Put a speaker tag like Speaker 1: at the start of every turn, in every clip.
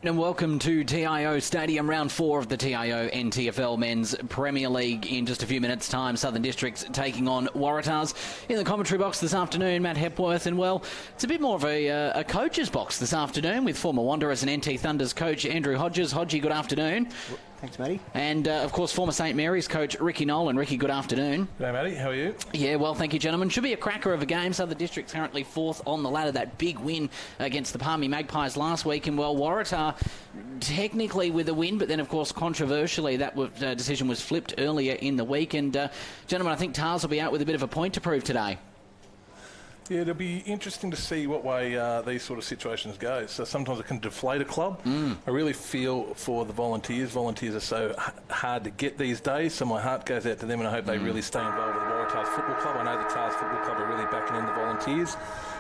Speaker 1: And welcome to TIO Stadium, round 4 of the TIO NTFL Men's Premier League. In just a few minutes' time, Southern Districts taking on Waratahs. In the commentary box this afternoon, Matt Hepworth, and well, it's a bit more of a coach's box this afternoon with former Wanderers and NT Thunders coach Andrew Hodges. Hodgie, good afternoon.
Speaker 2: Thanks, Matty.
Speaker 1: And, of course, former St Mary's coach Ricky Nolan. Ricky, good afternoon.
Speaker 3: G'day, Matty. How are you?
Speaker 1: Yeah, well, thank you, gentlemen. Should be a cracker of a game. Southern Districts currently 4th on the ladder. That big win against the Palmy Magpies last week. And, well, Waratah technically with a win, but then, of course, controversially, that decision was flipped earlier in the week. And, gentlemen, I think Tars will be out with a bit of a point to prove today.
Speaker 3: Yeah, it'll be interesting to see what way these sort of situations go. So sometimes it can deflate a club. I really feel for the volunteers. Volunteers are so hard to get these days, so my heart goes out to them, and I hope they really stay involved with the Waratahs Football Club. I know the Tars Football Club are really backing in the volunteers.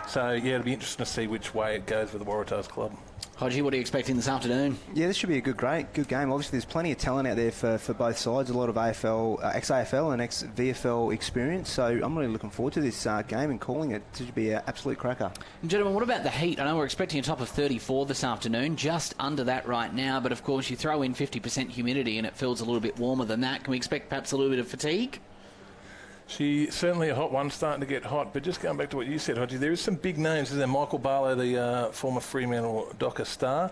Speaker 3: So, yeah, it'll be interesting to see which way it goes with the Waratahs Club.
Speaker 1: Hodgie, what are you expecting this afternoon?
Speaker 2: Yeah, this should be a good game. Obviously, there's plenty of talent out there for both sides. A lot of AFL, ex-AFL and ex-VFL experience. So I'm really looking forward to this game and calling it. It should be an absolute cracker.
Speaker 1: And gentlemen, what about the heat? I know we're expecting a top of 34 this afternoon, just under that right now. But, of course, you throw in 50% humidity and it feels a little bit warmer than that. Can we expect perhaps a little bit of fatigue?
Speaker 3: She's certainly a hot one, starting to get hot. But just going back to what you said, Hodgie, there is some big names. There's Michael Barlow, the former Fremantle Docker star,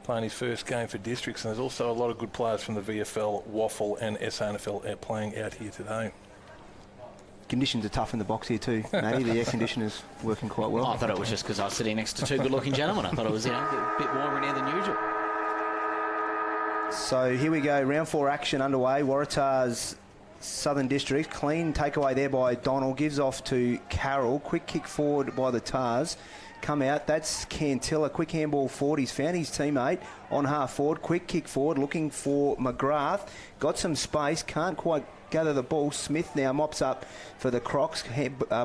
Speaker 3: playing his first game for Districts. And there's also a lot of good players from the VFL, Waffle and SANFL playing out here today.
Speaker 2: Conditions are tough in the box here too, Matty. The air conditioner's working quite well.
Speaker 1: I thought it was just because I was sitting next to two good-looking gentlemen. I thought it was a bit warmer in here than usual.
Speaker 2: So here we go, round 4 action underway. Waratahs Southern District, clean takeaway there by Donald, gives off to Carroll, quick kick forward by the Tars, come out, that's Cantilla, quick handball forward, he's found his teammate on half forward, quick kick forward, looking for McGrath, got some space, can't quite gather the ball. Smith now mops up for the Crocs,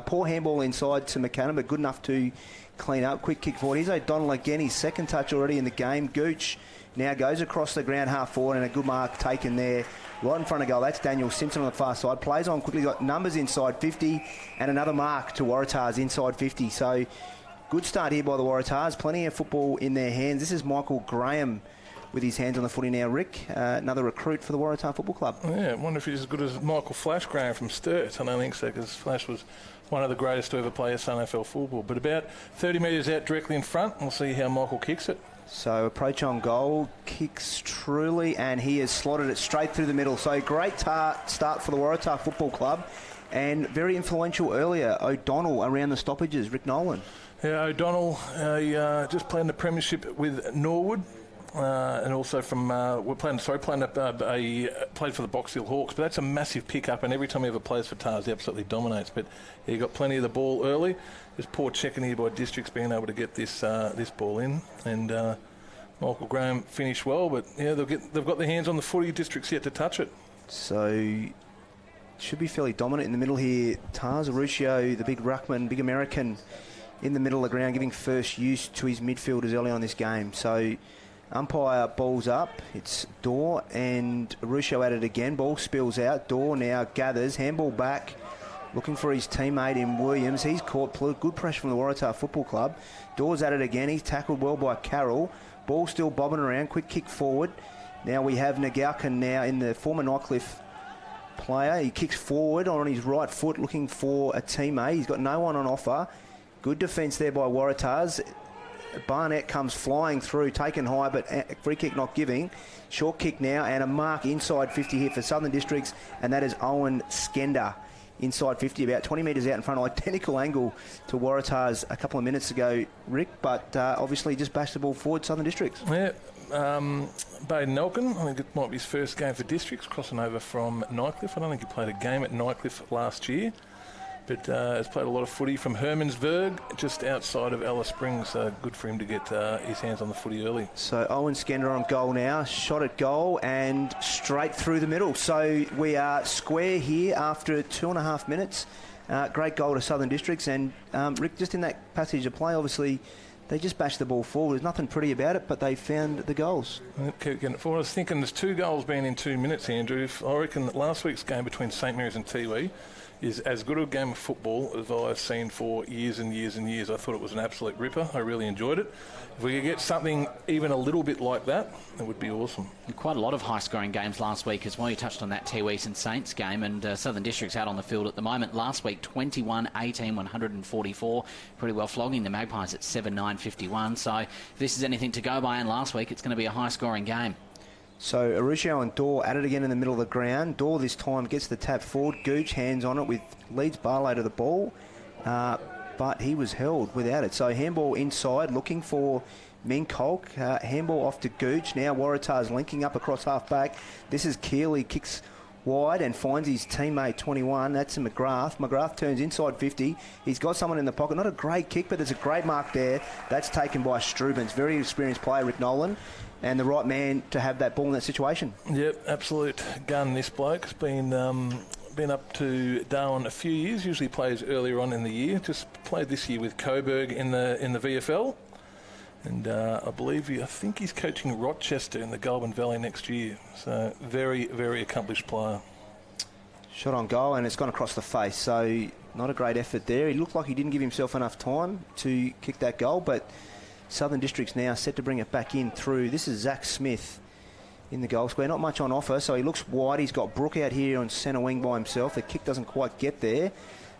Speaker 2: poor handball inside to McCann, but good enough to clean up, quick kick forward. Here's O'Donnell again, his second touch already in the game. Gooch now goes across the ground half forward and a good mark taken there right in front of goal. That's Daniel Simpson on the far side. Plays on quickly, got numbers inside 50 and another mark to Waratahs inside 50. So good start here by the Waratahs. Plenty of football in their hands. This is Michael Graham with his hands on the footy now. Rick, another recruit for the Waratah Football Club.
Speaker 3: Yeah, I wonder if he's as good as Michael Flash Graham from Sturt. I don't think so, because Flash was one of the greatest to ever play SANFL football. But about 30 metres out directly in front, we'll see how Michael kicks it.
Speaker 2: So approach on goal, kicks truly, and he has slotted it straight through the middle. So great start for the Waratah Football Club, and very influential earlier, O'Donnell around the stoppages. Rick Nolan.
Speaker 3: Yeah, O'Donnell just played in the premiership with Norwood. And also from played for the Box Hill Hawks, but that's a massive pickup, and every time he ever plays for Tars he absolutely dominates. But he got plenty of the ball early. Just poor checking here by Districts being able to get this ball in, and Michael Graham finished well, but yeah, they've got their hands on the footy. Districts yet to touch it,
Speaker 2: so should be fairly dominant in the middle here. Tars Aruscio, the big ruckman, big American, in the middle of the ground, giving first use to his midfielders early on this game. So umpire balls up, it's Dorr and Aruscio at it again. Ball spills out, Dorr now gathers, handball back, looking for his teammate in Williams. He's caught, good pressure from the Waratah Football Club. Dorr's at it again, he's tackled well by Carroll. Ball still bobbing around, quick kick forward. Now we have Nagalkin now in the former Nightcliff player. He kicks forward on his right foot looking for a teammate. He's got no one on offer. Good defence there by Waratahs. Barnett comes flying through, taken high, but free kick not giving. Short kick now, and a mark inside 50 here for Southern Districts, and that is Owen Skender. Inside 50, about 20 metres out in front, identical angle to Waratahs a couple of minutes ago, Rick, but obviously just bashed the ball forward, Southern Districts.
Speaker 3: Yeah, Baden Elkin, I think it might be his first game for Districts, crossing over from Nightcliff. I don't think he played a game at Nightcliff last year, but has played a lot of footy from Hermansburg, just outside of Alice Springs. Good for him to get his hands on the footy early.
Speaker 2: So Owen Skender on goal now, shot at goal and straight through the middle. So we are square here after 2.5 minutes. Great goal to Southern Districts, and Rick, just in that passage of play, obviously they just bashed the ball forward. There's nothing pretty about it, but they found the goals.
Speaker 3: Keep getting it forward. I was thinking there's 2 goals being in 2 minutes, Andrew. I reckon that last week's game between St Mary's and Tiwi, is as good a game of football as I've seen for years and years and years. I thought it was an absolute ripper. I really enjoyed it. If we could get something even a little bit like that, it would be awesome.
Speaker 1: And quite a lot of high-scoring games last week as well. You touched on that Tiwis and Saints game, and Southern District's out on the field at the moment. Last week, 21-18, 144. Pretty well flogging the Magpies at 7-9-51. So if this is anything to go by, and last week, it's going to be a high-scoring game.
Speaker 2: So Arusio and Daw at it again in the middle of the ground. Daw this time gets the tap forward. Gooch hands on it leads Barlow to the ball, but he was held without it. So handball inside, looking for Minkolk. Handball off to Gooch. Now Waratah's linking up across half back. This is Keeley, kicks wide and finds his teammate 21. That's McGrath. McGrath turns inside 50. He's got someone in the pocket. Not a great kick, but there's a great mark there. That's taken by Strubens. Very experienced player, Rick Nolan. And the right man to have that ball in that situation.
Speaker 3: Yep, absolute gun, this bloke. Has been up to Darwin a few years. Usually plays earlier on in the year. Just played this year with Coburg in the VFL. And I think he's coaching Rochester in the Goulburn Valley next year. So very, very accomplished player.
Speaker 2: Shot on goal, and it's gone across the face. So not a great effort there. He looked like he didn't give himself enough time to kick that goal, but Southern District's now set to bring it back in through. This is Zach Smith in the goal square. Not much on offer, so he looks wide. He's got Brook out here on centre wing by himself. The kick doesn't quite get there.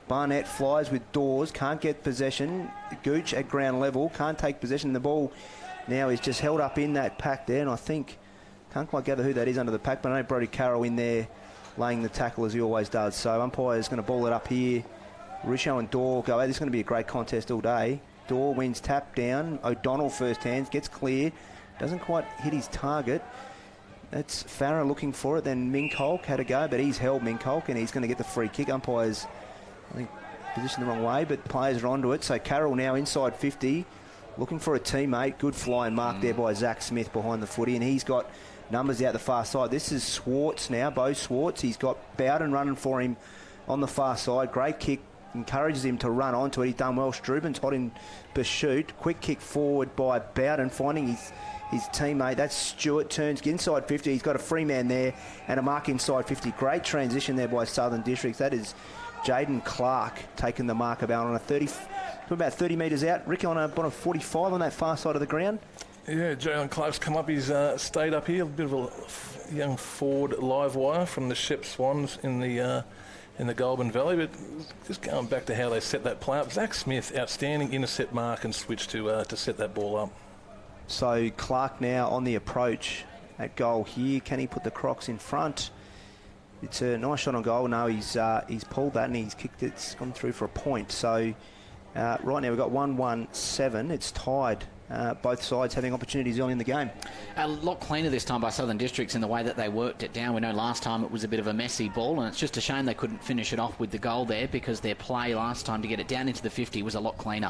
Speaker 2: Barnett flies with Dawes, can't get possession. Gooch at ground level, can't take possession. The ball now is just held up in that pack there, and I think, can't quite gather who that is under the pack, but I know Brody Carroll in there laying the tackle as he always does. So umpire's going to ball it up here. Risho and Daw go, this is going to be a great contest all day. Daw wins tap down. O'Donnell first hands, gets clear. Doesn't quite hit his target. That's Farah looking for it. Then Minkolk had a go, but he's held Minkolk, and he's going to get the free kick. Umpires, I think, positioned the wrong way, but players are onto it. So Carroll now inside 50, looking for a teammate. Good flying mark there by Zach Smith behind the footy, and he's got numbers out the far side. This is Swartz now, Bo Swartz. He's got Bowden running for him on the far side. Great kick. Encourages him to run onto it. He's done well. Strubens hot in pursuit. Quick kick forward by Bowden, finding his teammate. That's Stewart. Turns inside 50. He's got a free man there and a mark inside 50. Great transition there by Southern Districts. That is Jaden Clark taking the mark about on a 30, about 30 metres out. Ricky on a 45 on that far side of the ground.
Speaker 3: Yeah, Jalen Clark's come up. He's stayed up here. A bit of a young forward live wire from the Shep Swans in the Goulburn Valley, but just going back to how they set that play up, Zach Smith, outstanding intercept mark and switch to set that ball up.
Speaker 2: So Clark now on the approach at goal here. Can he put the Crocs in front? It's a nice shot on goal. No, he's pulled that and he's kicked it. It's gone through for a point. So right now we've got 1-1-7. It's tied. Both sides having opportunities early in the game.
Speaker 1: A lot cleaner this time by Southern Districts in the way that they worked it down. We know last time it was a bit of a messy ball, and it's just a shame they couldn't finish it off with the goal there, because their play last time to get it down into the 50 was a lot cleaner.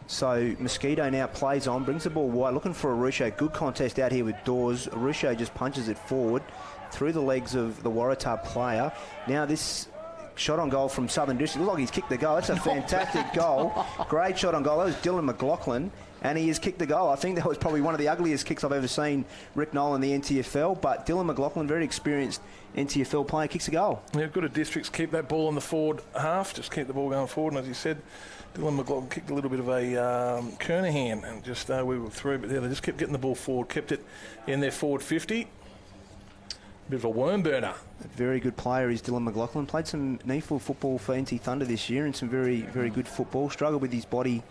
Speaker 2: So Mosquito now plays on, brings the ball wide, looking for Arusho. Good contest out here with Dawes. Arusho just punches it forward through the legs of the Waratah player. Now this shot on goal from Southern District. Looks like he's kicked the goal. That's a fantastic goal. Great shot on goal. That was Dylan McLaughlin, and he has kicked the goal. I think that was probably one of the ugliest kicks I've ever seen Rick Nolan in the NTFL, but Dylan McLaughlin, very experienced NTFL player, kicks a goal.
Speaker 3: Yeah, good at Districts. Keep that ball in the forward half. Just keep the ball going forward. And as you said, Dylan McLaughlin kicked a little bit of a Kernahan and just we were through. But yeah, they just kept getting the ball forward, kept it in their forward 50. Bit of a worm burner.
Speaker 2: A very good player is Dylan McLaughlin. Played some NTFL football for NT Thunder this year and some very, very good football. Struggled with his body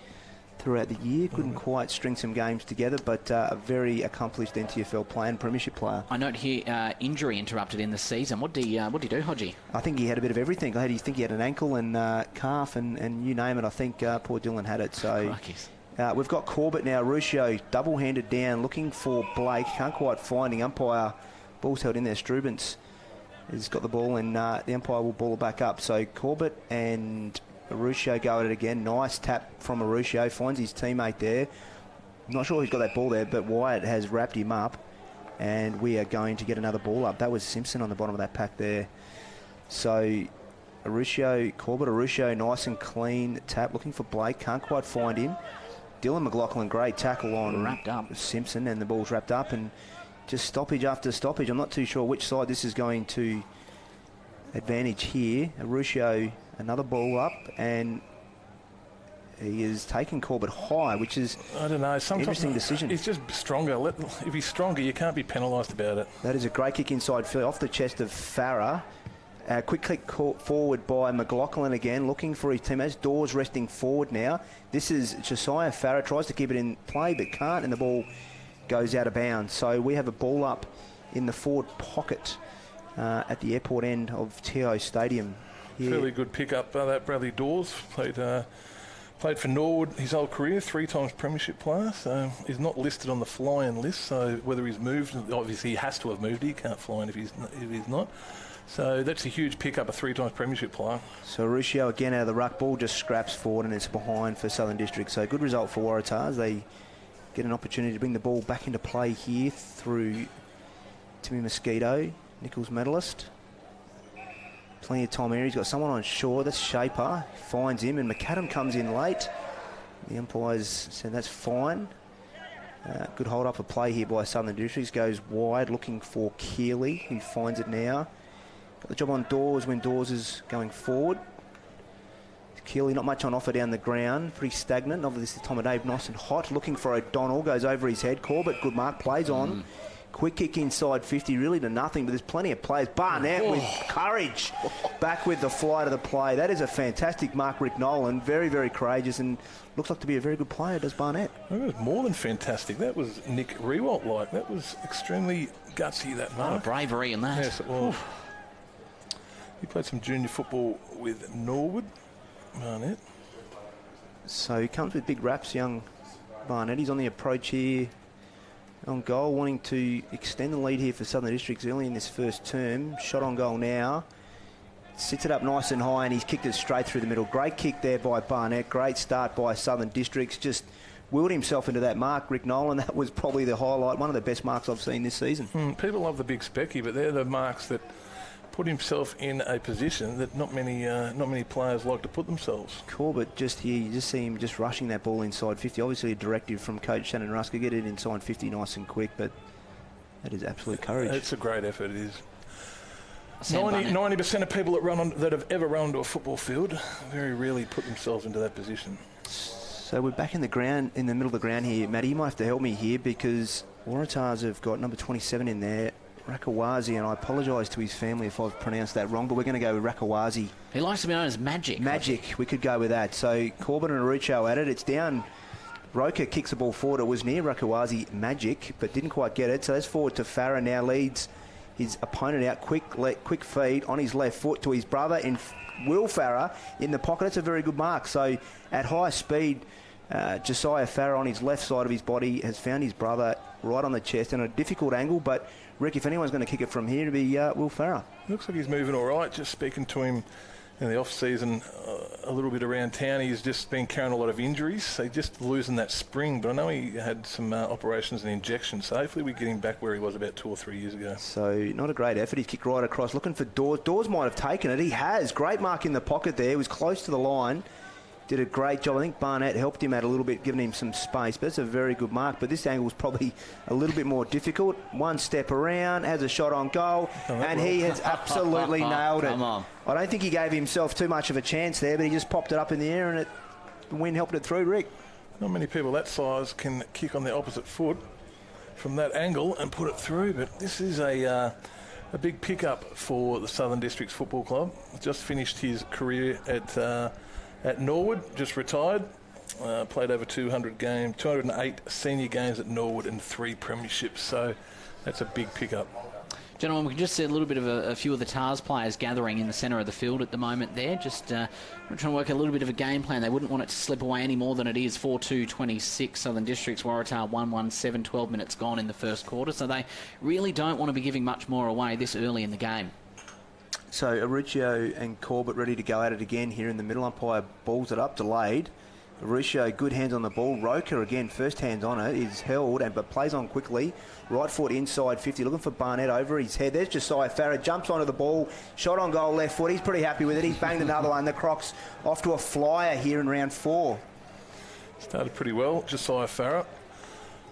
Speaker 2: throughout the year. Couldn't quite string some games together, but a very accomplished NTFL player and premiership player.
Speaker 1: I note here injury interrupted in the season. What did he do, Hodgie?
Speaker 2: I think he had a bit of everything. I think he had an ankle and calf and you name it. I think poor Dylan had it. So we've got Corbett now. Ruscio double-handed down, looking for Blake. Can't quite find him. Umpire, ball's held in there. Strubens has got the ball and the umpire will ball it back up. So Corbett and Arusio go at it again. Nice tap from Arusio. Finds his teammate there. Not sure who's got that ball there, but Wyatt has wrapped him up. And we are going to get another ball up. That was Simpson on the bottom of that pack there. So Arusio, Corbett, Arusio, nice and clean tap. Looking for Blake. Can't quite find him. Dylan McLaughlin, great tackle on
Speaker 1: wrapped up
Speaker 2: Simpson, and the ball's wrapped up. And just stoppage after stoppage. I'm not too sure which side this is going to advantage here. Arusio, another ball up, and he is taking Corbett high, which is
Speaker 3: I don't know. Sometimes
Speaker 2: interesting decision.
Speaker 3: He's just stronger. If he's stronger, you can't be penalised about it.
Speaker 2: That is a great kick inside field off the chest of Farah. Quick click forward by McLaughlin again, looking for his teammates. Dawes resting forward now. This is Josiah Farah, tries to keep it in play but can't, and the ball goes out of bounds. So we have a ball up in the forward pocket at the airport end of TIO Stadium. Yeah.
Speaker 3: Fairly good pick-up by that Bradley Dawes. Played for Norwood his whole career, 3 times premiership player, so he's not listed on the fly-in list, so whether he's moved, obviously he has to have moved, he can't fly in if he's not. So that's a huge pick-up, a 3 times premiership player.
Speaker 2: So Ruscio again out of the ruck, ball just scraps forward and it's behind for Southern District. So good result for Waratah as they get an opportunity to bring the ball back into play here through Timmy Mosquito, Nichols medalist. Plenty of time here. He's got someone on shore. That's Shaper. Finds him, and McAdam comes in late. The umpires said that's fine. Good hold up a play here by Southern Districts. Goes wide, looking for Keeley, who finds it now. Got the job on Dawes when Dawes is going forward. Keeley not much on offer down the ground. Pretty stagnant. Obviously, time of day, nice and hot. Looking for O'Donnell. Goes over his head. Corbett, good mark. Plays on. Quick kick inside 50, really to nothing, but there's plenty of players. Barnett with courage, back with the fly to the play. That is a fantastic mark, Rick Nolan. Very, very courageous and looks like to be a very good player, does Barnett.
Speaker 3: It was more than fantastic. That was Nick Rewalt-like. That was extremely gutsy, that mark.
Speaker 1: A lot of bravery in that.
Speaker 3: Yes, it was. He played some junior football with Norwood, Barnett.
Speaker 2: So he comes with big raps, young Barnett. He's on the approach here. On goal, wanting to extend the lead here for Southern Districts early in this first term. Shot on goal now. Sits it up nice and high, and he's kicked it straight through the middle. Great kick there by Barnett. Great start by Southern Districts. Just willed himself into that mark, Rick Nolan. That was probably the highlight. One of the best marks I've seen this season.
Speaker 3: People love the big specky, but they're the marks that put himself in a position that not many players like to put themselves.
Speaker 2: Corbett just here, you just see him just rushing that ball inside 50. Obviously a directive from Coach Shannon Rusker, get it inside 50 nice and quick, but that is absolute courage.
Speaker 3: It's a great effort, it is. 90% of people that have ever run onto a football field very rarely put themselves into that position.
Speaker 2: So we're back in the ground, in the middle of the ground here. Matty, you might have to help me here because Waratahs have got number 27 in there. Rakawazi, and I apologise to his family if I've pronounced that wrong, but we're going to go with Rakawazi.
Speaker 1: He likes to be known as Magic.
Speaker 2: Magic, we could go with that. So Corbett and Arucho at it. It's down. Roker kicks the ball forward. It was near Rakawazi, Magic, but didn't quite get it. So that's forward to Farah. Now leads his opponent out. Quick feed on his left foot to his brother in Will Farah in the pocket. That's a very good mark. So at high speed, Josiah Farah on his left side of his body has found his brother right on the chest in a difficult angle, but Rick, if anyone's going to kick it from here, it'll be Will Farah.
Speaker 3: Looks like he's moving all right. Just speaking to him in the off-season a little bit around town, he's just been carrying a lot of injuries, so he's just losing that spring. But I know he had some operations and injections, so hopefully we get him back where he was about 2 or 3 years ago. So
Speaker 2: not a great effort. He's kicked right across, looking for Dawes. Dawes might have taken it. He has. Great mark in the pocket there. He was close to the line. Did a great job. I think Barnett helped him out a little bit, giving him some space. But it's a very good mark. But this angle is probably a little bit more difficult. One step around, has a shot on goal, and he has absolutely nailed it.
Speaker 1: Come on.
Speaker 2: I don't think he gave himself too much of a chance there, but he just popped it up in the air, and the wind helped it through, Rick.
Speaker 3: Not many people that size can kick on the opposite foot from that angle and put it through. But this is a big pickup for the Southern Districts Football Club. Just finished his career at Norwood, just retired. Played over 208 senior games at Norwood and 3 premierships. So that's a big pickup.
Speaker 1: Gentlemen, we can just see a little bit of a few of the TARS players gathering in the centre of the field at the moment there. Just we're trying to work a little bit of a game plan. They wouldn't want it to slip away any more than it is. 4-2-26 Southern Districts, Waratah 1-1-7, 12 minutes gone in the first quarter. So they really don't want to be giving much more away this early in the game.
Speaker 2: So Aruccio and Corbett ready to go at it again here in the middle. Umpire balls it up, delayed. Aruccio, good hands on the ball. Roker again, first hands on it, is held but plays on quickly. Right foot inside 50, looking for Barnett over his head. There's Josiah Farah, jumps onto the ball, shot on goal left foot. He's pretty happy with it. He's banged another one. The Crocs off to a flyer here in round 4.
Speaker 3: Started pretty well, Josiah Farah.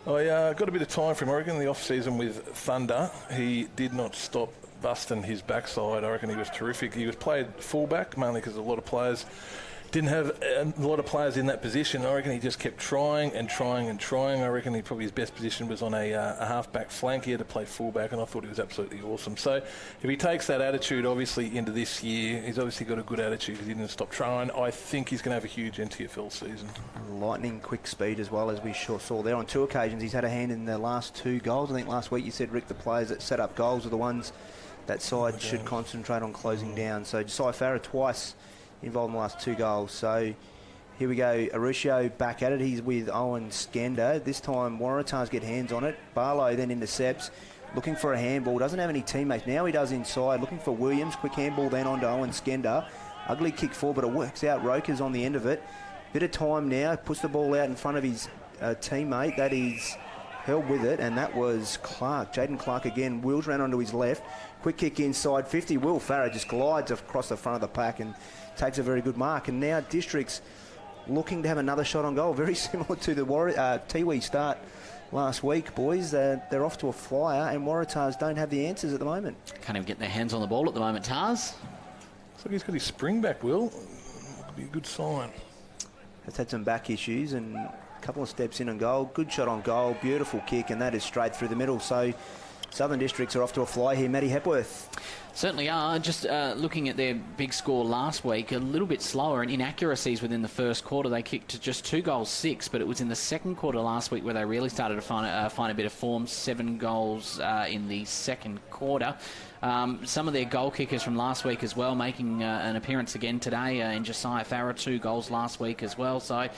Speaker 3: I got a bit of time from Oregon in the off-season with Thunder. He did not stop busting his backside. I reckon he was terrific. He was played fullback, mainly because a lot of players didn't have a lot of players in that position. I reckon he just kept trying and trying and trying. I reckon his best position was on a half-back flank. He had to play fullback, and I thought he was absolutely awesome. So if he takes that attitude, obviously, into this year, he's obviously got a good attitude because he didn't stop trying. I think he's going to have a huge NTFL season.
Speaker 2: Lightning quick speed as well, as we saw there. On 2 occasions, he's had a hand in the last 2 goals. I think last week you said, Rick, the players that set up goals are the ones that side should concentrate on closing down. So Josiah Farah twice involved in the last 2 goals. So here we go. Arusio back at it. He's with Owen Skender. This time Waratahs get hands on it. Barlow then intercepts, looking for a handball. Doesn't have any teammates. Now he does inside, looking for Williams. Quick handball then onto Owen Skender. Ugly kick forward, but it works out. Roker's on the end of it. Bit of time now. Puts the ball out in front of his teammate. That is held with it, and that was Clark. Jaden Clark again. Wheels round onto his left. Quick kick inside 50. Will Farah just glides across the front of the pack and takes a very good mark. And now Districts looking to have another shot on goal. Very similar to the Tiwi start last week, boys. They're off to a flyer, and Waratahs don't have the answers at the moment.
Speaker 1: Can't even get their hands on the ball at the moment, Tars.
Speaker 3: Looks like he's got his spring back, Will. Could be a good sign.
Speaker 2: Has had some back issues and a couple of steps in on goal. Good shot on goal. Beautiful kick, and that is straight through the middle. So Southern Districts are off to a fly here. Matty Hepworth.
Speaker 1: Certainly are. Just looking at their big score last week, a little bit slower and inaccuracies within the first quarter. They kicked just 2 goals, 6, but it was in the second quarter last week where they really started to find a bit of form. 7 goals in the second quarter. Some of their goal kickers from last week as well, making an appearance again today. In Josiah Farah, 2 goals last week as well. So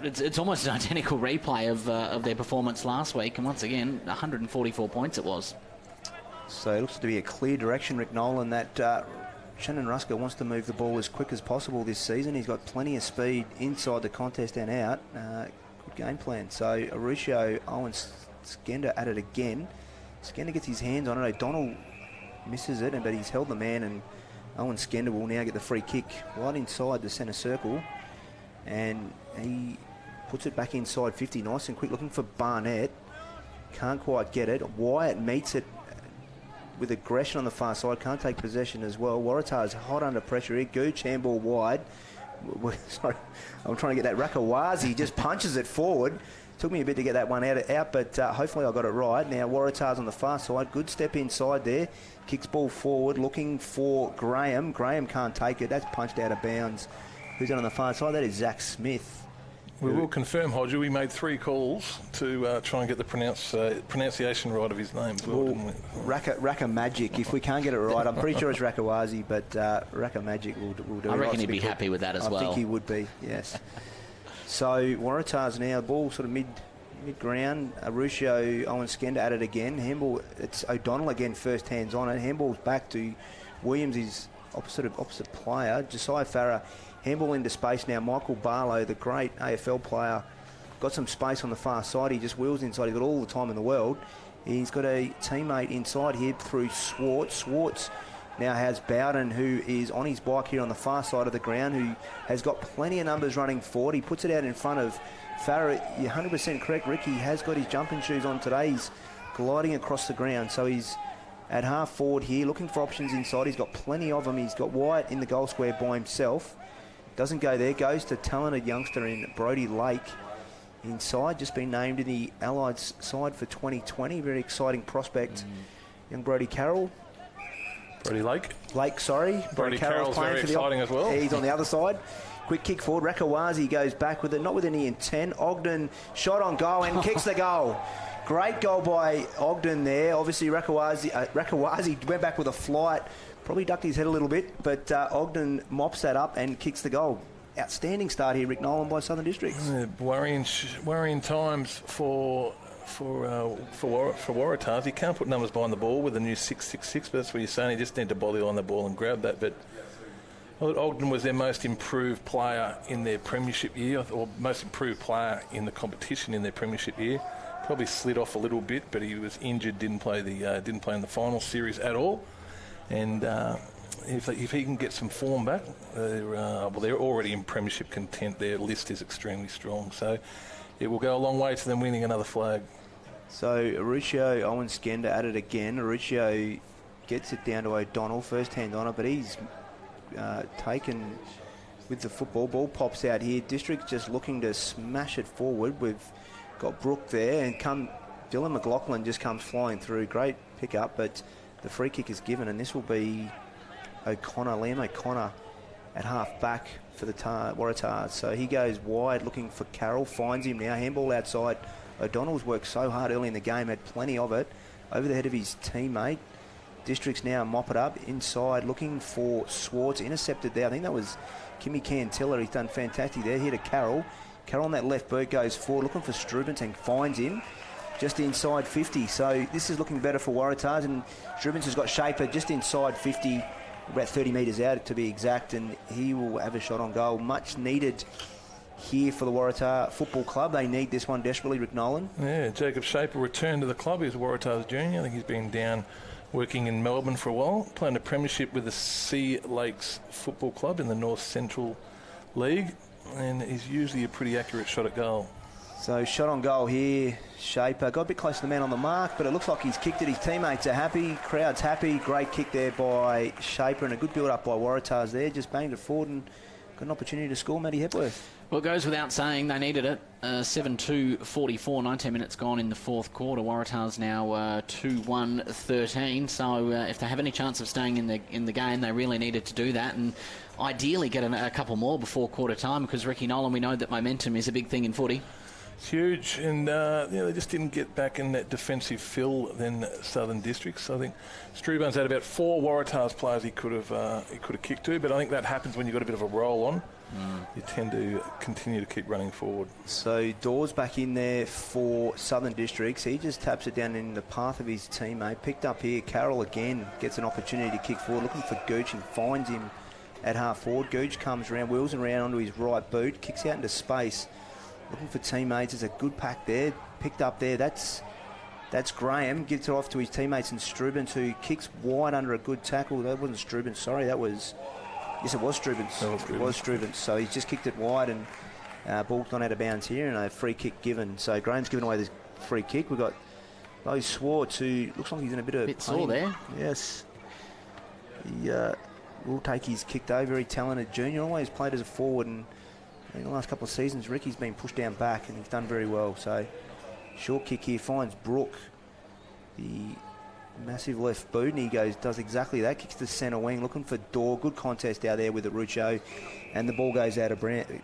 Speaker 1: it's almost an identical replay of their performance last week. And once again, 144 points it was.
Speaker 2: So it looks to be a clear direction, Rick Nolan, that Shannon Rusker wants to move the ball as quick as possible this season. He's got plenty of speed inside the contest and out. Good game plan. So Arusio, Owen Skender at it again. Skender gets his hands on it. O'Donnell misses it, but he's held the man, and Owen Skender will now get the free kick right inside the centre circle. And he puts it back inside 50, nice and quick, looking for Barnett. Can't quite get it. Wyatt meets it with aggression on the far side, can't take possession as well. Waratah is hot under pressure here. Gooch, handball wide. Sorry, I'm trying to get that. Rakawazi just punches it forward. Took me a bit to get that one out, but hopefully I got it right. Now Waratah's on the far side. Good step inside there. Kicks ball forward, looking for Graham. Graham can't take it. That's punched out of bounds. Who's on the far side? That is Zach Smith.
Speaker 3: We will confirm, Hodger, we made 3 calls to try and get the pronunciation right of his name as well, didn't we?
Speaker 2: Raka Magic. If we can't get it right, I'm pretty sure it's Rakawazi, but Raka Magic will do it.
Speaker 1: I reckon he'd be happy with that as well.
Speaker 2: I think he would be, yes. So Waratahs now, ball sort of mid-ground. Arusio, Owen Skender at it again. Handball, it's O'Donnell again, first hands on it. Handball's back to Williams, his opposite player. Josiah Farah. Handball into space now. Michael Barlow, the great AFL player, got some space on the far side. He just wheels inside. He's got all the time in the world. He's got a teammate inside here through Swartz. Swartz now has Bowden, who is on his bike here on the far side of the ground, who has got plenty of numbers running forward. He puts it out in front of Farah. You're 100% correct, Rick. He has got his jumping shoes on today. He's gliding across the ground. So he's at half forward here, looking for options inside. He's got plenty of them. He's got Wyatt in the goal square by himself. Doesn't go there, goes to talented youngster in Brody Lake inside, just been named in the Allied side for 2020. Very exciting prospect. Young Brody Carroll.
Speaker 3: Brody Lake.
Speaker 2: Brody
Speaker 3: Carroll's very exciting as well.
Speaker 2: He's on the other side. Quick kick forward. Rakawazi goes back with it, not with any intent. Ogden shot on goal and kicks the goal. Great goal by Ogden there. Obviously, Rakawazi went back with a flight. Probably ducked his head a little bit, but Ogden mops that up and kicks the goal. Outstanding start here, Rick Nolan, by Southern Districts.
Speaker 3: Worrying times for Waratahs. He can't put numbers behind the ball with a new 6-6-6, but that's what you're saying. He just need to body on the ball and grab that. But I thought Ogden was their most improved player in their premiership year, or most improved player in the competition in their premiership year. Probably slid off a little bit, but he was injured, didn't play in the final series at all. And if he can get some form back, they're already in premiership content. Their list is extremely strong, so it will go a long way to them winning another flag.
Speaker 2: So Arusio, Owen Skender at it again. Arusio gets it down to O'Donnell, first hand on it, but he's taken with the football. Ball pops out here. District just looking to smash it forward. We've got Brooke there, and Dylan McLaughlin just comes flying through. Great pickup, but the free kick is given, and this will be Liam O'Connor at half back for the Waratahs. So he goes wide looking for Carroll, finds him now, handball outside. O'Donnell's worked so hard early in the game, had plenty of it, over the head of his teammate. Districts now mop it up inside, looking for Swartz, intercepted there. I think that was Kimmy Cantilla. He's done fantastic there. Here to Carroll. Carroll on that left boot goes forward, looking for Strubentang, finds him just inside 50. So this is looking better for Waratahs, and Strubentang has got Shaper just inside 50, about 30 metres out to be exact, and he will have a shot on goal. Much needed here for the Waratah Football Club. They need this one desperately, Rick Nolan.
Speaker 3: Yeah, Jacob Shaper returned to the club. He's Waratahs junior. I think he's been down working in Melbourne for a while, playing a premiership with the Sea Lakes Football Club in the North Central League, and he's usually a pretty accurate shot at goal.
Speaker 2: So shot on goal here, Shaper. Got a bit close to the man on the mark, but it looks like he's kicked it. His teammates are happy, crowd's happy. Great kick there by Shaper, and a good build-up by Waratahs there. Just banged it forward and got an opportunity to score, Matty Hepworth.
Speaker 1: Well, it goes without saying they needed it. 7-2-44, 19 minutes gone in the fourth quarter. Waratahs now 2-1-13. So if they have any chance of staying in the game, they really needed to do that, and ideally get a couple more before quarter time, because Ricky Nolan, we know that momentum is a big thing in footy.
Speaker 3: It's huge, and they just didn't get back in that defensive fill then Southern Districts. I think Struban's had about 4 Waratahs players he could have kicked to, but I think that happens when you've got a bit of a roll on. You tend to continue to keep running forward. So
Speaker 2: Dawes back in there for Southern Districts. He just taps it down in the path of his teammate. Picked up here. Carroll again gets an opportunity to kick forward, looking for Gooch, and finds him at half forward. Gooch comes around, wheels around onto his right boot, kicks out into space. Looking for teammates. There's a good pack there. Picked up there. That's Graham. Gives it off to his teammates, and Strubens, who kicks wide under a good tackle. That wasn't Strubens. Sorry, that was... Yes, it was Strubens. It was Strubens. So he's just kicked it wide, and ball's gone out of bounds here, and a free kick given. So Graham's given away this free kick. We've got Lowe Swartz, who looks like he's in a bit of pain.
Speaker 1: Sore there.
Speaker 2: Yes. He will take his kick though. Very talented junior. Always played as a forward, and in the last couple of seasons, Ricky's been pushed down back, and he's done very well. So short kick here finds Brooke, the massive left boot, and he does exactly that. Kicks to centre wing, looking for Dorr. Good contest out there with the Rucho, and the ball goes out of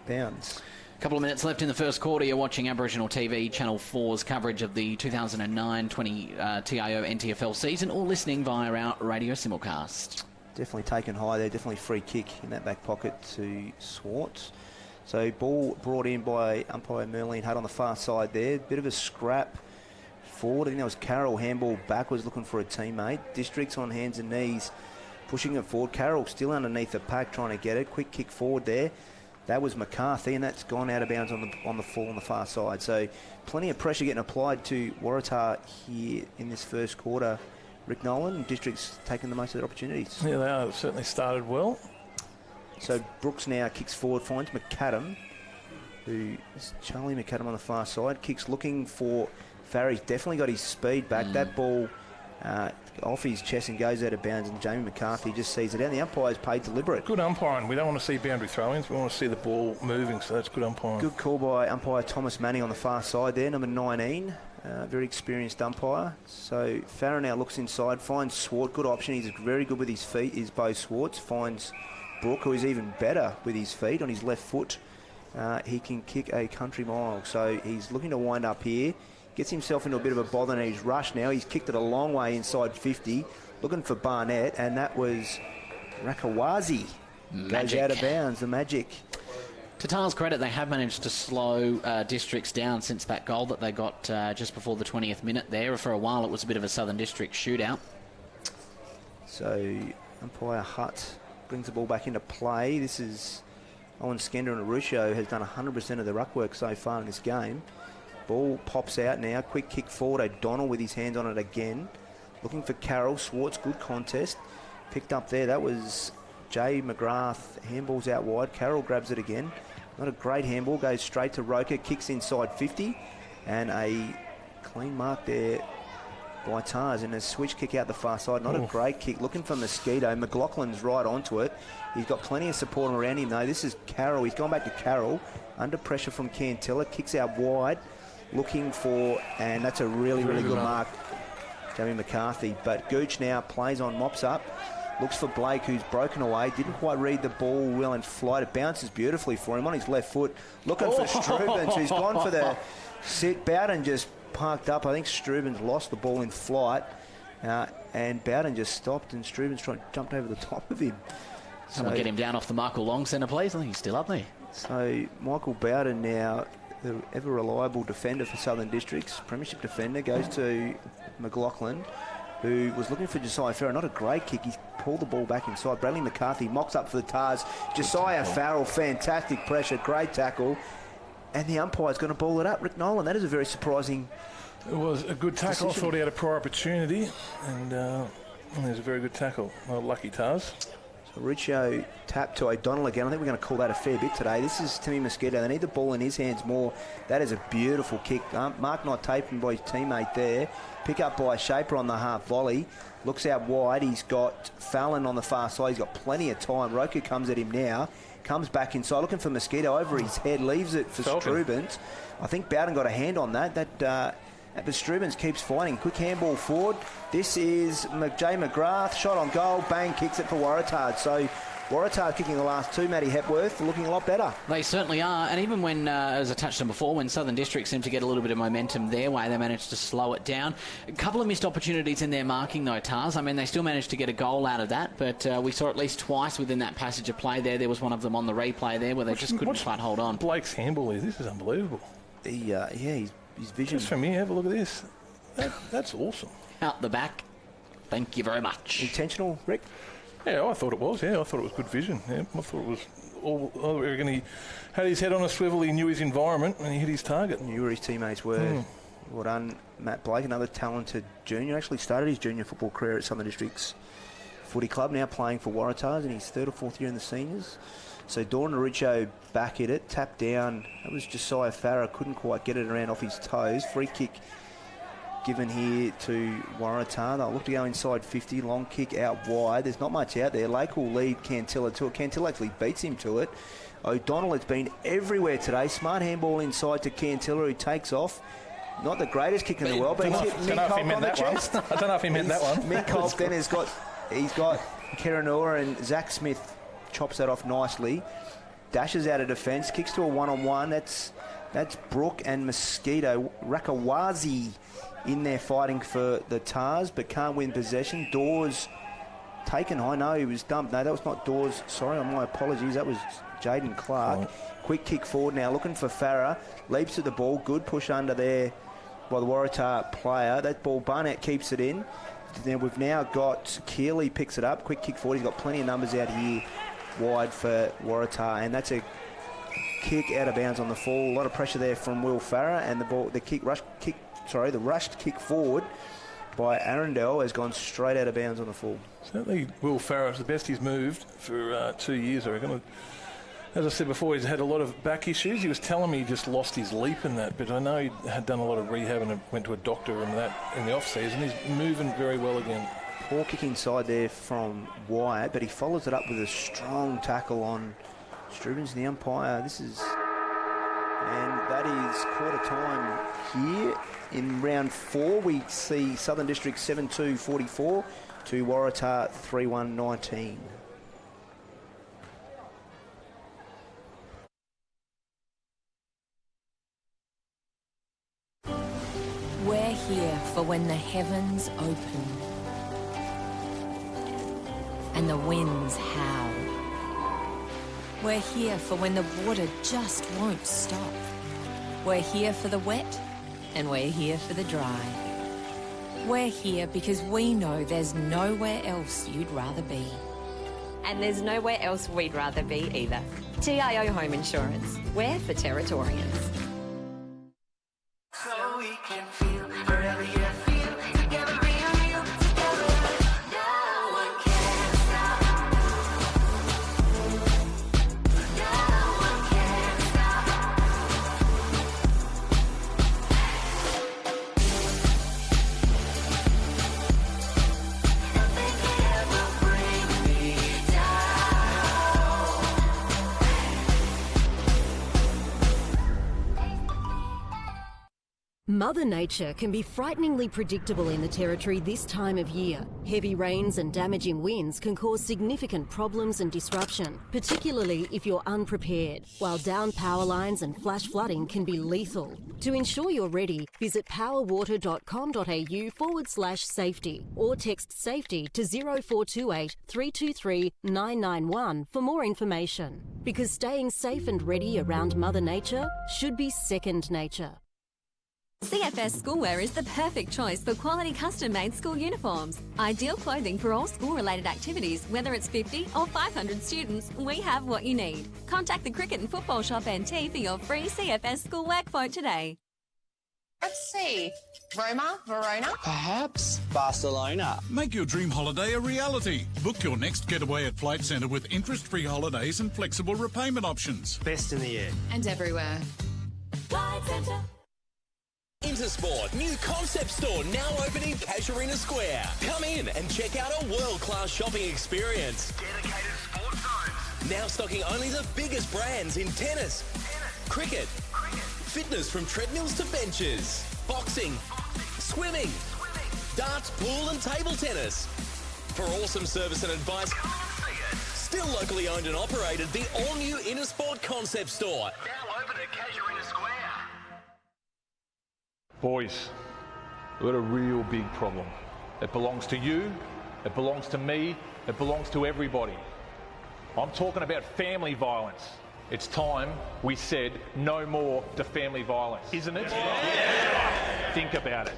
Speaker 2: bounds.
Speaker 1: A couple of minutes left in the first quarter. You're watching Aboriginal TV, Channel 4's coverage of the 2009-20 TIO NTFL season, or listening via our radio simulcast.
Speaker 2: Definitely taken high there. Definitely free kick in that back pocket to Swartz. So ball brought in by umpire Merlin Hutt on the far side there. Bit of a scrap forward. I think that was Carroll. Handball backwards, looking for a teammate. Districts on hands and knees, pushing it forward. Carroll still underneath the pack, trying to get it. Quick kick forward there. That was McCarthy, and that's gone out of bounds on the full on the far side. So plenty of pressure getting applied to Waratah here in this first quarter. Rick Nolan, Districts taking the most of their opportunities.
Speaker 3: Yeah, they are. They've certainly started well.
Speaker 2: So Brooks now kicks forward, finds McAdam, who is Charlie McAdam on the far side. Kicks looking for Farry's definitely got his speed back. That ball off his chest and goes out of bounds, and Jamie McCarthy just sees it out. The umpire's paid deliberate.
Speaker 3: Good umpiring. We don't want to see boundary throw-ins. We want to see the ball moving, so that's good umpiring.
Speaker 2: Good call by umpire Thomas Manning on the far side there, number 19. Very experienced umpire. So Farrer now looks inside, finds Swart. Good option. He's very good with his feet, is Bo Swartz. Finds Brooke, who is even better with his feet on his left foot. He can kick a country mile. So he's looking to wind up here. Gets himself into a bit of a bother, and he's rushed now. He's kicked it a long way inside 50, looking for Barnett, and that was Rakawazi. Goes out of bounds, the Magic.
Speaker 1: To Ta's credit, they have managed to slow Districts down since that goal that they got just before the 20th minute there. For a while, it was a bit of a Southern District shootout.
Speaker 2: So umpire Hutt brings the ball back into play. This is Owen Skender, and Arusho has done 100% of the ruck work so far in this game. Ball pops out now. Quick kick forward. O'Donnell with his hands on it again. Looking for Carroll. Swartz, good contest. Picked up there. That was Jay McGrath. Handball's out wide. Carroll grabs it again. Not a great handball. Goes straight to Roker. Kicks inside 50. And a Clean mark there by Tars, and a switch kick out the far side. Not a great kick. Looking for Mosquito. McLaughlin's right onto it. He's got plenty of support around him, though. This is Carroll. He's gone back to Carroll. Under pressure from Cantilla. Kicks out wide. Looking for, and that's a really good mark. Jamie McCarthy. But Gooch now plays on, mops up. Looks for Blake, who's broken away. Didn't quite read the ball well and flight. It bounces beautifully for him on his left foot. Looking for Strubens, who's gone for the sit. Bowden just parked up. I think Strubens lost the ball in flight. And Bowden just stopped, and Strubens jumped over the top of him.
Speaker 1: Someone get him down off the Michael Long centre, please. I think he's still up there.
Speaker 2: So Michael Bowden now, the ever-reliable defender for Southern Districts, premiership defender, goes to McLaughlin, who was looking for Josiah Farrell. Not a great kick. He's pulled the ball back inside. Bradley McCarthy mocks up for the Tars. Josiah Farrell, fantastic pressure, great tackle. And the umpire's going to ball it up. Rick Nolan, that is a very surprising...
Speaker 3: It was a good tackle.
Speaker 2: decision.
Speaker 3: I thought he had a prior opportunity, and it was a very good tackle. Well, lucky Tars.
Speaker 2: So Riccio tapped to O'Donnell again. I think we're going to call that a fair bit today. This is Timmy Mosquito. They need the ball in his hands more. That is a beautiful kick. Mark not taken by his teammate there. Pick up by Shaper on the half volley. Looks out wide. He's got Fallon on the far side. He's got plenty of time. Roku comes at him now. Comes back inside, looking for Mosquito over his head. Leaves it for Strubens. I think Bowden got a hand on that. But Strubens keeps fighting. Quick handball forward. This is Jay McGrath. Shot on goal. Bang, kicks it for Waratah. So Waratah kicking the last two. Matty Hepworth looking a lot better.
Speaker 1: They certainly are. And even when, as I touched on before, when Southern District seemed to get a little bit of momentum their way, they managed to slow it down. A couple of missed opportunities in their marking, though, Tars. I mean, they still managed to get a goal out of that, but we saw at least twice within that passage of play there. There was one of them on the replay there where they just couldn't quite hold on.
Speaker 3: Blake's handball is. This is unbelievable.
Speaker 2: His vision.
Speaker 3: Just from here, have a look at this. That's awesome.
Speaker 1: Out the back. Thank you very much.
Speaker 2: Intentional, Rick?
Speaker 3: Yeah, I thought it was. Yeah, I thought it was good vision. Yeah, I thought it was all. He had his head on a swivel. He knew his environment and he hit his target.
Speaker 2: Knew where his teammates were. Well done, Matt Blake, another talented junior. Actually started his junior football career at Southern Districts Footy Club. Now playing for Waratahs in his third or fourth year in the seniors. So Dawn Richo back at it, tapped down. That was Josiah Farah. Couldn't quite get it around off his toes. Free kick given here to Waratah. They'll look to go inside 50. Long kick out wide. There's not much out there. Lake will lead Cantilla to it. Cantilla actually beats him to it. O'Donnell has been everywhere today. Smart handball inside to Cantilla, who takes off. Not the greatest kick in the world, but he's hit Minkolk on the chest.
Speaker 3: I don't know if he meant that one.
Speaker 2: Minkolk then he's got Keranua, and Zach Smith chops that off nicely. Dashes out of defence, kicks to a one-on-one. That's Brooke and Mosquito. Rakawazi in there fighting for the Tars, but can't win possession. Dawes taken high. No, he was dumped. No, that was not Dawes. Sorry, my apologies. That was Jaden Clark. Quick kick forward now, looking for Farah. Leaps to the ball. Good push under there by the Waratah player. That ball, Barnett keeps it in. Then we've now got Keeley picks it up. Quick kick forward. He's got plenty of numbers out here wide for Waratah, and that's a kick out of bounds on the fall. A lot of pressure there from Will Farah, and the rushed kick forward by Arundel has gone straight out of bounds on the fall.
Speaker 3: Certainly Will Farah is the best he's moved for 2 years, I reckon. As I said before, he's had a lot of back issues. He was telling me he just lost his leap in that, but I know he had done a lot of rehab and went to a doctor and that in the off-season. He's moving very well again.
Speaker 2: Poor kick inside there from Wyatt, but he follows it up with a strong tackle on Strubens, the umpire. And that is quarter time here. In round 4, we see Southern District 7-2-44 to Waratah 3-1-19.
Speaker 4: We're here for when the heavens open and the winds howl. We're here for when the water just won't stop. We're here for the wet and we're here for the dry. We're here because we know there's nowhere else you'd rather be.
Speaker 5: And there's nowhere else we'd rather be either. TIO Home Insurance. We're for Territorians.
Speaker 6: So we can feel wherever you feel, together real, together. No one can stop. No one can stop.
Speaker 7: Mother Nature can be frighteningly predictable in the Territory this time of year. Heavy rains and damaging winds can cause significant problems and disruption, particularly if you're unprepared, while downed power lines and flash flooding can be lethal. To ensure you're ready, visit powerwater.com.au/safety or text SAFETY to 0428 323 991 for more information. Because staying safe and ready around Mother Nature should be second nature.
Speaker 5: CFS Schoolwear is the perfect choice for quality custom-made school uniforms. Ideal clothing for all school-related activities, whether it's 50 or 500 students, we have what you need. Contact the Cricket and Football Shop NT for your free CFS Schoolwear quote today.
Speaker 8: Let's see. Roma, Verona?
Speaker 9: Perhaps Barcelona.
Speaker 10: Make your dream holiday a reality. Book your next getaway at Flight Centre with interest-free holidays and flexible repayment options.
Speaker 9: Best in the air.
Speaker 8: And everywhere.
Speaker 6: Flight Centre.
Speaker 11: Intersport, new concept store now open in Casuarina Square. Come in and check out a world-class shopping experience.
Speaker 12: Dedicated sports zones.
Speaker 11: Now stocking only the biggest brands in tennis, cricket, fitness from treadmills to benches, boxing, swimming, darts, pool and table tennis. For awesome service and advice, still locally owned and operated, the all-new Intersport concept store.
Speaker 12: Now open at Casuarina Square.
Speaker 13: Boys, we've got a real big problem. It belongs to you, it belongs to me, it belongs to everybody. I'm talking about family violence. It's time we said no more to family violence, isn't it? Yeah. Think about it.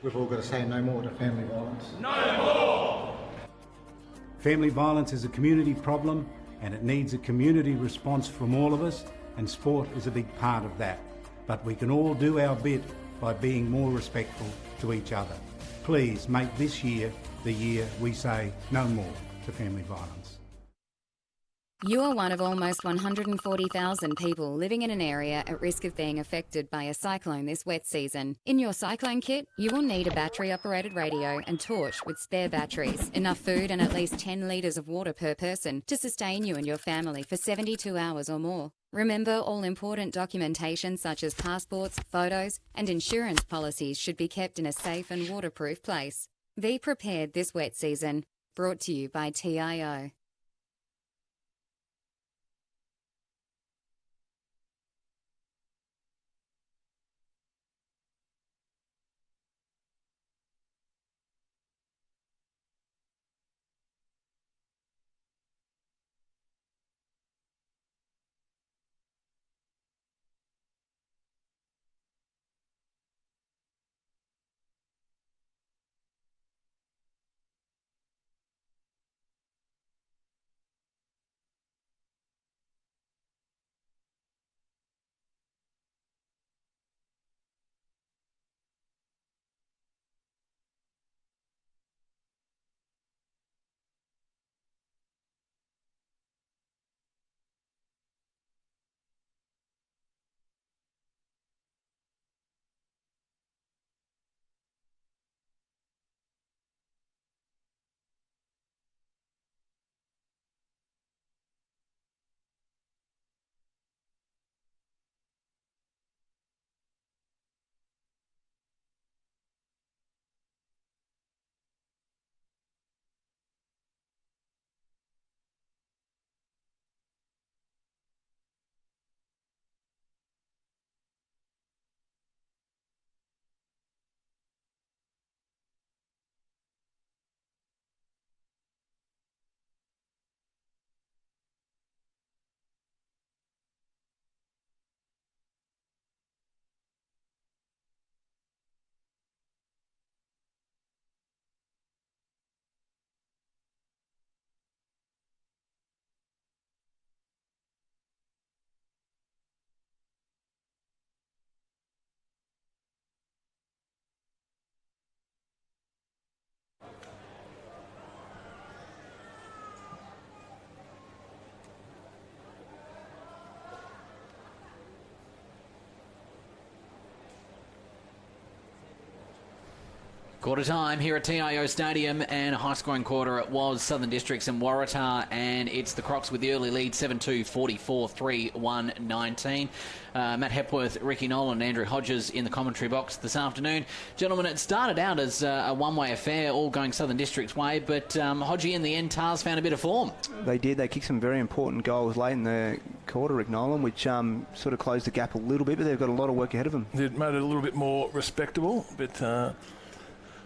Speaker 14: We've all got to say no more to family violence.
Speaker 10: No more!
Speaker 14: Family violence is a community problem and it needs a community response from all of us, and sport is a big part of that. But we can all do our bit by being more respectful to each other. Please make this year the year we say no more to family violence.
Speaker 15: You are one of almost 140,000 people living in an area at risk of being affected by a cyclone this wet season. In your cyclone kit, you will need a battery-operated radio and torch with spare batteries, enough food and at least 10 litres of water per person to sustain you and your family for 72 hours or more. Remember, all important documentation such as passports, photos and insurance policies should be kept in a safe and waterproof place. Be prepared this wet season. Brought to you by TIO.
Speaker 1: Quarter time here at TIO Stadium, and a high-scoring quarter it was. Southern Districts and Waratah, and it's the Crocs with the early lead, 7-2, 44-3, 19. Matt Hepworth, Ricky Nolan and Andrew Hodges in the commentary box this afternoon. Gentlemen, it started out as a one-way affair, all going Southern District's way, but Hodgie, in the end, Tars found a bit of form.
Speaker 2: They did. They kicked some very important goals late in the quarter, Rick Nolan, which sort of closed the gap a little bit, but they've got a lot of work ahead of them.
Speaker 3: It made it a little bit more respectable, but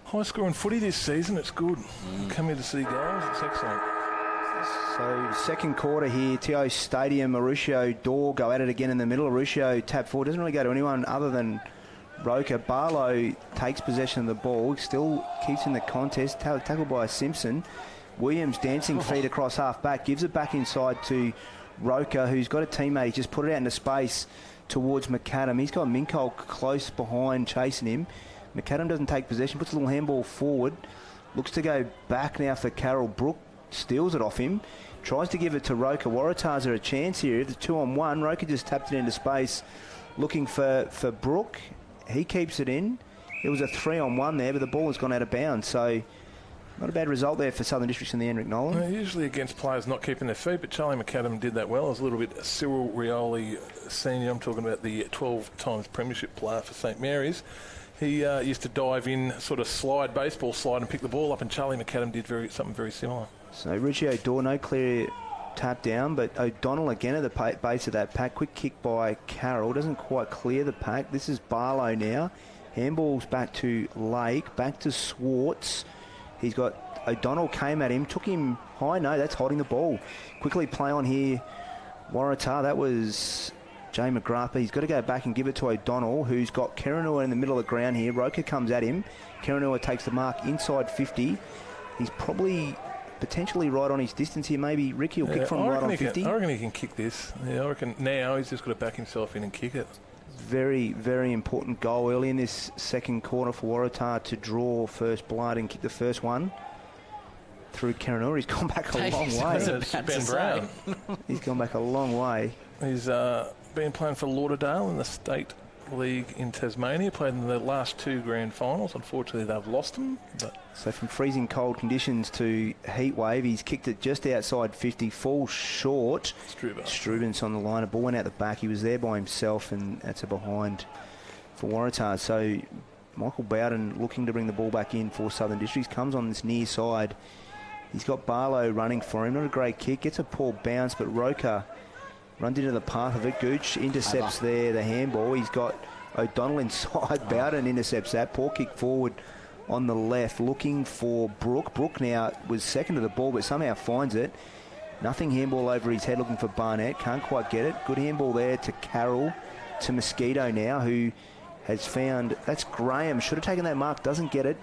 Speaker 3: high-scoring footy this season, it's good. Come here to see goals, it's excellent.
Speaker 2: So, second quarter here, TIO Stadium, Mauricio, Dor go at it again in the middle. Mauricio tap forward, doesn't really go to anyone other than Roker. Barlow takes possession of the ball, still keeps in the contest, tackled by Simpson. Williams dancing feet across half-back, gives it back inside to Roker, who's got a teammate. He's just put it out into space towards McAdam. He's got Minkow close behind, chasing him. McAdam doesn't take possession, puts a little handball forward, looks to go back now for Carroll. Brook steals it off him, tries to give it to Roker. Waratahs are a chance here. It's 2-on-1. Roker just tapped it into space, looking for Brook. He keeps it in. It was a 3-on-1 there, but the ball has gone out of bounds. So not a bad result there for Southern Districts in the end, Rick Nolan.
Speaker 3: Usually against players not keeping their feet, but Charlie McAdam did that well. It was a little bit Cyril Rioli Senior. I'm talking about the 12 times premiership player for St Mary's. He used to dive in, sort of baseball slide and pick the ball up, and Charlie McAdam did something very similar.
Speaker 2: So Richie Dor, no clear tap down, but O'Donnell again at the base of that pack. Quick kick by Carroll, doesn't quite clear the pack. This is Barlow now. Handballs back to Lake, back to Swartz. He's got O'Donnell came at him, took him high. No, that's holding the ball. Quickly play on here, Waratah. That was Jay McGrath. He's got to go back and give it to O'Donnell, who's got Kerenua in the middle of the ground here. Roker comes at him. Kerenua takes the mark inside 50. He's probably potentially right on his distance here. Maybe Ricky will kick from right on 50.
Speaker 3: I reckon he can kick this. Yeah, I reckon now he's just got to back himself in and kick it.
Speaker 2: Very, very important goal early in this second quarter for Waratah to draw first blood and kick the first one through Kerenua. He's gone back a long way.
Speaker 3: Ben Brown.
Speaker 2: He's gone back a long way.
Speaker 3: He's been playing for Lauderdale in the State League in Tasmania. Played in the last two grand finals. Unfortunately, they've lost them.
Speaker 2: So from freezing cold conditions to heat wave, he's kicked it just outside 50, falls short. Struben's on the line. A ball went out the back. He was there by himself, and that's a behind for Waratah. So Michael Bowden looking to bring the ball back in for Southern Districts. Comes on this near side. He's got Barlow running for him. Not a great kick. Gets a poor bounce, but Roker runs into the path of it. Gooch intercepts there the handball. He's got O'Donnell inside. Bowden intercepts that. Poor kick forward on the left, looking for Brook. Brook now was second to the ball, but somehow finds it. Nothing handball over his head, looking for Barnett. Can't quite get it. Good handball there to Carroll, to Mosquito now, who has found... That's Graham. Should have taken that mark. Doesn't get it.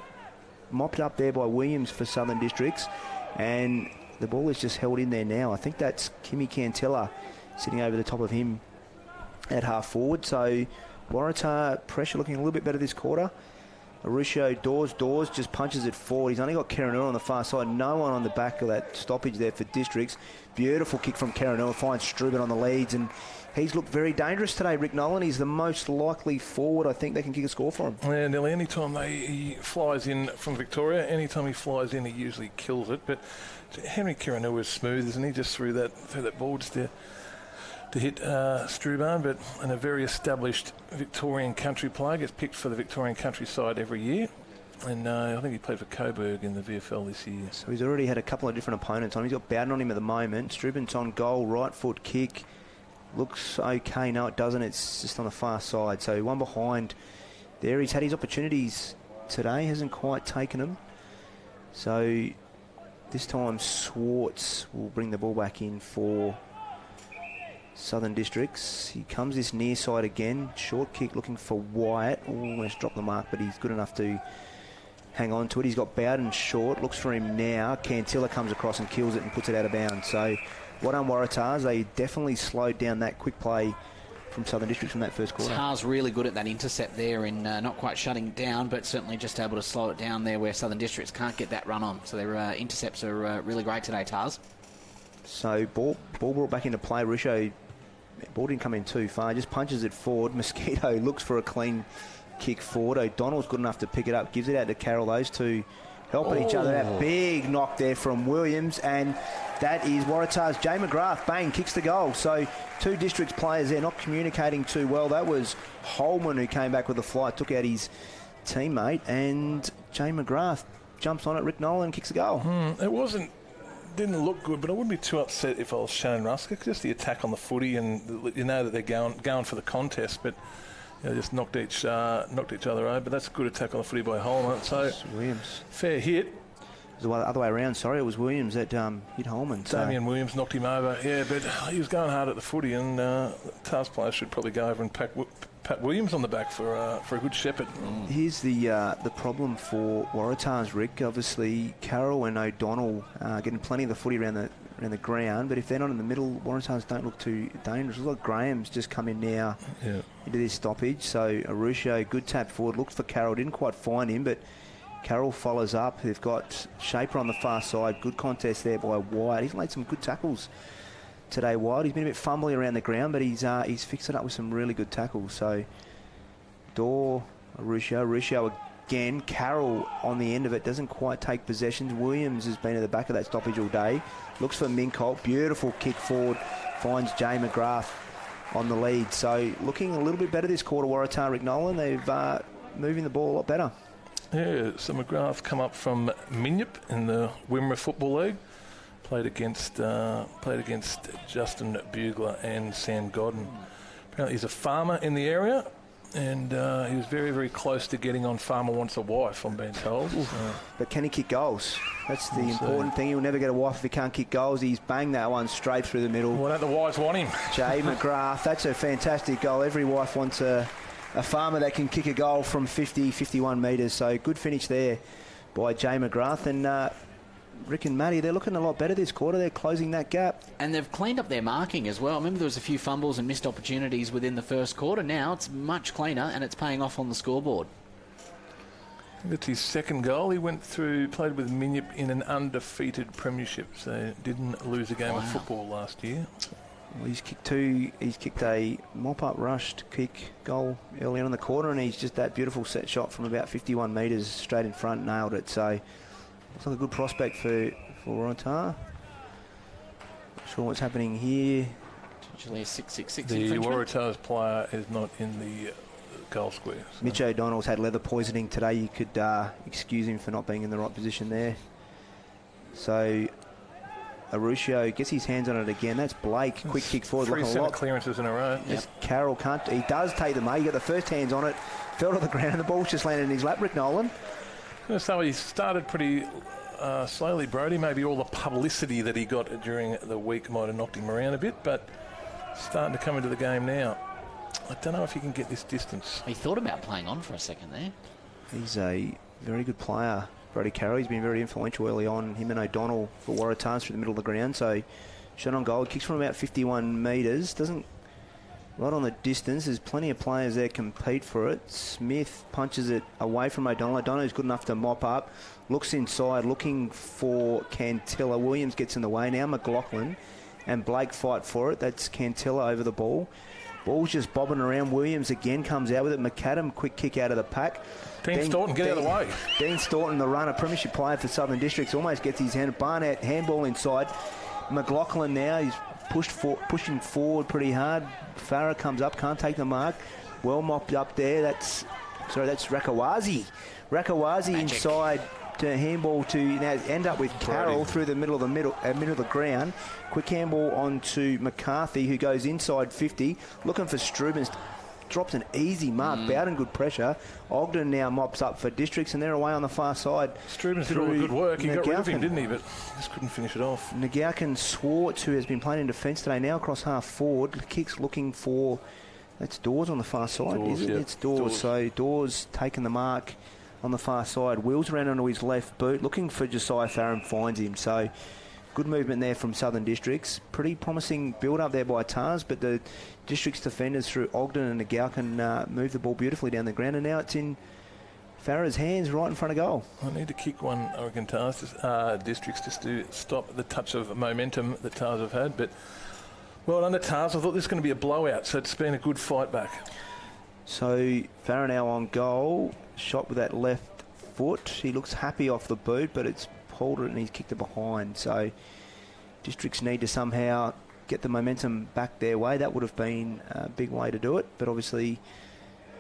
Speaker 2: Mopped up there by Williams for Southern Districts. And the ball is just held in there now. I think that's Kimmy Cantella sitting over the top of him at half forward. So Waratah pressure looking a little bit better this quarter. Mauricio Dors just punches it forward. He's only got Kerenua on the far side. No one on the back of that stoppage there for Districts. Beautiful kick from Kerenua. Finds Struben on the leads, and he's looked very dangerous today, Rick Nolan. He's the most likely forward. I think they can kick a score for him.
Speaker 3: Yeah, nearly any time he flies in from Victoria, any time he flies in, he usually kills it. But Henry Kerenua is smooth, isn't he? Just through that ball just there to hit Struban, but and a very established Victorian country player, gets picked for the Victorian country side every year, and I think he played for Coburg in the VFL this year.
Speaker 2: So he's already had a couple of different opponents on him. He's got Bowden on him at the moment. Struben's on goal, right foot kick, looks okay. No, it doesn't. It's just on the far side. So one behind there. He's had his opportunities today, hasn't quite taken them. So this time Swartz will bring the ball back in for Southern Districts. He comes this near side again. Short kick looking for Wyatt. Almost dropped the mark, but he's good enough to hang on to it. He's got Bowden short. Looks for him now. Cantilla comes across and kills it and puts it out of bounds. So well done, Waratahs. They definitely slowed down that quick play from Southern Districts in that first quarter.
Speaker 1: Tars really good at that intercept there and not quite shutting down, but certainly just able to slow it down there where Southern Districts can't get that run on. So their intercepts are really great today, Tars.
Speaker 2: So ball brought back into play. Risho, ball didn't come in too far, just punches it forward. Mosquito looks for a clean kick forward. O'Donnell's good enough to pick it up, gives it out to Carroll. Those two helping each other out. Big knock there from Williams, and that is Waratah's Jay McGrath. Bang, kicks the goal. So 2 Districts players there not communicating too well. That was Holman who came back with a flight, took out his teammate, and Jay McGrath jumps on it. Rick Nolan kicks the goal.
Speaker 3: It didn't look good, but I wouldn't be too upset if I was Shane Rusker. Just the attack on the footy, and you know that they're going for the contest, but just knocked each other over. But that's a good attack on the footy by Holman. So
Speaker 2: Williams,
Speaker 3: fair hit.
Speaker 2: It was the other way around. Sorry, it was Williams that hit Holman.
Speaker 3: Damien Williams knocked him over. Yeah, but he was going hard at the footy, and task players should probably go over and pat Williams on the back for a good shepherd.
Speaker 2: Here's the problem for Waratahs, Rick. Obviously, Carroll and O'Donnell getting plenty of the footy around the ground, but if they're not in the middle, Waratahs don't look too dangerous. Looks like Graham's just come in now into this stoppage. So Arusho, good tap forward, looked for Carroll, didn't quite find him, but Carroll follows up. They've got Shaper on the far side. Good contest there by White. He's made some good tackles today, White. He's been a bit fumbly around the ground, but he's fixed it up with some really good tackles. So Dorr, Arusho again. Carroll on the end of it, doesn't quite take possessions. Williams has been at the back of that stoppage all day. Looks for Mincolt. Beautiful kick forward. Finds Jay McGrath on the lead. So looking a little bit better this quarter, Waratah, Rick Nolan. They've moving the ball a lot better.
Speaker 3: Yeah, so McGrath come up from Minyip in the Wimmera Football League. Played against Justin Bugler and Sam Godden. Apparently he's a farmer in the area, and he was very, very close to getting on Farmer Wants a Wife, I'm being told.
Speaker 2: But can he kick goals? That's the important thing. He'll never get a wife if he can't kick goals. He's banged that one straight through the middle.
Speaker 3: Well, don't the wives want him?
Speaker 2: Jay McGrath, that's a fantastic goal. Every wife wants a farmer that can kick a goal from 50, 51 metres. So good finish there by Jay McGrath. And Rick and Matty, they're looking a lot better this quarter. They're closing that gap.
Speaker 1: And they've cleaned up their marking as well. I remember there was a few fumbles and missed opportunities within the first quarter. Now it's much cleaner and it's paying off on the scoreboard.
Speaker 3: That's his second goal. He played with Minyip in an undefeated premiership, so didn't lose a game of football last year.
Speaker 2: Well, he's kicked a mop-up rushed kick goal early on in the quarter, and he's just that beautiful set shot from about 51 metres straight in front, nailed it. So looks like a good prospect for Waratah. Not sure what's happening here.
Speaker 1: Usually a 6'6"
Speaker 3: The Waratah's player is not in the goal square. So.
Speaker 2: Mitch O'Donnell's had leather poisoning today. You could excuse him for not being in the right position there. So Arusho gets his hands on it again. That's Blake. Quick kick forward.
Speaker 3: Three centre clearances in a row.
Speaker 2: Yes, Carroll can't. He does take them. He got the first hands on it. Fell to the ground and the ball's just landed in his lap, Rick Nolan.
Speaker 3: So he started pretty slowly, Brody. Maybe all the publicity that he got during the week might have knocked him around a bit, but starting to come into the game now. I don't know if he can get this distance.
Speaker 1: He thought about playing on for a second there.
Speaker 2: He's a very good player, Brody Carroll. He's been very influential early on. Him and O'Donnell for Waratahs through the middle of the ground. So shot on goal. Kicks from about 51 metres. Doesn't right on the distance. There's plenty of players there compete for it. Smith punches it away from O'Donnell. O'Donnell's good enough to mop up. Looks inside, looking for Cantilla. Williams gets in the way now. McLaughlin and Blake fight for it. That's Cantilla over the ball. Ball's just bobbing around. Williams again comes out with it. McAdam, quick kick out of the pack.
Speaker 3: Dean Staunton, get out of the way.
Speaker 2: Dean Staunton, the runner, premiership player for Southern Districts, almost gets his hand. Barnett, handball inside. McLaughlin now, he's pushing forward pretty hard. Farah comes up, can't take the mark. Well mopped up there. That's Rakawazi. Rakawazi inside to handball to now end up with Carroll through the middle of the ground. Quick handball on to McCarthy, who goes inside 50, looking for Strubens. Drops an easy mark. Bowden good pressure. Ogden now mops up for Districts, and they're away on the far side.
Speaker 3: Strubens did all the good work. He got rid of him, didn't he? But just couldn't finish it off.
Speaker 2: Nagauken Swartz, who has been playing in defence today, now across half forward. Kicks looking for... That's Dawes on the far side,
Speaker 3: Dawes,
Speaker 2: is it?
Speaker 3: Yep.
Speaker 2: It's Dawes. So Dawes taking the mark on the far side. Wheels around onto his left boot, looking for Josiah Farron, finds him. So good movement there from Southern Districts. Pretty promising build-up there by Tars, but the Districts defenders through Ogden and Nagauken move the ball beautifully down the ground, and now it's in Farrah's hands right in front of goal.
Speaker 3: I need to kick one, I reckon, Tars, Districts, just to stop the touch of momentum that Tars have had. But well done to Tars. I thought this was going to be a blowout, so it's been a good fight back.
Speaker 2: So Farah now on goal, shot with that left foot. He looks happy off the boot, but it's pulled it and he's kicked it behind. So Districts need to somehow get the momentum back their way. That would have been a big way to do it, but obviously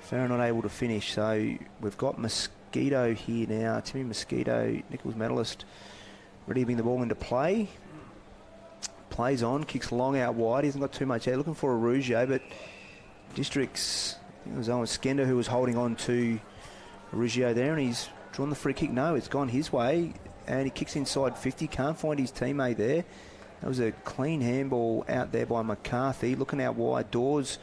Speaker 2: Farah not able to finish. So we've got Mosquito here now. Timmy Mosquito, Nichols medalist, ready to bring the ball into play. Plays on, kicks long out wide. He hasn't got too much there. Looking for a Ruggiero, but Districts, I think it was Owen Skender who was holding on to Ruggiero there, and he's drawn the free kick. No, it's gone his way, and he kicks inside 50. Can't find his teammate there. That was a clean handball out there by McCarthy. Looking out wide, Dawes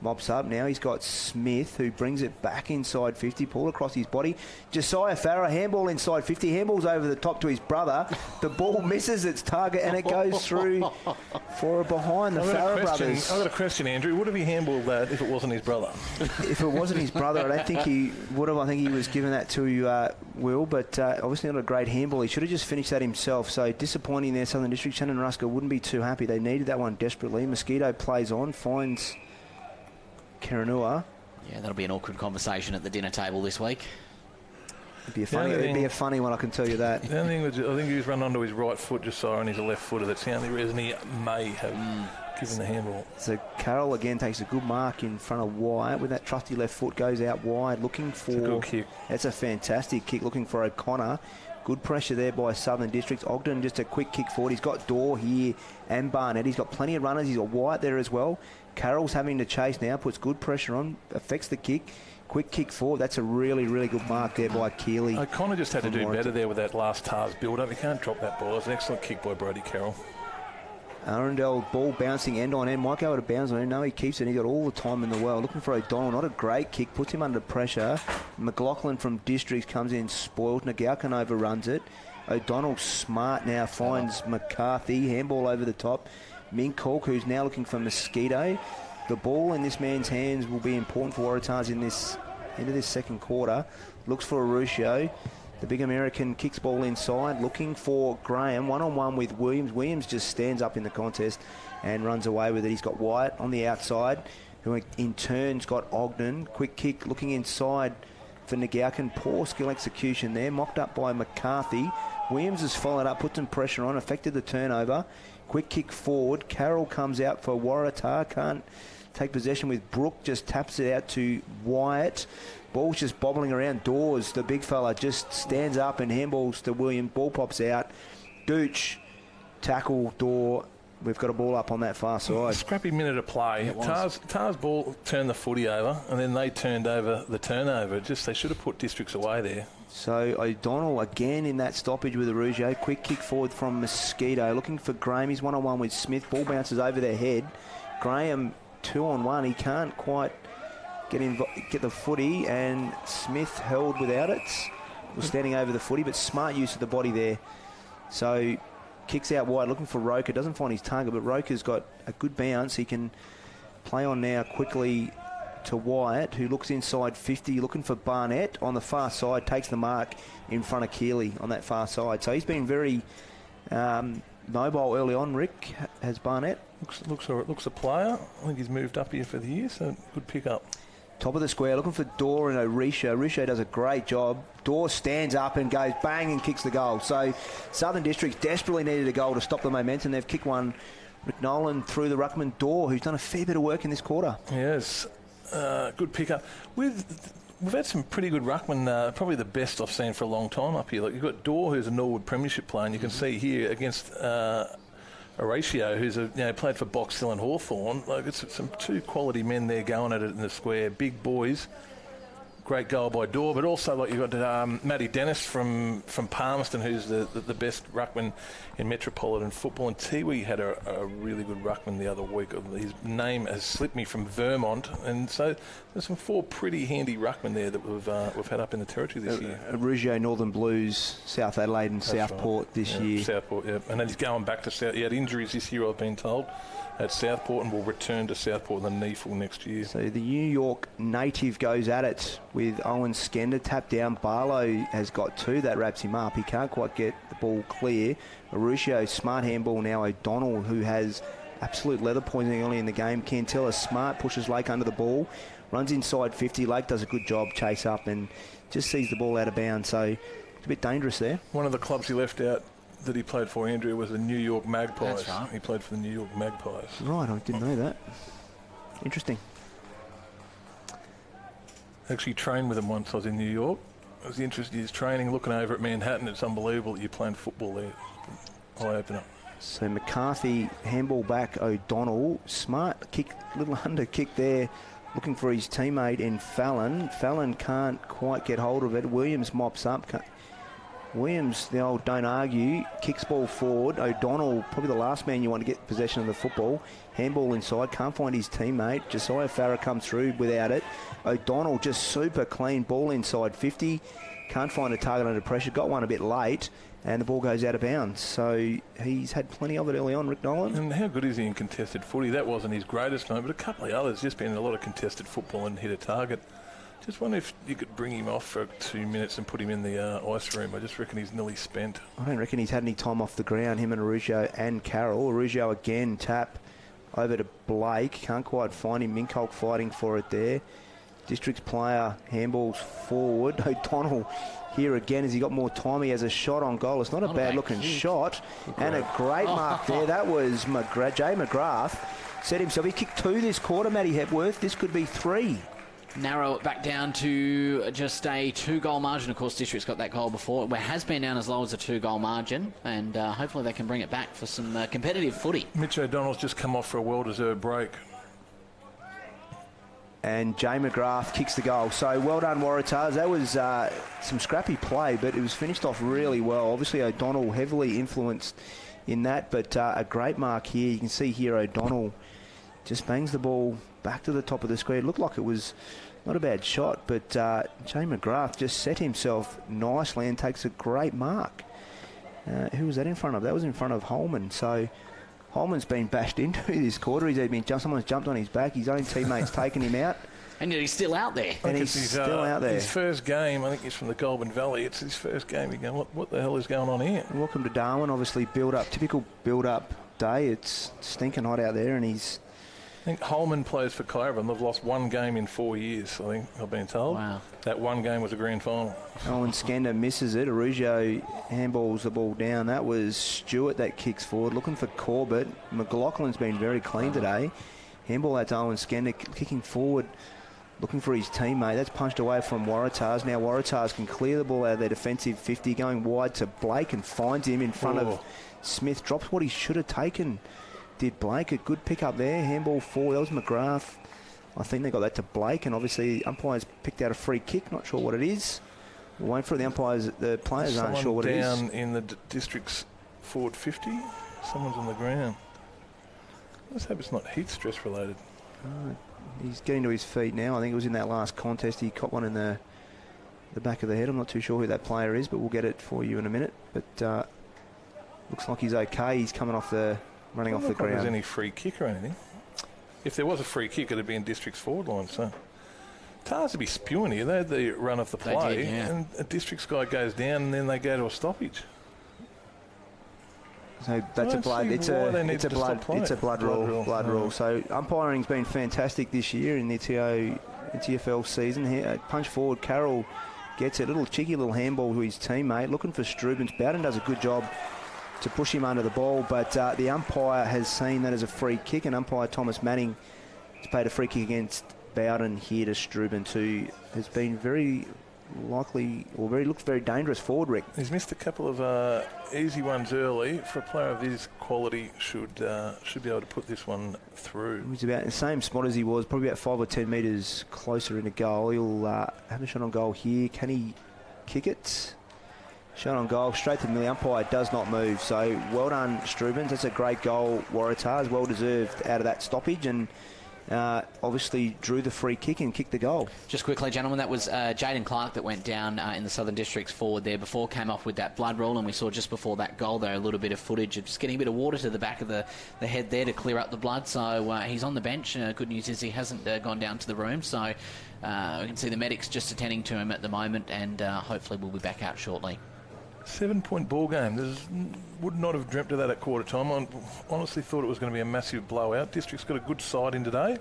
Speaker 2: mops up. Now he's got Smith, who brings it back inside 50, pulled across his body. Josiah Farah, handball inside 50, handballs over the top to his brother. The ball misses its target and it goes through for a behind the Farah brothers.
Speaker 3: I've got a question, Andrew. Would have he handballed that if it wasn't his brother?
Speaker 2: If it wasn't his brother, I don't think he would have. I think he was giving that to Will, but obviously not a great handball. He should have just finished that himself. So disappointing there, Southern District. Shannon Rusker wouldn't be too happy. They needed that one desperately. Mosquito plays on, finds Karanua.
Speaker 1: Yeah, that'll be an awkward conversation at the dinner table this week.
Speaker 2: It'd be a funny one, I can tell you that.
Speaker 3: The only thing was, I think he was run onto his right foot, Josiah, and he's a left footer. That's the only reason he may have given the handball.
Speaker 2: So Carroll again takes a good mark in front of Wyatt with that trusty left foot, goes out wide looking for...
Speaker 3: It's a good kick.
Speaker 2: That's a fantastic kick, looking for O'Connor. Good pressure there by Southern Districts. Ogden just a quick kick forward. He's got Dorr here and Barnett. He's got plenty of runners. He's got Wyatt there as well. Carroll's having to chase now, puts good pressure on, affects the kick. Quick kick forward. That's a really, really good mark there by Keeley.
Speaker 3: O'Connor just had to do better there with that last Tars build-up. He can't drop that ball. It's an excellent kick by Brody Carroll.
Speaker 2: Arundel ball bouncing end on end. Might go to bounds on him. No, he keeps it. He's got all the time in the world. Looking for O'Donnell. Not a great kick. Puts him under pressure. McLaughlin from Districts comes in spoiled. Nagaukan overruns it. O'Donnell smart now. Finds McCarthy. Handball over the top. Mink Hawk, who's now looking for Mosquito. The ball in this man's hands will be important for Waratahs in this into this second quarter. Looks for Aruscio. The big American kicks ball inside, looking for Graham. One-on-one with Williams. Williams just stands up in the contest and runs away with it. He's got Wyatt on the outside, who in turn's got Ogden. Quick kick looking inside for Nagaukan. Poor skill execution there. Mocked up by McCarthy. Williams has followed up, put some pressure on, affected the turnover. Quick kick forward. Carroll comes out for Waratah. Can't take possession with Brook. Just taps it out to Wyatt. Ball's just bobbling around. Dawes, the big fella, just stands up and handballs to Williams. Ball pops out. Gooch, tackle, Door. We've got a ball up on that far side.
Speaker 3: Scrappy minute of play. Tars ball turned the footy over, and then they turned over the turnover. Just they should have put Districts away there.
Speaker 2: So O'Donnell again in that stoppage with Arugio. Quick kick forward from Mosquito. Looking for Graham. He's one-on-one with Smith. Ball bounces over their head. Graham 2-on-1. He can't quite get the footy, and Smith held without it. Was standing over the footy, but smart use of the body there. So kicks out wide, looking for Roker. Doesn't find his target, but Roker's got a good bounce. He can play on now quickly to Wyatt, who looks inside 50, looking for Barnett on the far side. Takes the mark in front of Keeley on that far side. So he's been very mobile early on. Rick has Barnett.
Speaker 3: Looks a player. I think he's moved up here for the year, so good pick up.
Speaker 2: Top of the square, looking for Dorr and Orisha. Orisha does a great job. Dorr stands up and goes bang and kicks the goal. So Southern Districts desperately needed a goal to stop the momentum. They've kicked one. Rick Nolan through the ruckman. Dorr, who's done a fair bit of work in this quarter.
Speaker 3: Yes, good pick up. We've had some pretty good ruckman, probably the best I've seen for a long time up here. Like you've got Dorr, who's a Norwood Premiership player, and you can see here against Horatio, who's played for Box Hill and Hawthorn. Like it's some two quality men there going at it in the square. Big boys. Great goal by Dorr, but also like you've got Matty Dennis from Palmerston, who's the best ruckman in Metropolitan football. And Tiwi had a really good ruckman the other week. His name has slipped me, from Vermont. And so there's some four pretty handy ruckmen there that we've had up in the territory this year.
Speaker 2: Ruggiero, Northern Blues, South Adelaide and Southport this year.
Speaker 3: Southport, yeah. And then he's going back to South. He had injuries this year, I've been told, at Southport, and will return to Southport in the NEFL next year.
Speaker 2: So the New York native goes at it with Owen Skender. Tap down. Barlow has got two. That wraps him up. He can't quite get the ball clear. Aruscio, smart handball now. O'Donnell, who has absolute leather poisoning early in the game. Cantilla, smart, pushes Lake under the ball. runs inside 50. Lake does a good job, chase up, and just sees the ball out of bounds. So it's a bit dangerous there.
Speaker 3: One of the clubs he left out that he played for, Andrew, was the New York Magpies.
Speaker 1: That's right.
Speaker 3: He played for the New York Magpies.
Speaker 2: Right, I didn't know that. Interesting.
Speaker 3: Actually trained with him once. I was in New York. I was interested in his training, looking over at Manhattan. It's unbelievable that you're playing football there. Eye opener.
Speaker 2: So McCarthy, handball back, O'Donnell. Smart kick, little under kick there, looking for his teammate in Fallon. Fallon can't quite get hold of it. Williams mops up. Williams, the old don't argue, kicks ball forward. O'Donnell, probably the last man you want to get possession of the football. Handball inside, can't find his teammate. Josiah Farah comes through without it. O'Donnell just super clean, ball inside 50. Can't find a target under pressure. Got one a bit late, and the ball goes out of bounds. So he's had plenty of it early on, Rick Nolan.
Speaker 3: And how good is he in contested footy? That wasn't his greatest night, but a couple of others. Just been in a lot of contested football and hit a target. Just wonder if you could bring him off for 2 minutes and put him in the ice room. I just reckon he's nearly spent.
Speaker 2: I don't reckon he's had any time off the ground, him and Arugio and Carroll. Arugio again, tap over to Blake. Can't quite find him. Minkolk fighting for it there. Districts player handballs forward. O'Donnell here again. Has he got more time? He has a shot on goal. It's not a bad looking shot. And a great mark there. That was Jay McGrath. Set himself. He kicked 2 this quarter, Matty Hepworth. This could be 3.
Speaker 1: Narrow it back down to just a 2-goal margin. Of course, District's got that goal before. It has been down as low as a 2-goal margin, and hopefully they can bring it back for some competitive footy.
Speaker 3: Mitch O'Donnell's just come off for a well-deserved break.
Speaker 2: And Jay McGrath kicks the goal. So well done, Waratahs. That was some scrappy play, but it was finished off really well. Obviously, O'Donnell heavily influenced in that, but a great mark here. You can see here O'Donnell just bangs the ball back to the top of the square. It looked like it was not a bad shot, but Jay McGrath just set himself nicely and takes a great mark. Who was that in front of? That was in front of Holman. So Holman's been bashed into this quarter. Someone's jumped on his back. His own teammates taken him out.
Speaker 1: And yet he's still out there.
Speaker 2: And he's still out there.
Speaker 3: His first game, I think he's from the Goulburn Valley. It's his first game. You're going, what the hell is going on here?
Speaker 2: Welcome to Darwin. Obviously, typical build-up day. It's stinking hot out there, and he's...
Speaker 3: I think Holman plays for Claverham. They've lost 1 game in 4 years, I think I've been told.
Speaker 1: Wow.
Speaker 3: That 1 game was a grand final.
Speaker 2: Owen Skender misses it. Arugio handballs the ball down. That was Stewart that kicks forward, looking for Corbett. McLaughlin's been very clean today. Handball out to Owen Skender, kicking forward, looking for his teammate. That's punched away from Waratahs. Now Waratahs can clear the ball out of their defensive 50, going wide to Blake and finds him in front of Smith. Drops what he should have taken. Did Blake. A good pick up there. Handball forward. That was McGrath. I think they got that to Blake, and obviously umpires picked out a free kick. Not sure what it is. We'll wait for the umpires. The players aren't sure what it is.
Speaker 3: Down in the district's forward 50. Someone's on the ground. Let's hope it's not heat stress related.
Speaker 2: He's getting to his feet now. I think it was in that last contest. He caught one in the back of the head. I'm not too sure who that player is, but we'll get it for you in a minute. But looks like he's okay. He's coming off running off the ground.
Speaker 3: There's any free kick or anything. If there was a free kick, it'd be in district's forward line. So Tars would be spewing here. They had the run of the play,
Speaker 1: did, yeah.
Speaker 3: and a district's guy goes down, and then they go to a stoppage.
Speaker 2: So that's a blood. It's a blood rule. So umpiring's been fantastic this year in the NTFL season. Here, punch forward. Carroll gets a cheeky little handball to his teammate, looking for Strubens. Bowden does a good job to push him under the ball, but the umpire has seen that as a free kick, and umpire Thomas Manning has paid a free kick against Bowden here to Strubens, who has been looks very dangerous forward, Rick.
Speaker 3: He's missed a couple of easy ones early. For a player of his quality, should be able to put this one through.
Speaker 2: He's about in the same spot as he was, probably about 5 or 10 metres closer in a goal. He'll have a shot on goal here. Can he kick it? Shot on goal, straight to the umpire, does not move. So well done, Strubens. That's a great goal, Waratahs. Well deserved out of that stoppage, and obviously drew the free kick and kicked the goal.
Speaker 1: Just quickly, gentlemen, that was Jaden Clark that went down in the Southern Districts forward there before, came off with that blood roll, and we saw just before that goal there a little bit of footage of just getting a bit of water to the back of the head there to clear up the blood. So he's on the bench. Good news is he hasn't gone down to the room, so we can see the medics just attending to him at the moment, and hopefully we'll be back out shortly.
Speaker 3: 7-point ball game. Would not have dreamt of that at quarter time. I honestly thought it was going to be a massive blowout. District's got a good side in today.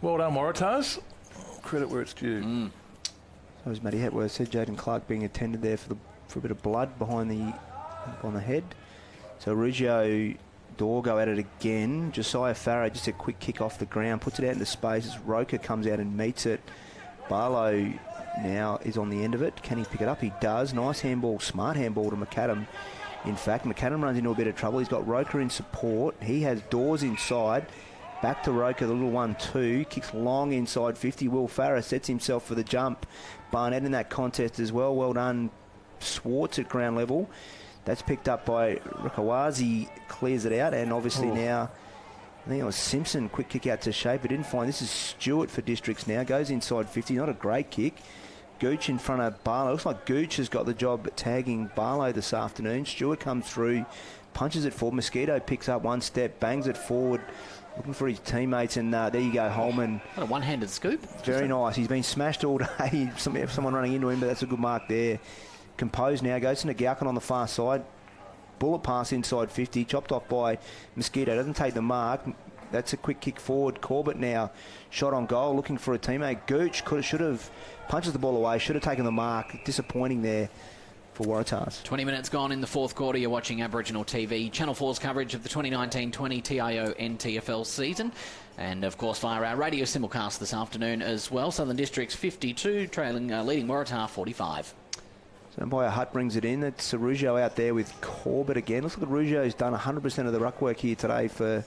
Speaker 3: Well done, Waratahs. credit where it's due.
Speaker 2: So as Matty Hepworth said, Jaden Clark being attended there for a bit of blood behind on the head. So Ruggiero, Dor go at it again. Josiah Farah, just a quick kick off the ground, puts it out into space as Roker comes out and meets it. Barlow now is on the end of it. Can he pick it up? He does. Nice handball, smart handball to McAdam. In fact, McAdam runs into a bit of trouble. He's got Roker in support. He has Dawes inside. Back to Roker, the little 1-2. Kicks long inside 50. Will Farah sets himself for the jump. Barnett in that contest as well. Well done. Swartz at ground level. That's picked up by Rikawazi. Clears it out. And obviously now, I think it was Simpson. Quick kick out to Shaper. Didn't find. This is Stewart for Districts now. Goes inside 50. Not a great kick. Gooch in front of Barlow. Looks like Gooch has got the job at tagging Barlow this afternoon. Stewart comes through, punches it forward. Mosquito picks up one step, bangs it forward, looking for his teammates, and there you go, Holman.
Speaker 1: What a one-handed scoop.
Speaker 2: Very nice. He's been smashed all day. Someone running into him, but that's a good mark there. Composed now, goes to Nagaukin on the far side. Bullet pass inside 50, chopped off by Mosquito. Doesn't take the mark. That's a quick kick forward. Corbett now, shot on goal, looking for a teammate. Gooch should have punches the ball away, should have taken the mark. Disappointing there for Waratahs.
Speaker 1: 20 minutes gone in the fourth quarter. You're watching Aboriginal TV, Channel 4's coverage of the 2019-20 TIO NTFL season. And, of course, via our radio simulcast this afternoon as well. Southern Districts 52, leading Waratah 45.
Speaker 2: So umpire Hutt brings it in. It's Ruggiero out there with Corbett again. Looks like Ruggio's done 100% of the ruck work here today for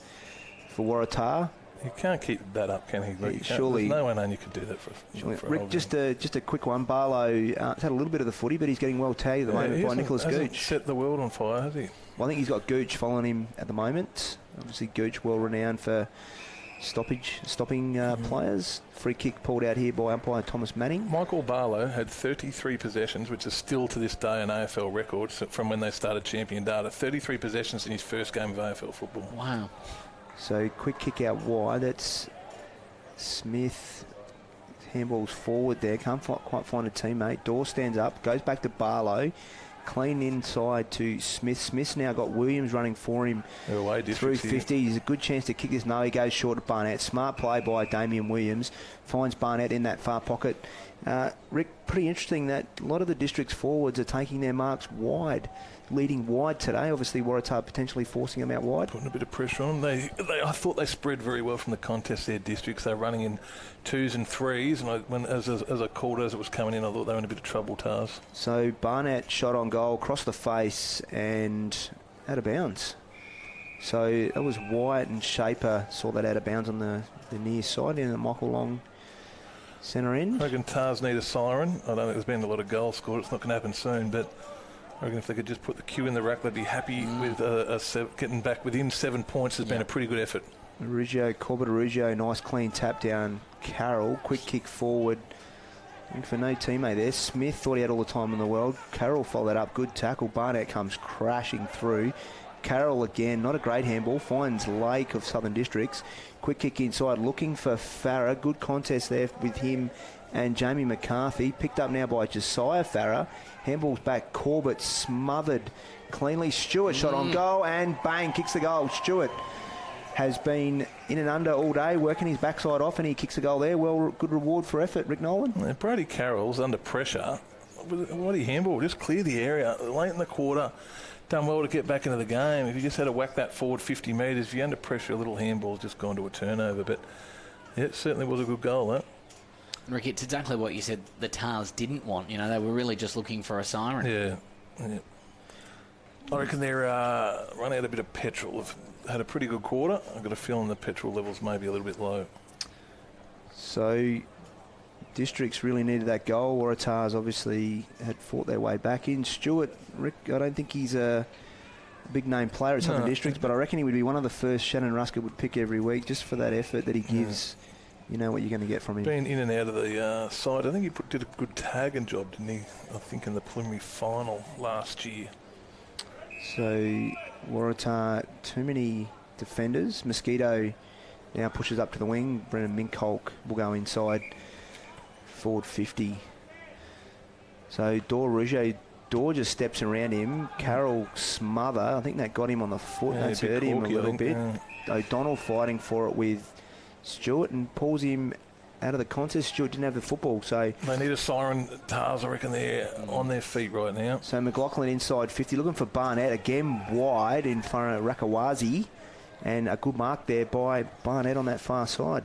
Speaker 2: Waratah.
Speaker 3: He can't keep that up, can he? Like,
Speaker 2: surely.
Speaker 3: There's no way known you could do that for
Speaker 2: Rick, just a quick one. Barlow had a little bit of the footy, but he's getting well tagged at the moment by Nicholas Gooch.
Speaker 3: Set the world on fire, has he?
Speaker 2: Well, I think he's got Gooch following him at the moment. Obviously, Gooch well renowned for stopping players. Free kick pulled out here by umpire Thomas Manning.
Speaker 3: Michael Barlow had 33 possessions, which is still to this day an AFL record from when they started Champion Data. 33 possessions in his first game of AFL football.
Speaker 1: Wow.
Speaker 2: So quick kick out wide. That's Smith. Handballs forward there. Can't quite find a teammate. Dawes stands up. Goes back to Barlow. Clean inside to Smith. Smith's now got Williams running for him through 50. He's a good chance to kick this. No, he goes short of Barnett. Smart play by Damien Williams. Finds Barnett in that far pocket. Rick, pretty interesting that a lot of the district's forwards are taking their marks wide, leading wide today. Obviously, Waratah potentially forcing them out wide.
Speaker 3: Putting a bit of pressure on them. I thought they spread very well from the contest, their districts. They're running in 2s and 3s, and as I called as it was coming in, I thought they were in a bit of trouble, Tars.
Speaker 2: So Barnett shot on goal, crossed the face, and out of bounds. So that was Wyatt and Shaper saw that out of bounds on the near side in the Michael Long centre end.
Speaker 3: I reckon Tars need a siren. I don't think there's been a lot of goals scored. It's not going to happen soon, but I reckon if they could just put the queue in the rack, they'd be happy with getting back within 7 points. Has been a pretty good effort.
Speaker 2: Corbett, nice clean tap down. Carroll, quick kick forward. Looking for no teammate there. Smith thought he had all the time in the world. Carroll followed up. Good tackle. Barnett comes crashing through. Carroll again, not a great handball. Finds Lake of Southern Districts. Quick kick inside, looking for Farah. Good contest there with him and Jamie McCarthy. Picked up now by Josiah Farah. Handballs back. Corbett smothered cleanly. Stewart shot on goal and bang, kicks the goal. Stewart has been in and under all day, working his backside off, and he kicks a goal there. Well, good reward for effort, Rick Nolan.
Speaker 3: Yeah, Brady Carroll's under pressure. What he handball, just clear the area late in the quarter. Done well to get back into the game. If you just had to whack that forward 50 metres, if you're under pressure, a little handball's just gone to a turnover. But yeah, it certainly was a good goal, that.
Speaker 1: Rick, it's exactly what you said the Tars didn't want. You know, they were really just looking for a siren.
Speaker 3: Yeah. I reckon they're run out a bit of petrol. Have had a pretty good quarter. I've got a feeling the petrol levels may be a little bit low.
Speaker 2: So Districts really needed that goal. Waratahs obviously had fought their way back in. Stewart, Rick, I don't think he's a big name player at Southern Districts, but I reckon he would be one of the first Shannon Ruskett would pick every week just for that effort that he gives. You know what you're going to get from him.
Speaker 3: Been in and out of the side. I think he did a good tagging job, didn't he? I think in the preliminary final last year.
Speaker 2: So Waratah, too many defenders. Mosquito now pushes up to the wing. Brennan Minkholk will go inside. Forward 50. So Dor just steps around him. Carroll smother. I think that got him on the foot. That's hurt him a little bit. O'Donnell fighting for it with Stewart and pulls him out of the contest. Stuart didn't have the football, so
Speaker 3: they need a siren. Tars, I reckon they're on their feet right now.
Speaker 2: So McLaughlin inside 50, looking for Barnett again wide in front of Rakawazi, and a good mark there by Barnett on that far side.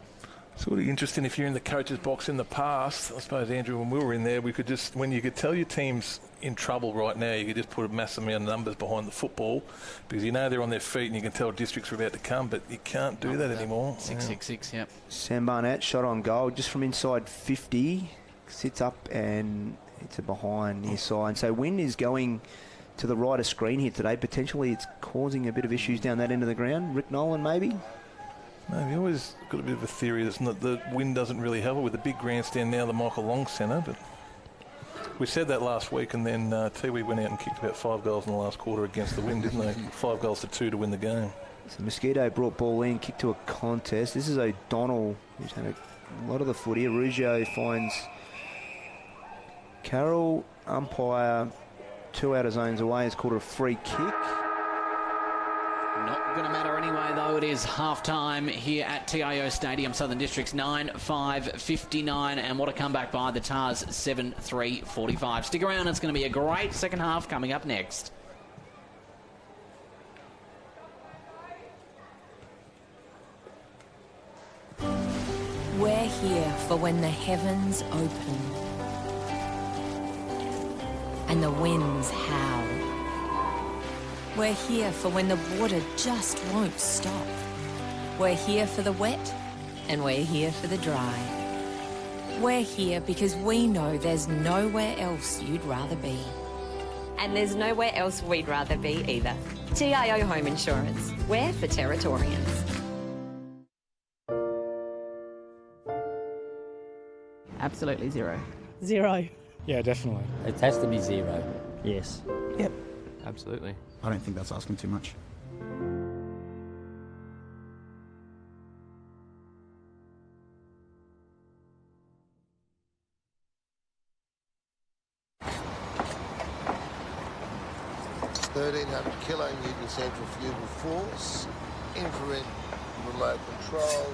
Speaker 3: It's really interesting if you're in the coach's box in the past. I suppose, Andrew, when we were in there, we could just, when you could tell your team's in trouble right now, you could just put a massive amount of numbers behind the football because you know they're on their feet and you can tell districts are about to come, but you can't do that anymore.
Speaker 1: 6-6-6, yep.
Speaker 2: Sam Barnett shot on goal just from inside 50, sits up and it's a behind near side. So wind is going to the right of screen here today. Potentially it's causing a bit of issues down that end of the ground. Rick Nolan maybe?
Speaker 3: No, we always got a bit of a theory that the wind doesn't really help it with the big grandstand now, the Michael Long Centre. But we said that last week, and then Tiwi went out and kicked about 5 goals in the last quarter against the wind, didn't they? 5 goals to 2 to win the game.
Speaker 2: So Mosquito brought ball in, kicked to a contest. This is O'Donnell, who's had a lot of the footy. Arugio finds Carroll, umpire 2 out of zones away. It's called a free kick.
Speaker 1: Not going to matter anyway, though. It is half-time here at TIO Stadium. Southern Districts 9-5-59, and what a comeback by the Tars 7-3-45. Stick around. It's going to be a great second half coming up next.
Speaker 4: We're here for when the heavens open and the winds howl. We're here for when the water just won't stop. We're here for the wet, and we're here for the dry. We're here because we know there's nowhere else you'd rather be.
Speaker 5: And there's nowhere else we'd rather be either. TIO Home Insurance. We're for Territorians.
Speaker 16: Absolutely zero.
Speaker 17: Zero.
Speaker 18: Yeah, definitely.
Speaker 19: It has to be zero.
Speaker 18: Yes.
Speaker 17: Yep.
Speaker 18: Absolutely.
Speaker 20: I don't think that's asking too much.
Speaker 21: kilonewton centrifugal force, infrared remote control.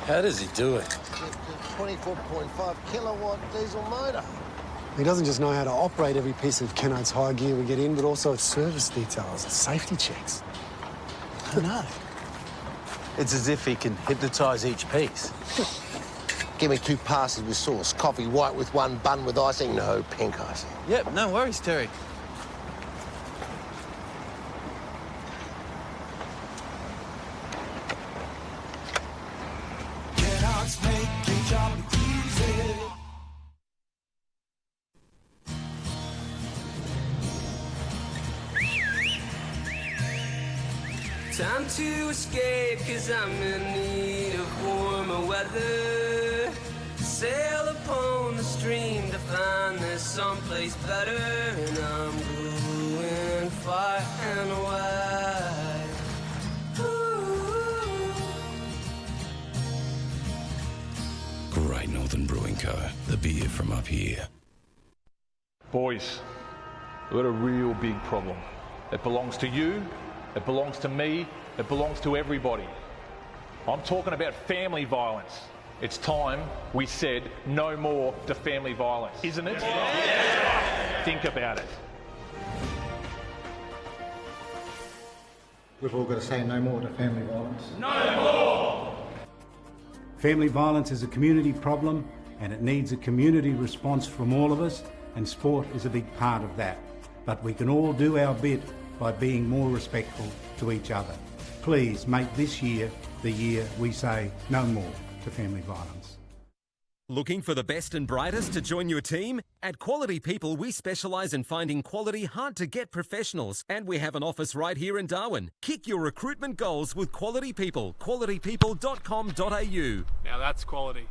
Speaker 22: How does he do it?
Speaker 21: 24.5 kilowatt diesel motor.
Speaker 23: He doesn't just know how to operate every piece of Kennard's high gear we get in, but also its service details, its safety checks. I don't know.
Speaker 22: It's as if he can hypnotise each piece.
Speaker 21: Give me 2 passes with sauce. Coffee white with 1, bun with icing. No, pink icing.
Speaker 22: Yep, no worries, Terry.
Speaker 24: Time to escape, 'cause I'm in need of warmer weather. Sail upon the stream to find there's someplace better. And I'm going far and wide. Ooh.
Speaker 25: Great Northern Brewing Co., the beer from up here.
Speaker 13: Boys, we've got a real big problem. It belongs to you. It belongs to me. It belongs to everybody. I'm talking about family violence. It's time we said no more to family violence, isn't it? Yeah. Think about it.
Speaker 14: We've all got to say no more to family violence.
Speaker 13: No more!
Speaker 14: Family violence is a community problem and it needs a community response from all of us, and sport is a big part of that. But we can all do our bit by being more respectful to each other. Please make this year the year we say no more to family violence.
Speaker 26: Looking for the best and brightest to join your team? At Quality People, we specialise in finding quality, hard-to-get professionals, and we have an office right here in Darwin. Kick your recruitment goals with Quality People. qualitypeople.com.au.
Speaker 18: Now that's quality.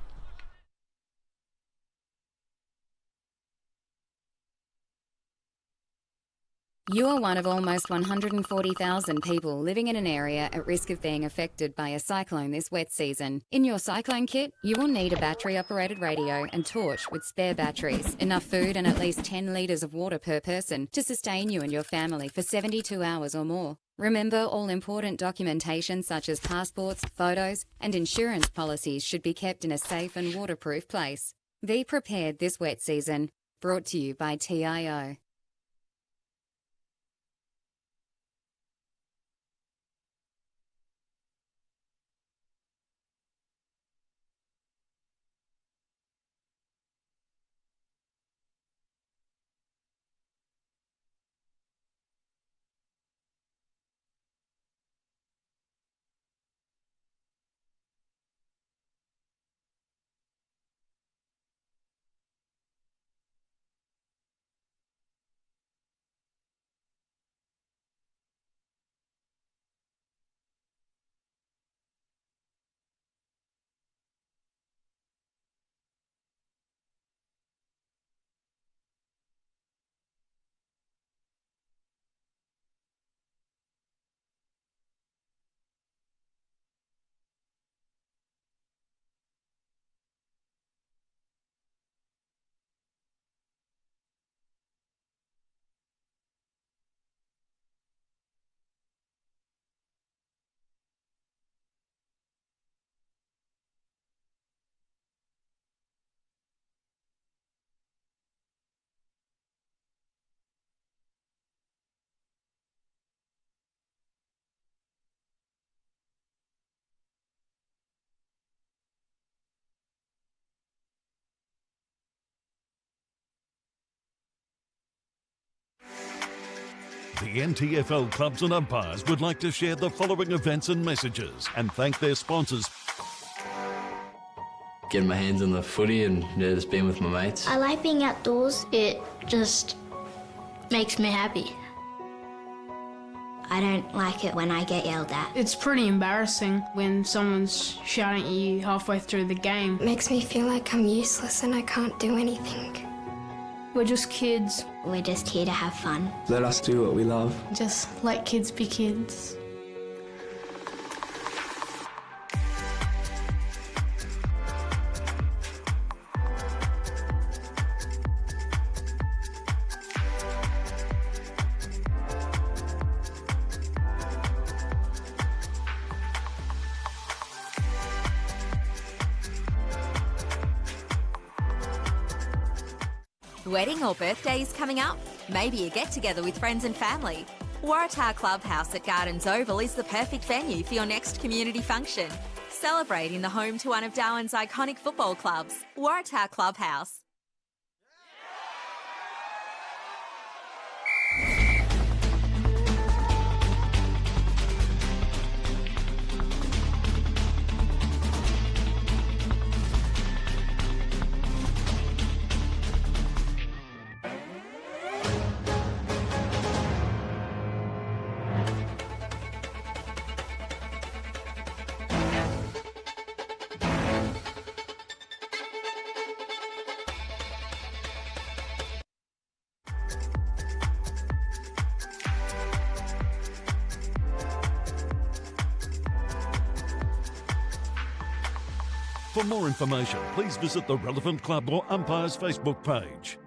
Speaker 15: You are one of almost 140,000 people living in an area at risk of being affected by a cyclone this wet season. In your cyclone kit, you will need a battery-operated radio and torch with spare batteries, enough food and at least 10 litres of water per person to sustain you and your family for 72 hours or more. Remember, all important documentation such as passports, photos and insurance policies should be kept in a safe and waterproof place. Be prepared this wet season. Brought to you by TIO.
Speaker 7: The NTFL clubs and umpires would like to share the following events and messages and thank their sponsors.
Speaker 18: Getting my hands on the footy and just being with my mates.
Speaker 8: I like being outdoors. It just makes me happy. I don't like it when I get yelled at.
Speaker 9: It's pretty embarrassing when someone's shouting at you halfway through the game.
Speaker 8: It makes me feel like I'm useless and I can't do anything.
Speaker 9: We're just kids.
Speaker 8: We're just here to have fun.
Speaker 18: Let us do what we love.
Speaker 9: Just let kids be kids.
Speaker 17: Wedding or birthdays coming up? Maybe a get-together with friends and family. Waratah Clubhouse at Gardens Oval is the perfect venue for your next community function. Celebrate in the home to one of Darwin's iconic football clubs, Waratah Clubhouse.
Speaker 7: For more information, please visit the relevant club or umpire's Facebook page.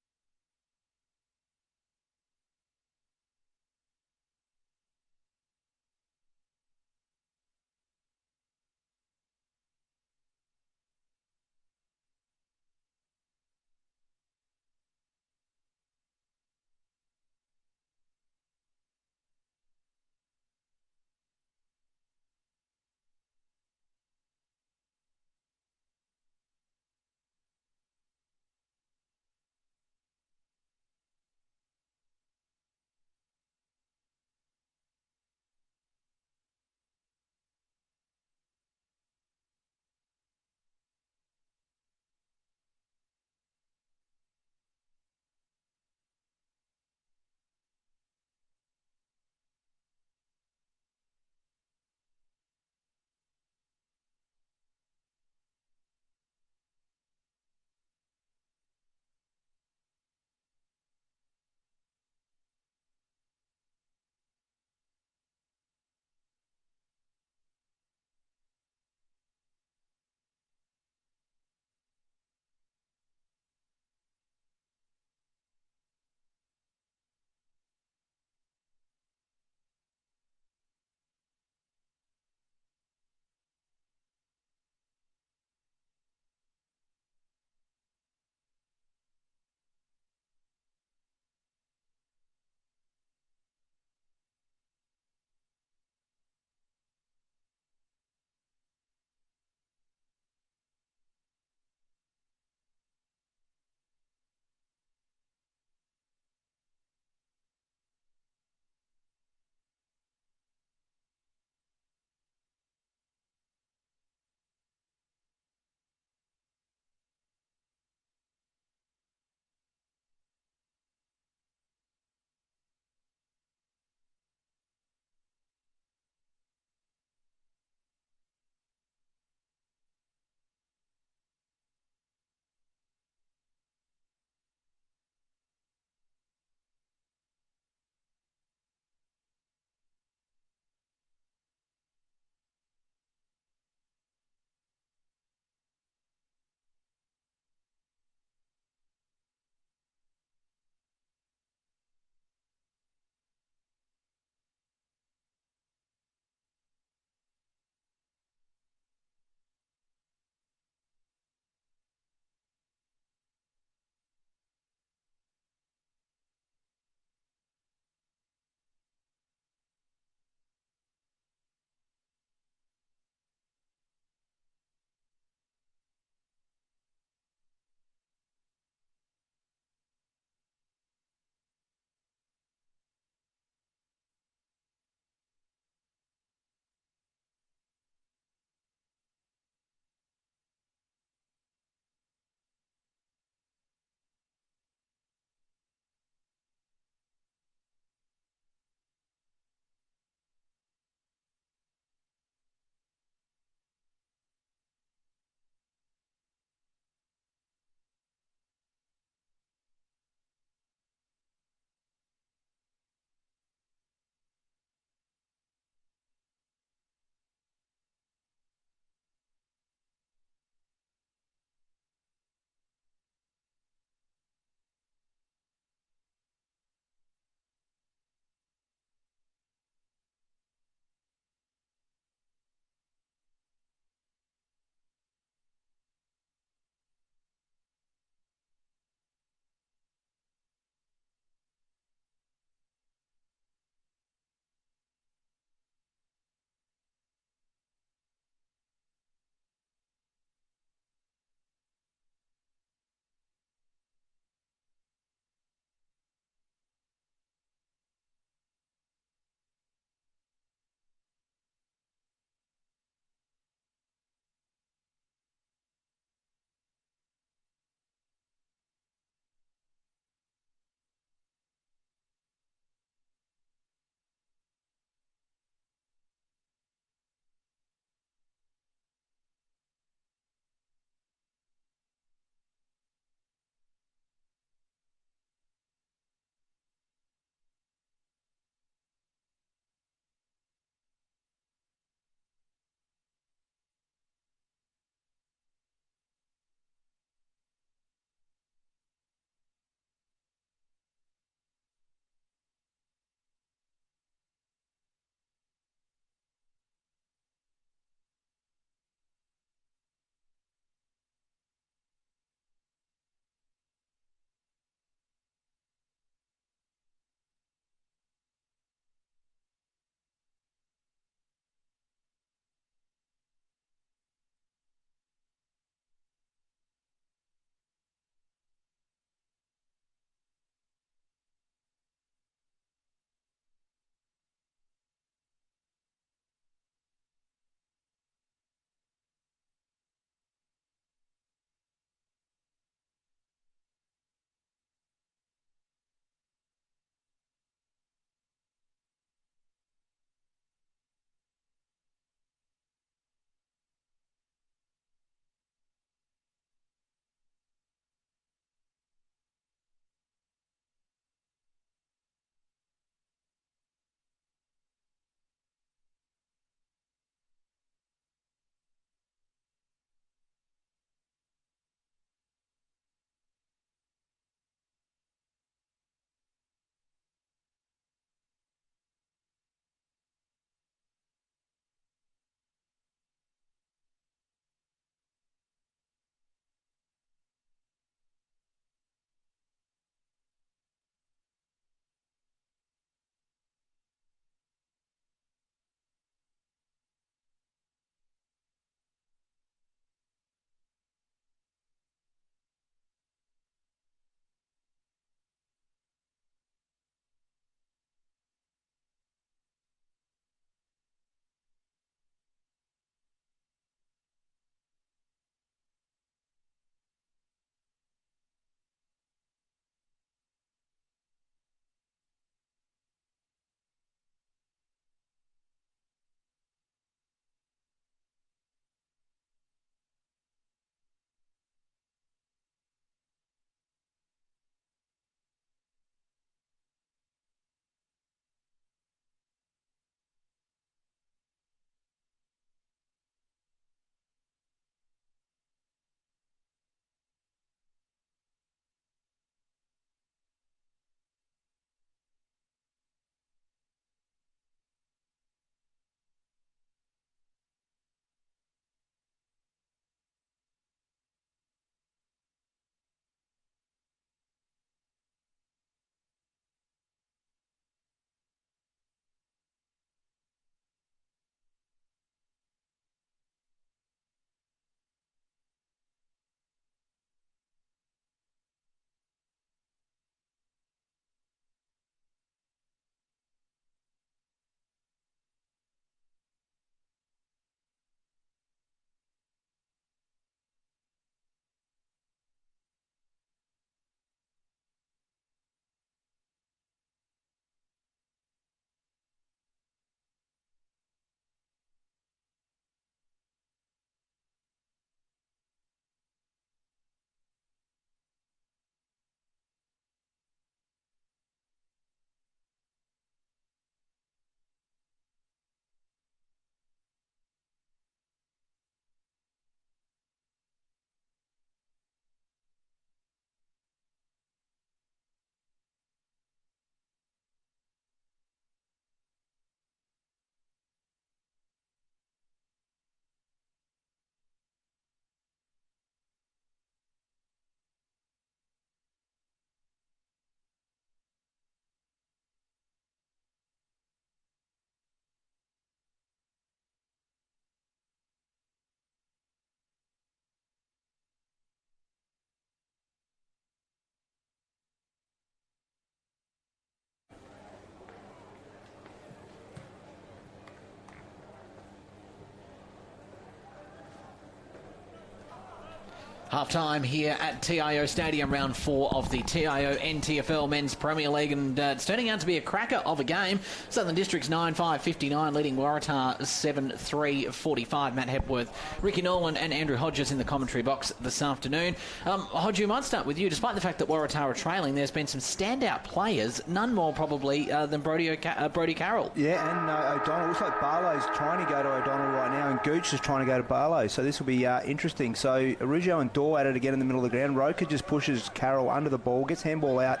Speaker 1: Half-time here at TIO Stadium, round 4 of the TIO NTFL Men's Premier League, and it's turning out to be a cracker of a game. Southern Districts 9-5-59, leading Waratah 7-3-45. Matt Hepworth, Ricky Nolan and Andrew Hodges in the commentary box this afternoon. Hodge, we might start with you. Despite the fact that Waratah are trailing, there's been some standout players, none more probably than Brody Carroll.
Speaker 2: Yeah, and O'Donnell. Looks like Barlow's trying to go to O'Donnell right now, and Gooch is trying to go to Barlow, so this will be interesting. So Arugio and at it again in the middle of the ground. Roker just pushes Carroll under the ball, gets handball out,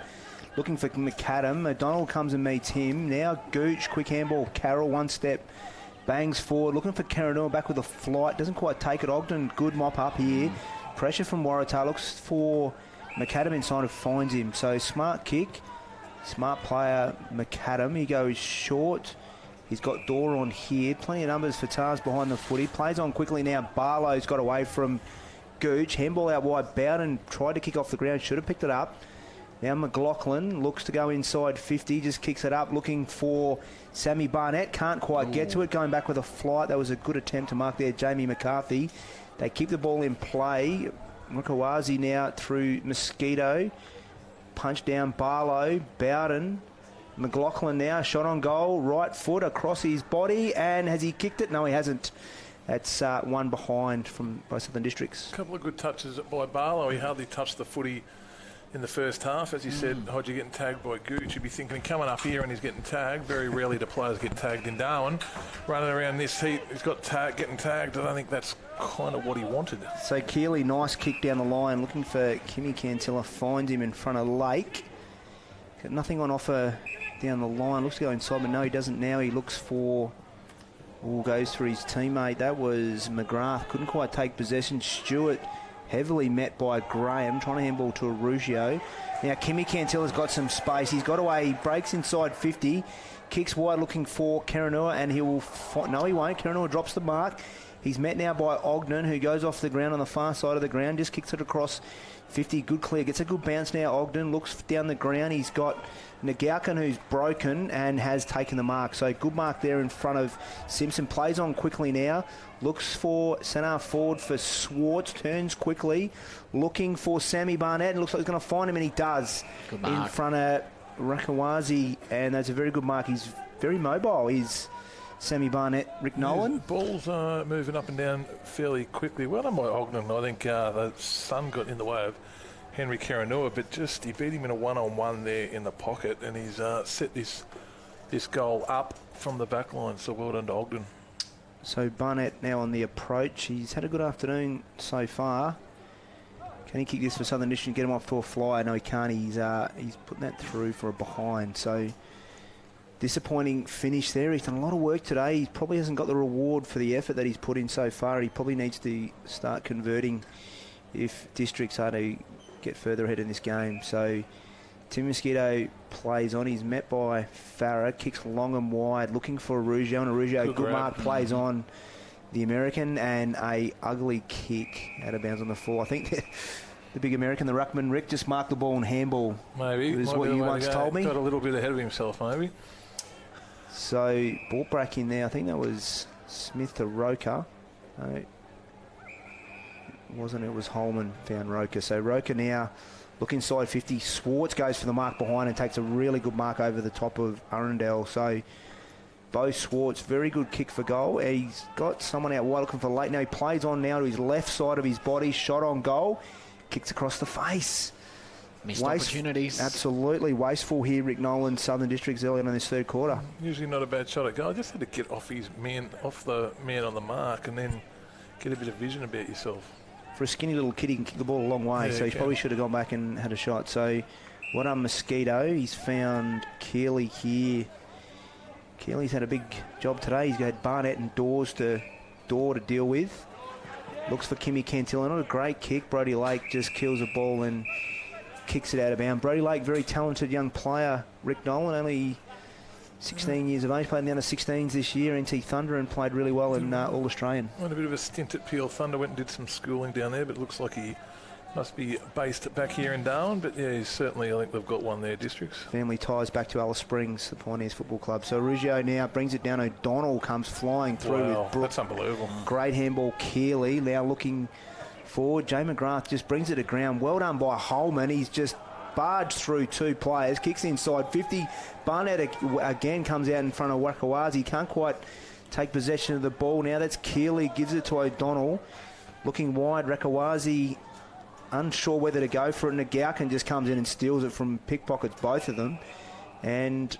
Speaker 2: looking for McAdam. O'Donnell comes and meets him. Now Gooch, quick handball. Carroll, one step, bangs forward, looking for Karanua, back with a flight. Doesn't quite take it. Ogden, good mop up here. Pressure from Waratah, looks for McAdam inside and finds him. So smart kick, smart player McAdam. He goes short. He's got Dora on here. Plenty of numbers for Tars behind the footy. Plays on quickly now. Barlow's got away from Gooch, handball out wide. Bowden tried to kick off the ground, should have picked it up. Now McLaughlin looks to go inside 50, just kicks it up, looking for Sammy Barnett. Can't quite get to it, going back with a flight. That was a good attempt to mark there, Jamie McCarthy. They keep the ball in play. Mkawazi now through Mosquito. Punch down Barlow, Bowden. McLaughlin now, shot on goal, right foot across his body, and has he kicked it? No, he hasn't. That's one behind from by Southern Districts.
Speaker 3: A couple of good touches by Barlow. He hardly touched the footy in the first half. As you said, Hodgie getting tagged by Gooch. You'd be thinking, coming up here and he's getting tagged. Very rarely do players get tagged in Darwin. Running around this heat, he's got getting tagged. I don't think that's kind of what he wanted.
Speaker 2: So Keeley, nice kick down the line, looking for Kimmy Cantilla, finds him in front of Lake. Got nothing on offer down the line. Looks to go inside, but no, he doesn't now. He looks for... goes for his teammate. That was McGrath. Couldn't quite take possession. Stewart heavily met by Graham, trying to handball to Arugio. Now Kimmy Cantilla's got some space. He's got away. He breaks inside 50. Kicks wide looking for Karanua, and he will... No, he won't. Karanua drops the mark. He's met now by Ogden, who goes off the ground on the far side of the ground. Just kicks it across 50. Good clear. Gets a good bounce now. Ogden looks down the ground. He's got Nagaukin, who's broken and has taken the mark. So good mark there in front of Simpson. Plays on quickly now. Looks for centre forward for Swartz. Turns quickly. Looking for Sammy Barnett. And looks like he's going to find him, and he does. In front of Rakawazi. And that's a very good mark. He's very mobile. He's Sammy Barnett, Rick Nolan.
Speaker 3: Yeah, ball's moving up and down fairly quickly. Well done by Ogden. I think the sun got in the way of Henry Karanua, but just he beat him in a one-on-one there in the pocket, and he's set this goal up from the back line. So well done to Ogden.
Speaker 2: So Barnett now on the approach. He's had a good afternoon so far. Can he kick this for Southern District and get him off to a fly? No, he can't. He's putting that through for a behind. So disappointing finish there. He's done a lot of work today. He probably hasn't got the reward for the effort that he's put in so far. He probably needs to start converting if Districts are to get further ahead in this game. So Tim Mosquito plays on. He's met by Farah, kicks long and wide, looking for Arugio, and Arugio, good mark, plays on the American, and a ugly kick out of bounds on the floor. I think the big American, the ruckman, Rick, just marked the ball and handball.
Speaker 3: Maybe.
Speaker 2: Is what you once told me.
Speaker 3: Got a little bit ahead of himself, maybe.
Speaker 2: So ball break in there. I think that was Smith to Roker. No, wasn't. It was Holman found Roker. So Roker now look inside 50. Swartz goes for the mark behind and takes a really good mark over the top of Arundel. So Bo Swartz, very good kick for goal. He's got someone out wide looking for late. Now he plays on now to his left side of his body. Shot on goal. Kicks across the face.
Speaker 1: Missed opportunities.
Speaker 2: Absolutely wasteful here, Rick Nolan, Southern Districts early on in this third quarter.
Speaker 3: Usually not a bad shot at goal. Just had to get off the man on the mark, and then get a bit of vision about yourself.
Speaker 2: For a skinny little kid, he can kick the ball a long way, so he probably should have gone back and had a shot. So what on Mosquito? He's found Keeley here. Keeley's had a big job today. He's got Barnett and Door to deal with. Looks for Kimmy Cantilla. Not a great kick. Brody Lake just kills the ball and kicks it out of bounds. Brody Lake, very talented young player. Rick Nolan, only 16 years of age, played in the under-16s this year, NT Thunder, and played really well in All-Australian.
Speaker 3: Went a bit of a stint at Peel Thunder, went and did some schooling down there, but it looks like he must be based back here in Darwin. But yeah, he's certainly, I think they've got one there, Districts.
Speaker 2: Family ties back to Alice Springs, the Pioneers Football Club. So Ruggiero now brings it down. O'Donnell comes flying through with Brooke.
Speaker 3: That's unbelievable.
Speaker 2: Great handball, Keeley. Now looking forward. Jay McGrath just brings it to ground. Well done by Holman. He's just barged through 2 players, kicks inside 50. Barnett again comes out in front of Wakawazi. Can't quite take possession of the ball now. That's Keeley, gives it to O'Donnell. Looking wide, Wakawazi unsure whether to go for it. Nagaukin just comes in and steals it from pickpockets, both of them. And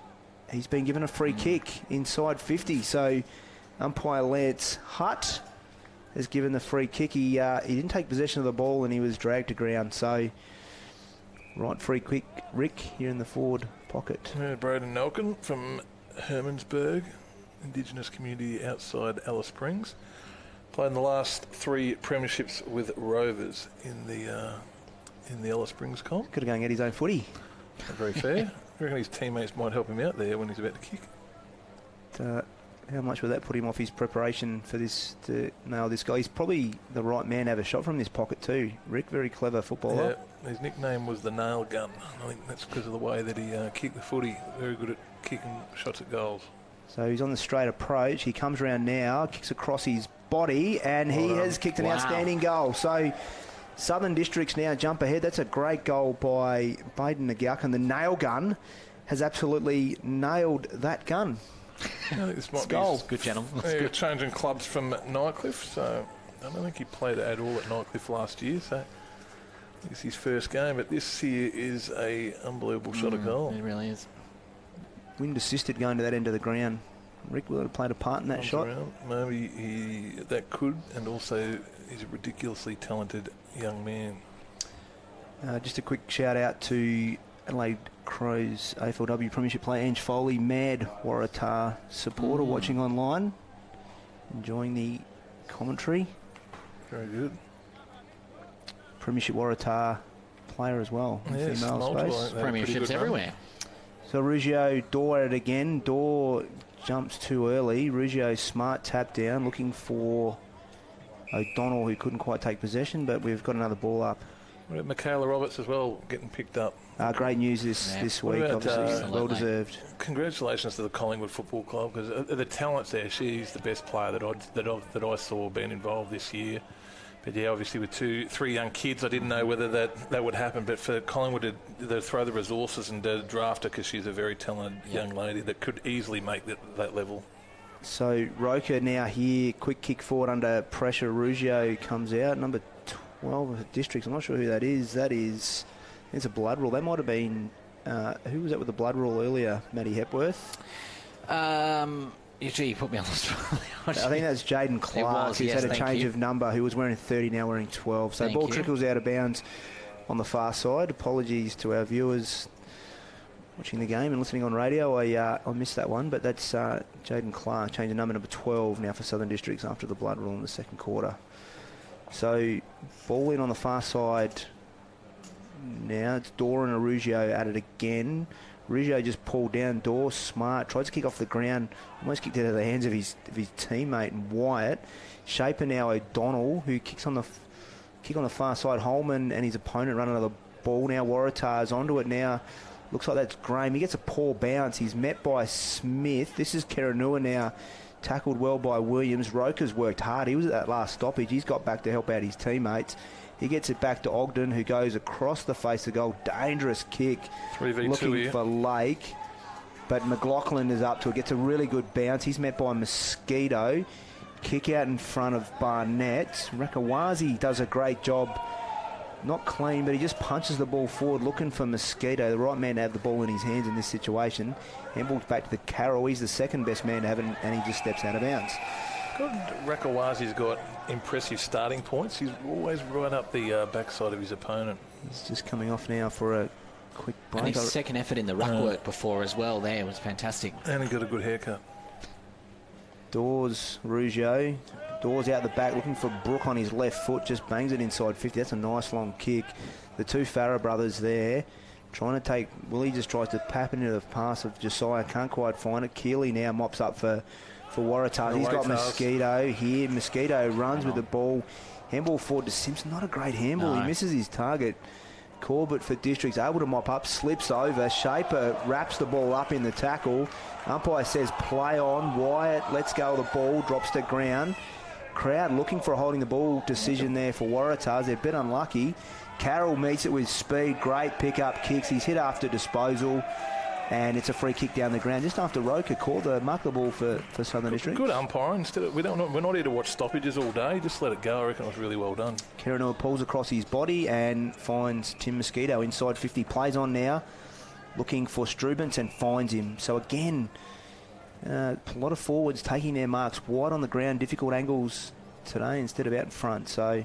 Speaker 2: he's been given a free kick inside 50. So umpire Lance Hutt has given the free kick. He didn't take possession of the ball and he was dragged to ground. So right free kick, Rick, here in the forward pocket.
Speaker 3: Yeah, Braden Nelkin from Hermansburg, Indigenous community outside Alice Springs. Played in the last 3 premierships with Rovers in the Alice Springs comp.
Speaker 2: Could have gone and get his own footy.
Speaker 3: Very fair. I reckon his teammates might help him out there when he's about to kick.
Speaker 2: How much would that put him off his preparation for this, to nail this guy? He's probably the right man to have a shot from this pocket too. Rick, very clever footballer.
Speaker 3: Yeah, his nickname was the Nail Gun. I think that's because of the way that he kicked the footy. Very good at kicking shots at goals.
Speaker 2: So he's on the straight approach. He comes around now, kicks across his body, and he has kicked an outstanding goal. So Southern Districts now jump ahead. That's a great goal by Baden Nagaukin. The nail gun has absolutely nailed that gun.
Speaker 3: I think this might
Speaker 1: be good, gentlemen.
Speaker 3: Changing clubs from Nightcliff, so I don't think he played at all at Nightcliff last year, so it's his first game, but this here is a unbelievable shot of goal.
Speaker 1: It really is.
Speaker 2: Wind assisted going to that end of the ground. Rick will have played a part in that shot.
Speaker 3: Maybe that could, and also he's a ridiculously talented young man.
Speaker 2: Just a quick shout out to Adelaide Crows AFLW Premiership player Ange Foley, mad Waratah supporter watching online, enjoying the commentary.
Speaker 3: Very good.
Speaker 2: Premiership Waratah player as well.
Speaker 3: Yes,
Speaker 2: female space.
Speaker 1: Premierships everywhere.
Speaker 2: So Ruggiero, Dorr at it again. Dorr jumps too early. Ruggiero smart tap down, looking for O'Donnell, who couldn't quite take possession, but we've got another ball up.
Speaker 3: What about Michaela Roberts as well, getting picked up?
Speaker 2: Great news this week, obviously, well deserved.
Speaker 3: Congratulations to the Collingwood Football Club, because the talent's there. She's the best player that I saw being involved this year. But yeah, obviously with 3 young kids, I didn't know whether that would happen. But for Collingwood to throw the resources and to draft her, because she's a very talented young lady that could easily make that level. So
Speaker 2: Roker now here, quick kick forward under pressure. Ruggiero comes out, number 12 of the Districts. I'm not sure who that is. It's a blood rule. That might have been, who was that with the blood rule earlier? Matty Hepworth?
Speaker 1: You put me on the spot.
Speaker 2: I think that's Jaden Clark, who's had a change of number, who was wearing 30, now wearing 12. So ball trickles out of bounds on the far side. Apologies to our viewers watching the game and listening on radio. I missed that one, but that's Jaden Clark, change of number 12 now for Southern Districts after the blood rule in the second quarter. So ball in on the far side now. It's Dorr and Ruggiero at it again. Ruggiero just pulled down. Dorr smart, tried to kick off the ground, almost kicked it out of the hands of his teammate Wyatt. Shaper now O'Donnell, who kicks on the far side. Holman and his opponent run another ball now. Waratah's onto it now. Looks like that's Graham. He gets a poor bounce. He's met by Smith. This is Keranua now. Tackled well by Williams. Roker's worked hard. He was at that last stoppage. He's got back to help out his teammates. He gets it back to Ogden, who goes across the face of goal. Dangerous kick.
Speaker 3: 3v2
Speaker 2: looking
Speaker 3: here
Speaker 2: for Lake. But McLaughlin is up to it. Gets a really good bounce. He's met by Mosquito. Kick out in front of Barnett. Rakawazi does a great job. Not clean, but he just punches the ball forward, looking for Mosquito, the right man to have the ball in his hands in this situation. Handballs back to the Carroll. He's the second best man to have it, and he just steps out of bounds.
Speaker 3: Rakawazi's got impressive starting points. He's always right up the backside of his opponent.
Speaker 2: He's just coming off now for a quick break.
Speaker 1: And his second effort in the ruck work before as well there was fantastic.
Speaker 3: And he got a good haircut.
Speaker 2: Dawes, Ruggiero. Dawes out the back looking for Brook on his left foot. Just bangs it inside 50. That's a nice long kick. The two Farah brothers there trying to take... Willie just tries to pap into the pass of Josiah. Can't quite find it. Keeley now mops up for Waratah. He's got Mosquito here. Mosquito runs with the ball. Handball forward to Simpson. Not a great handball. He misses his target. Corbett for Districts able to mop up. Slips over. Shaper wraps the ball up in the tackle. Umpire says play on. Wyatt lets go of the ball. Drops to ground. crowd looking for a holding the ball decision there for Waratahs. They're a bit unlucky. Carroll meets it with speed. Great pick-up kicks. He's hit after disposal. And it's a free kick down the ground just after Roker called the mark the ball for Southern District.
Speaker 3: Good umpiring. We're not here to watch stoppages all day. Just let it go. I reckon it was really well done.
Speaker 2: Kerenua pulls across his body and finds Tim Mosquito inside 50. Plays on now, looking for Strubens and finds him. So again, a lot of forwards taking their marks wide on the ground, difficult angles today instead of out in front. So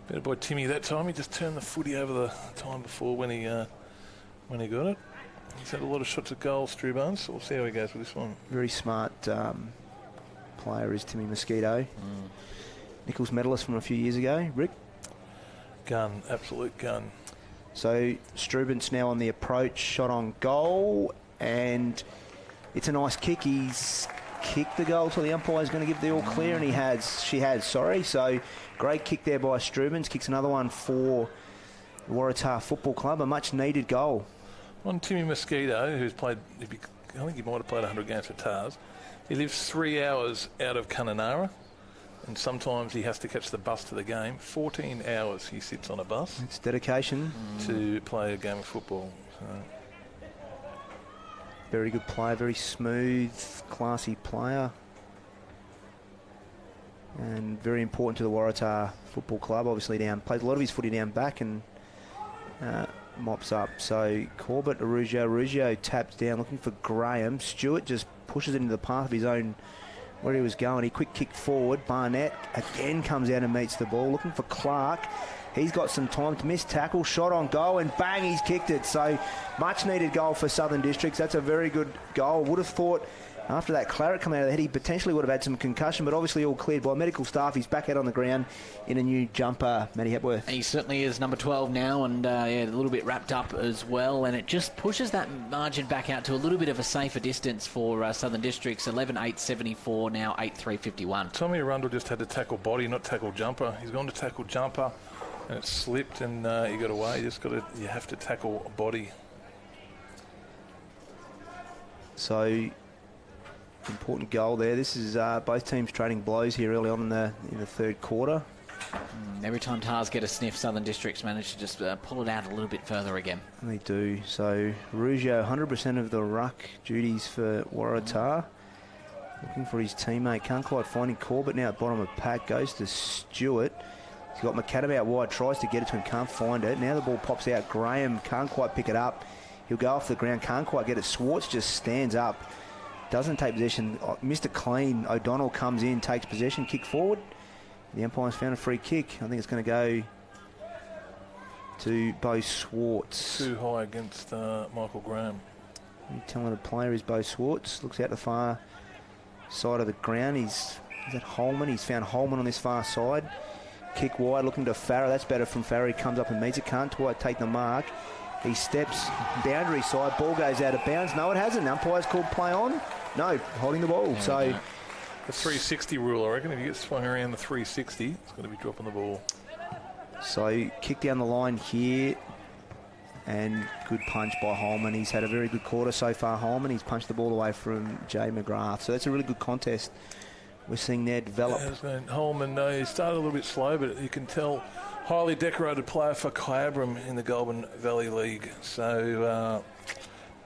Speaker 3: better boy Timmy that time. He just turned the footy over the time before when he got it. He's had a lot of shots at goal, Strubens. So we'll see how he goes with this one.
Speaker 2: Very smart player is Timmy Mosquito. Nichols medalist from a few years ago. Rick?
Speaker 3: Gun, absolute gun.
Speaker 2: So Strubens now on the approach, shot on goal, and it's a nice kick. He's kicked the goal, so the umpire's going to give the all clear, and she has. So great kick there by Strubens. Kicks another one for the Waratah Football Club, a much needed goal.
Speaker 3: On Timmy Mosquito, who's played, I think he might have played 100 games for Tars. He lives 3 hours out of Kununurra, and sometimes he has to catch the bus to the game. 14 hours he sits on a bus.
Speaker 2: It's dedication.
Speaker 3: To play a game of football. So.
Speaker 2: Very good player, very smooth, classy player. And very important to the Waratah Football Club, obviously plays a lot of his footy down back and mops up. So Corbett, Arugio taps down, looking for Graham. Stewart just pushes it into the path of his own, where he was going. He quick kick forward. Barnett again comes out and meets the ball, looking for Clark. He's got some time to miss tackle, shot on goal, and bang, he's kicked it. So much needed goal for Southern Districts. That's a very good goal. Would have thought after that claret coming out of the head, he potentially would have had some concussion, but obviously all cleared by medical staff. He's back out on the ground in a new jumper, Matty Hepworth.
Speaker 1: He certainly is number 12 now, and a little bit wrapped up as well, and it just pushes that margin back out to a little bit of a safer distance for Southern Districts. 11-8-74 now, 8-3-51.
Speaker 3: Tommy Arundel just had to tackle body, not tackle jumper. He's gone to tackle jumper, and it slipped, and he got away. You have to tackle body.
Speaker 2: So important goal there. This is both teams trading blows here early on in the third quarter.
Speaker 1: Every time Tars get a sniff, Southern Districts manage to just pull it out a little bit further again.
Speaker 2: And they do. So Ruggiero, 100% of the ruck duties for Waratah. Looking for his teammate. Can't quite find him. Corbett now at bottom of pack. Goes to Stewart. He's got McAdam out wide. Tries to get it to him. Can't find it. Now the ball pops out. Graham can't quite pick it up. He'll go off the ground. Can't quite get it. Swartz just stands up. Doesn't take possession. Mr. Clean, O'Donnell comes in, takes possession, kick forward. The umpire's found a free kick. I think it's going to go to Bo Swartz.
Speaker 3: Too high against Michael Graham.
Speaker 2: Talented player is Bo Swartz. Looks out the far side of the ground. Is that Holman? He's found Holman on this far side. Kick wide, looking to Farah. That's better from Farah. He comes up and meets it. Can't quite take the mark. He steps boundary side. Ball goes out of bounds. No, it hasn't. Umpire's called play on. No, holding the ball. So
Speaker 3: the 360 rule, I reckon. If you get swung around the 360, it's going to be dropping the ball.
Speaker 2: So kick down the line here. And good punch by Holman. He's had a very good quarter so far, Holman. He's punched the ball away from Jay McGrath. So that's a really good contest we're seeing there develop.
Speaker 3: Holman, he started a little bit slow, but you can tell highly decorated player for Kyabram in the Goulburn Valley League. So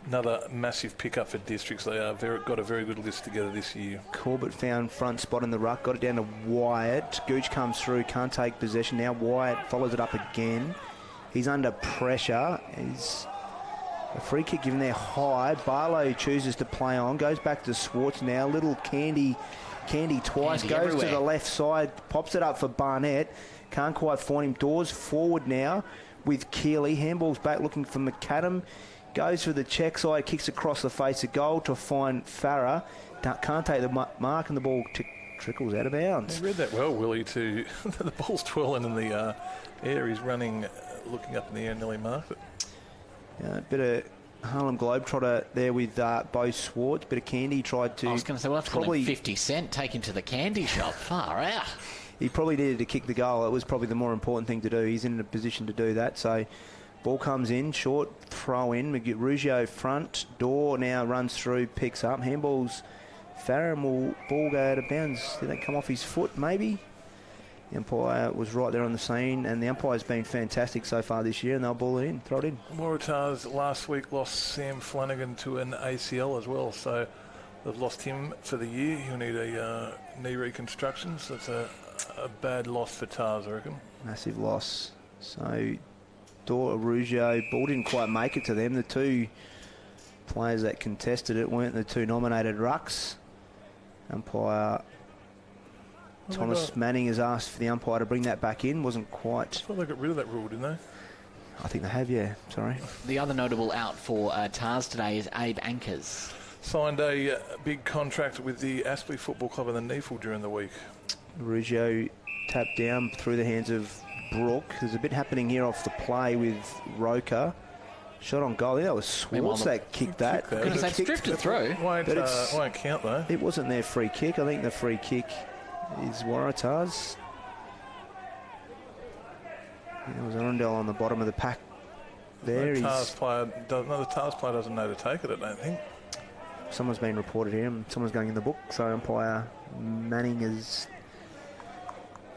Speaker 3: another massive pickup for Districts. They are got a very good list together this year. Corbett
Speaker 2: found front spot in the ruck, got it down to Wyatt. Gooch comes through, can't take possession. Now Wyatt follows it up again. He's under pressure. He's a free kick given there high. Barlow chooses to play on, goes back to Swartz now. Little Candy twice, goes everywhere to the left side, pops it up for Barnett. Can't quite find him. Dawes forward now with Keeley. Handball's back looking for McAdam. Goes for the check side, kicks across the face of goal to find Farah. Can't take the mark, and the ball trickles out of bounds.
Speaker 3: You read that well, Willie, too. The ball's twirling in the air. He's running, looking up in the air, nearly marked it.
Speaker 2: A bit of Harlem Globetrotter there with Bo Swartz. Bit of candy. Tried to.
Speaker 1: I was going to say, we'll have to call him 50 Cent. Take him to the candy shop. Far out.
Speaker 2: He probably needed to kick the goal. It was probably the more important thing to do. He's in a position to do that. So ball comes in, short throw in. Ruggiero front. Door now runs through, picks up. Handball's Farron will ball go out of bounds. Did that come off his foot, maybe? The umpire was right there on the scene, and the umpire's been fantastic so far this year, and they'll ball it in, throw it in.
Speaker 3: Waratahs last week lost Sam Flanagan to an ACL as well, so they've lost him for the year. He'll need a knee reconstruction, so it's a bad loss for Tars, I reckon.
Speaker 2: Massive loss. So, Dor Arugio, ball didn't quite make it to them. The two players that contested it weren't the two nominated rucks. Umpire Thomas Manning has asked for the umpire to bring that back in. Wasn't quite.
Speaker 3: I thought they got rid of that rule, didn't they?
Speaker 2: I think they have, yeah. Sorry.
Speaker 1: The other notable out for Tars today is Abe Ankers.
Speaker 3: Signed a big contract with the Aspley Football Club in the NTFL during the week.
Speaker 2: Ruggiero tapped down through the hands of Brooke. There's a bit happening here off the play with Roker. Shot on goal. That was Swartz that kicked that.
Speaker 1: Because that's drifted through.
Speaker 3: Won't count, though.
Speaker 2: It wasn't their free kick. I think the free kick is Waratah's. There was Arundel on the bottom of the pack there.
Speaker 3: The Tars player doesn't know to take it, I don't think.
Speaker 2: Someone's been reported here and someone's going in the book. So umpire Manning has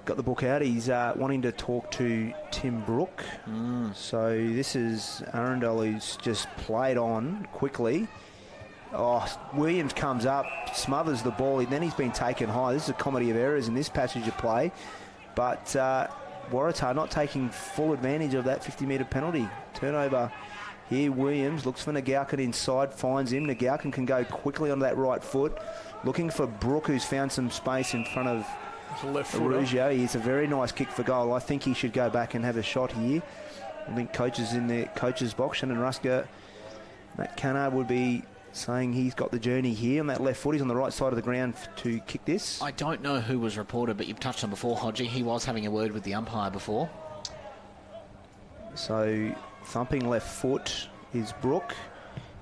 Speaker 2: got the book out. He's wanting to talk to Tim Brooke. So this is Arundel who's just played on quickly. Oh, Williams comes up, smothers the ball, then he's been taken high. This is a comedy of errors in this passage of play. But Waratah not taking full advantage of that 50-metre penalty. Turnover here. Williams looks for Nagaukin inside, finds him. Nagaukin can go quickly onto that right foot. Looking for Brooke, who's found some space in front of Arugio. It's a very nice kick for goal. I think he should go back and have a shot here. I think coaches in the coach's box, Shannon Rusker, Matt Canard would be saying he's got the journey here on that left foot. He's on the right side of the ground to kick this.
Speaker 1: I don't know who was reported, but you've touched on before, Hodgie. He was having a word with the umpire before.
Speaker 2: So thumping left foot is Brooke.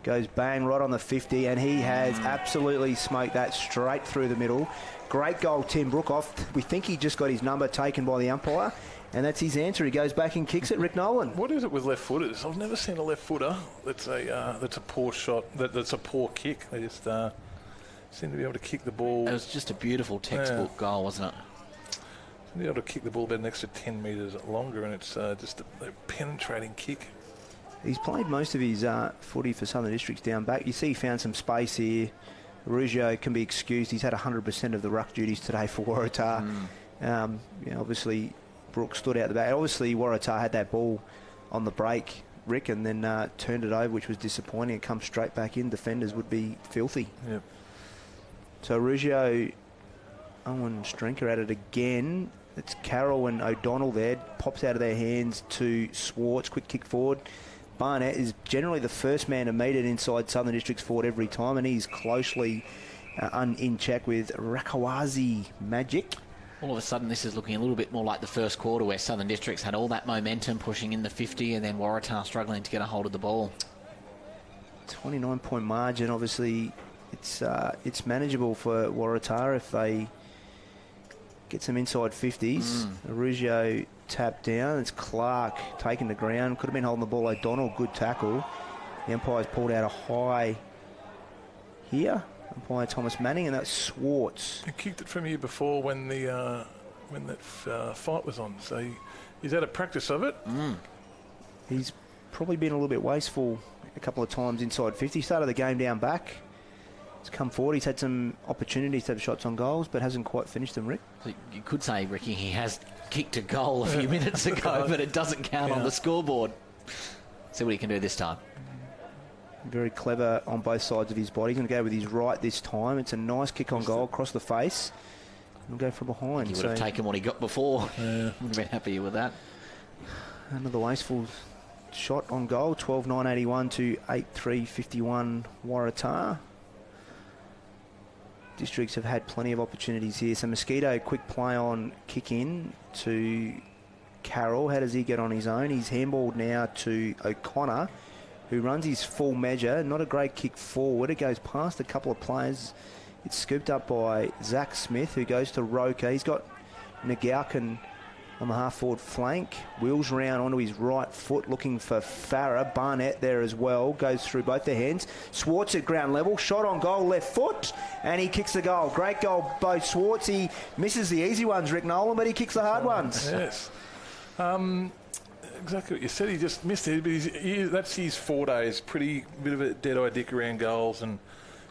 Speaker 2: Goes bang right on the 50, and he has absolutely smoked that straight through the middle. Great goal, Tim Brooke off. We think he just got his number taken by the umpire, and that's his answer. He goes back and kicks it, Rick Nolan.
Speaker 3: What is it with left footers? I've never seen a left footer that's a poor shot, that's a poor kick. They just seem to be able to kick the ball.
Speaker 1: It was just a beautiful textbook goal, wasn't it?
Speaker 3: Seem to be able to kick the ball about an extra 10 metres longer, and it's just a penetrating kick.
Speaker 2: He's played most of his footy for Southern Districts down back. You see he found some space here. Ruggiero can be excused. He's had 100% of the ruck duties today for Waratah. Obviously, Brooke stood out the back. Obviously, Waratah had that ball on the break, Rick, and then turned it over, which was disappointing. It comes straight back in. Defenders would be filthy.
Speaker 3: Yep.
Speaker 2: So Ruggiero, Owen Strenker at it again. It's Carroll and O'Donnell there. Pops out of their hands to Swartz. Quick kick forward. Barnett is generally the first man to meet it inside Southern Districts forward every time, and he's closely in check with Rakawazi Magic.
Speaker 1: All of a sudden, this is looking a little bit more like the first quarter, where Southern Districts had all that momentum pushing in the 50, and then Waratah struggling to get a hold of the ball.
Speaker 2: 29-point margin. Obviously, it's manageable for Waratah if they get some inside 50s. Arugio tapped down. It's Clark taking the ground. Could have been holding the ball. O'Donnell, good tackle. The umpire's pulled out a high here. Umpire Thomas Manning, and that's Swartz.
Speaker 3: He kicked it from here before when that fight was on. So he's had a practice of it.
Speaker 2: He's probably been a little bit wasteful a couple of times inside 50. Started the game down back. He's come forward. He's had some opportunities to have shots on goals, but hasn't quite finished them, Rick.
Speaker 1: So you could say, Ricky, he has kicked a goal a few minutes ago, but it doesn't count on the scoreboard. See what he can do this time.
Speaker 2: Very clever on both sides of his body. He's going to go with his right this time. It's a nice kick on goal across the face. He'll go from behind.
Speaker 1: He would have taken what he got before. Would have been happier with that.
Speaker 2: Another wasteful shot on goal. 12-9-81 to 8-3-51 Waratah. Districts have had plenty of opportunities here. So Mosquito, quick play on kick in to Carroll. How does he get on his own? He's handballed now to O'Connor, who runs his full measure. Not a great kick forward. It goes past a couple of players. It's scooped up by Zach Smith, who goes to Roker. He's got Nagaukin on the half-forward flank. Wheels round onto his right foot, looking for Farah. Barnett there as well. Goes through both their hands. Swartz at ground level. Shot on goal, left foot. And he kicks the goal. Great goal, Bo Swartz. He misses the easy ones, Rick Nolan, but he kicks the hard ones.
Speaker 3: Yes. Exactly what you said. He just missed it. But that's his 4 days. Pretty bit of a dead-eye dick around goals and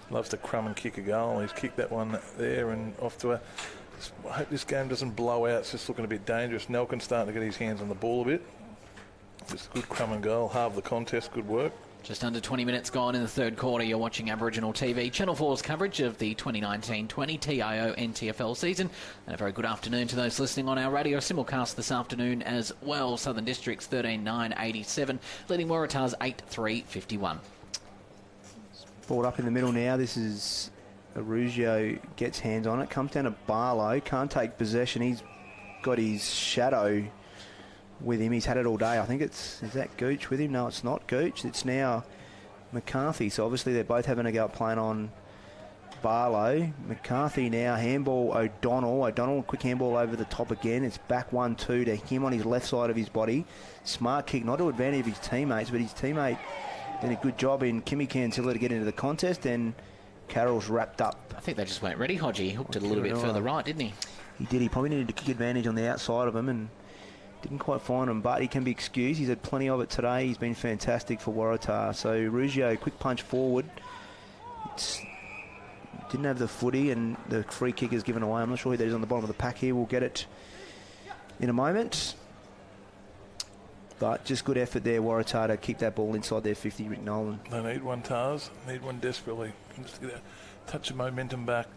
Speaker 3: loves to crumb and kick a goal. He's kicked that one there and off to a... I hope this game doesn't blow out. It's just looking a bit dangerous. Nelkin's starting to get his hands on the ball a bit. Just a good crumb and goal. Half the contest. Good work.
Speaker 1: Just under 20 minutes gone in the third quarter. You're watching Aboriginal TV, Channel 4's coverage of the 2019-20 TIO NTFL season. And a very good afternoon to those listening on our radio simulcast this afternoon as well. Southern Districts 13-9-87, leading Waratahs 8-3-51.
Speaker 2: Ball up in the middle now. This is Arugio, gets hands on it, comes down to Barlow, can't take possession. He's got his shadow with him. He's had it all day. I think is that Gooch with him? No, it's not Gooch. It's now McCarthy. So obviously they're both having a go at playing on Barlow. McCarthy now, handball O'Donnell. O'Donnell, quick handball over the top again. It's back 1-2 to him on his left side of his body. Smart kick, not to advantage of his teammates, but his teammate did a good job in Kimmy Cancilla to get into the contest, and Carroll's wrapped up.
Speaker 1: I think they just weren't ready, Hodgie. He hooked it a little bit further right, didn't he?
Speaker 2: He did. He probably needed to kick advantage on the outside of him and didn't quite find him, but he can be excused. He's had plenty of it today. He's been fantastic for Waratah. So Ruggiero, quick punch forward. Didn't have the footy, and the free kick is given away. I'm not sure who that is on the bottom of the pack here. We'll get it in a moment. But just good effort there, Waratah, to keep that ball inside their 50, Rick Nolan.
Speaker 3: They need one, Tars. Need one desperately. Just get a touch of momentum back.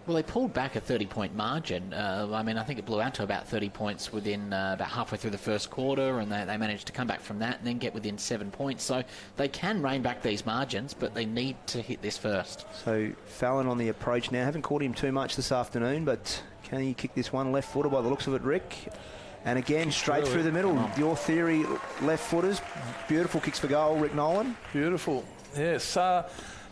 Speaker 1: Well, they pulled back a 30-point margin. I think it blew out to about 30 points within about halfway through the first quarter, and they managed to come back from that and then get within 7 points. So they can rein back these margins, but they need to hit this first.
Speaker 2: So Fallon on the approach now. Haven't caught him too much this afternoon, but can he kick this one left footer by the looks of it, Rick? And again, straight through the middle. Your theory, left footers. Beautiful kicks for goal, Rick Nolan.
Speaker 3: Beautiful. Yes.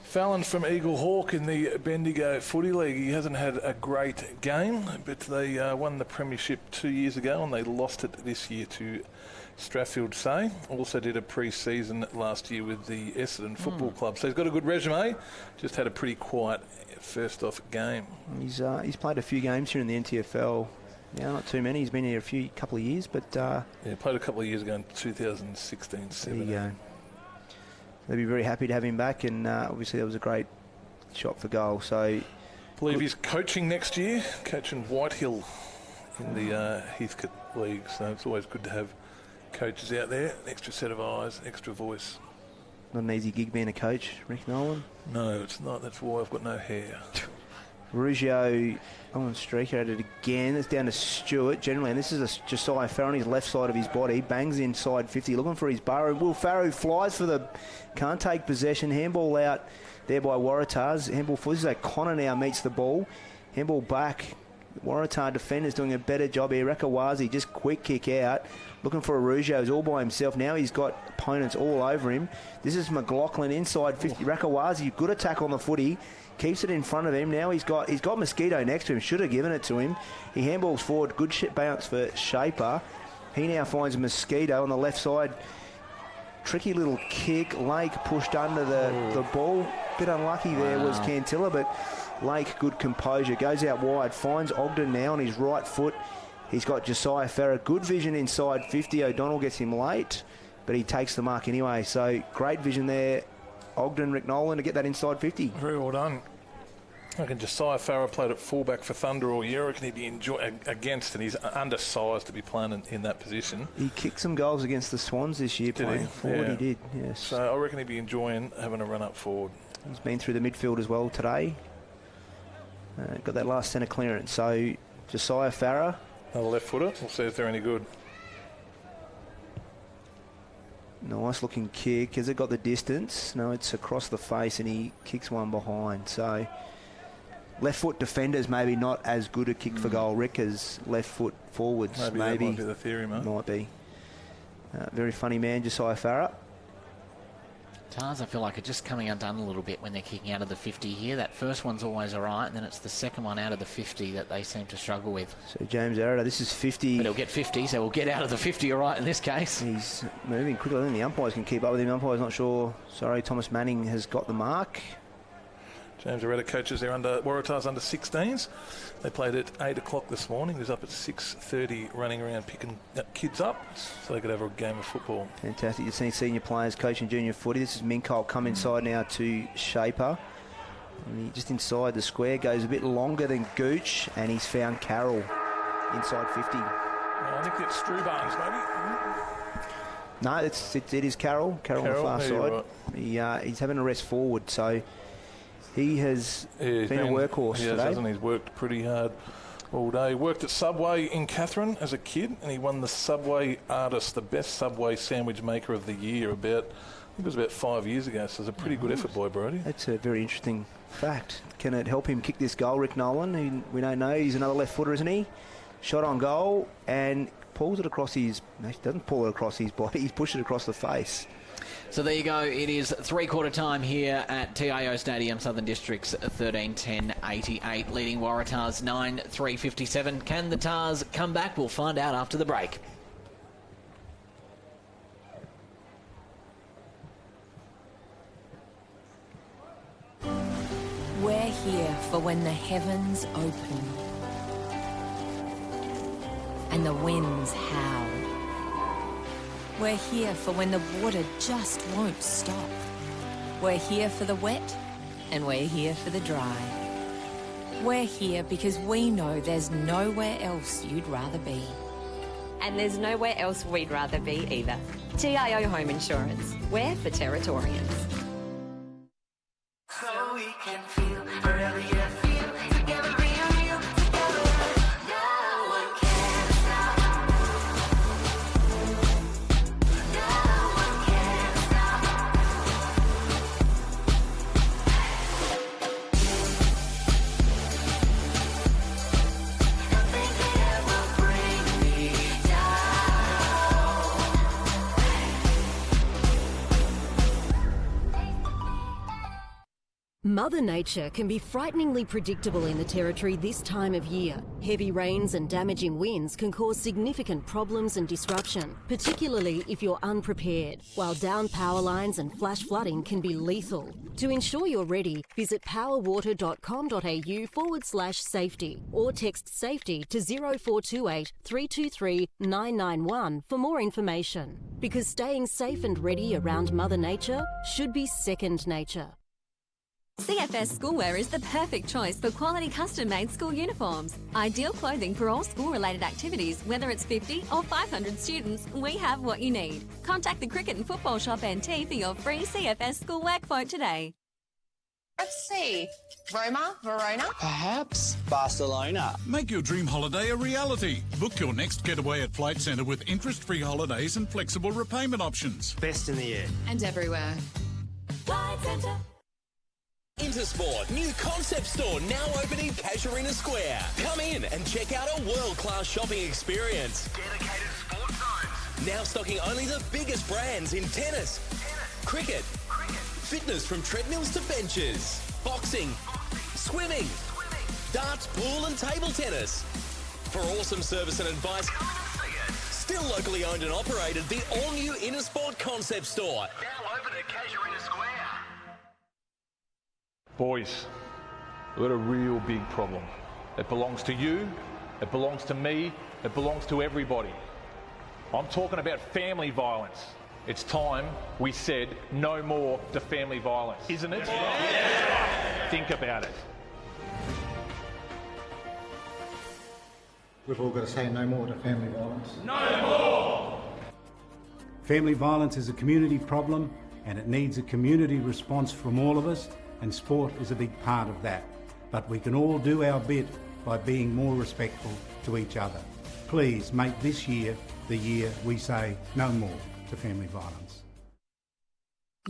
Speaker 3: Fallon from Eagle Hawk in the Bendigo Footy League. He hasn't had a great game, but they won the premiership 2 years ago and they lost it this year to Strathfield Say. Also did a pre-season last year with the Essendon Football Club. So he's got a good resume. Just had a pretty quiet first off game.
Speaker 2: He's played a few games here in the NTFL. Yeah, not too many. He's been here a couple of years, but...
Speaker 3: played a couple of years ago in 2016-17.
Speaker 2: There you go. They'd be very happy to have him back, and obviously that was a great shot for goal. So,
Speaker 3: I believe he's coaching next year, coaching Whitehill in the Heathcote League. So it's always good to have coaches out there, an extra set of eyes, extra voice.
Speaker 2: Not an easy gig being a coach, Rick Nolan.
Speaker 3: No, it's not. That's why I've got no hair.
Speaker 2: Ruggiero on streaker at it again. It's down to Stewart generally, and this is a Josiah Farrow on his left side of his body. Bangs inside 50, looking for his burrow. Will Farrow flies for the... Can't take possession. Handball out there by Waratahs. Handball for... This is O'Connor now meets the ball. Handball back. Waratah defenders doing a better job here. Rakawazi just quick kick out. Looking for Arugio. He's all by himself. Now he's got opponents all over him. This is McLaughlin inside 50. Rakawazi, good attack on the footy. Keeps it in front of him. Now he's got Mosquito next to him. Should have given it to him. He handballs forward. Good bounce for Shaper. He now finds Mosquito on the left side. Tricky little kick. Lake pushed under the ball. Bit unlucky there was Cantilla, but Lake, good composure. Goes out wide. Finds Ogden now on his right foot. He's got Josiah Farrer. Good vision inside 50. O'Donnell gets him late, but he takes the mark anyway. So great vision there. Ogden, Rick Nolan to get that inside 50.
Speaker 3: Very well done. I reckon Josiah Farrer played at fullback for Thunder all year. I reckon he'd be against, and he's undersized to be playing in that position.
Speaker 2: He kicked some goals against the Swans this year playing forward. Yeah. He did, yes.
Speaker 3: So I reckon he'd be enjoying having a run up forward.
Speaker 2: He's been through the midfield as well today. Got that last centre clearance. So Josiah Farrer.
Speaker 3: Another left footer. We'll see if they're any good.
Speaker 2: Nice looking kick. Has it got the distance? No, it's across the face and he kicks one behind. So left foot defenders maybe not as good a kick for goal, Rick, as left foot forwards.
Speaker 3: Maybe that might be the theory, mate.
Speaker 2: Might be. Very funny man, Josiah Farrer.
Speaker 1: Tars, I feel like, are just coming undone a little bit when they're kicking out of the 50 here. That first one's always all right, and then it's the second one out of the 50 that they seem to struggle with.
Speaker 2: So James Waratah, this is 50.
Speaker 1: But he'll get 50, so we'll get out of the 50 all right in this case.
Speaker 2: He's moving quickly. I think the umpires can keep up with him. Umpire's not sure. Sorry, Thomas Manning has got the mark.
Speaker 3: James Waratah coaches their Waratah's under 16s. They played at 8 o'clock this morning. He was up at 6:30 running around picking kids up so they could have a game of football.
Speaker 2: Fantastic to see senior players coaching junior footy. This is Minko come inside now to Shaper. And he just inside the square, goes a bit longer than Gooch, and he's found Carroll inside 50.
Speaker 3: I think it's Strubarnes, maybe.
Speaker 2: No, it is Carroll. Carroll on the far side.
Speaker 3: Right.
Speaker 2: He's having a rest forward, so he has been a workhorse today.
Speaker 3: Hasn't he? He's worked pretty hard all day. Worked at Subway in Katherine as a kid, and he won the Subway Artist, the best Subway sandwich maker of the year, I think it was about 5 years ago, so it's a pretty good effort by Brody.
Speaker 2: That's a very interesting fact. Can it help him kick this goal, Rick Nolan? We don't know. He's another left footer, isn't he? Shot on goal and pulls it across his... No, he doesn't pull it across his body. He's pushed it across the face.
Speaker 1: So there you go. It is three-quarter time here at TIO Stadium, Southern Districts 13-10-88, leading Waratahs 9-3-57. Can the Tars come back? We'll find out after the break.
Speaker 4: We're here for when the heavens open and the winds howl. We're here for when the water just won't stop. We're here for the wet, and we're here for the dry. We're here because we know there's nowhere else you'd rather be.
Speaker 5: And there's nowhere else we'd rather be either. TIO Home Insurance. We're for Territorians.
Speaker 24: So we can feel, forever yeah, feel, together real, together. No one can stop. No one can stop. Nothing can ever bring me
Speaker 6: Mother Nature can be frighteningly predictable in the Territory this time of year. Heavy rains and damaging winds can cause significant problems and disruption, particularly if you're unprepared, while downed power lines and flash flooding can be lethal. To ensure you're ready, visit powerwater.com.au/safety or text SAFETY to 0428 323 991 for more information. Because staying safe and ready around Mother Nature should be second nature.
Speaker 5: CFS Schoolwear is the perfect choice for quality custom-made school uniforms. Ideal clothing for all school-related activities, whether it's 50 or 500 students, we have what you need. Contact the Cricket and Football Shop NT for your free CFS Schoolwear quote today.
Speaker 10: Let's see. Roma, Verona?
Speaker 11: Perhaps Barcelona.
Speaker 12: Make your dream holiday a reality. Book your next getaway at Flight Centre with interest-free holidays and flexible repayment options.
Speaker 11: Best in the air.
Speaker 15: And everywhere.
Speaker 5: Flight Centre.
Speaker 19: Intersport, new concept store now open in Casuarina Square. Come in and check out a world-class shopping experience.
Speaker 24: Dedicated sports zones.
Speaker 19: Now stocking only the biggest brands in tennis, cricket, fitness from treadmills to benches, boxing, swimming, darts, pool and table tennis. For awesome service and advice, still locally owned and operated, the all-new Intersport concept store.
Speaker 24: Now open at Casuarina Square.
Speaker 13: Boys, we've got a real big problem. It belongs to you, it belongs to me, it belongs to everybody. I'm talking about family violence. It's time we said no more to family violence, isn't it? Yeah. Think about it.
Speaker 20: We've all got to say no more to family violence.
Speaker 24: No more!
Speaker 14: Family violence is a community problem and it needs a community response from all of us, and sport is a big part of that. But we can all do our bit by being more respectful to each other. Please make this year the year we say no more to family violence.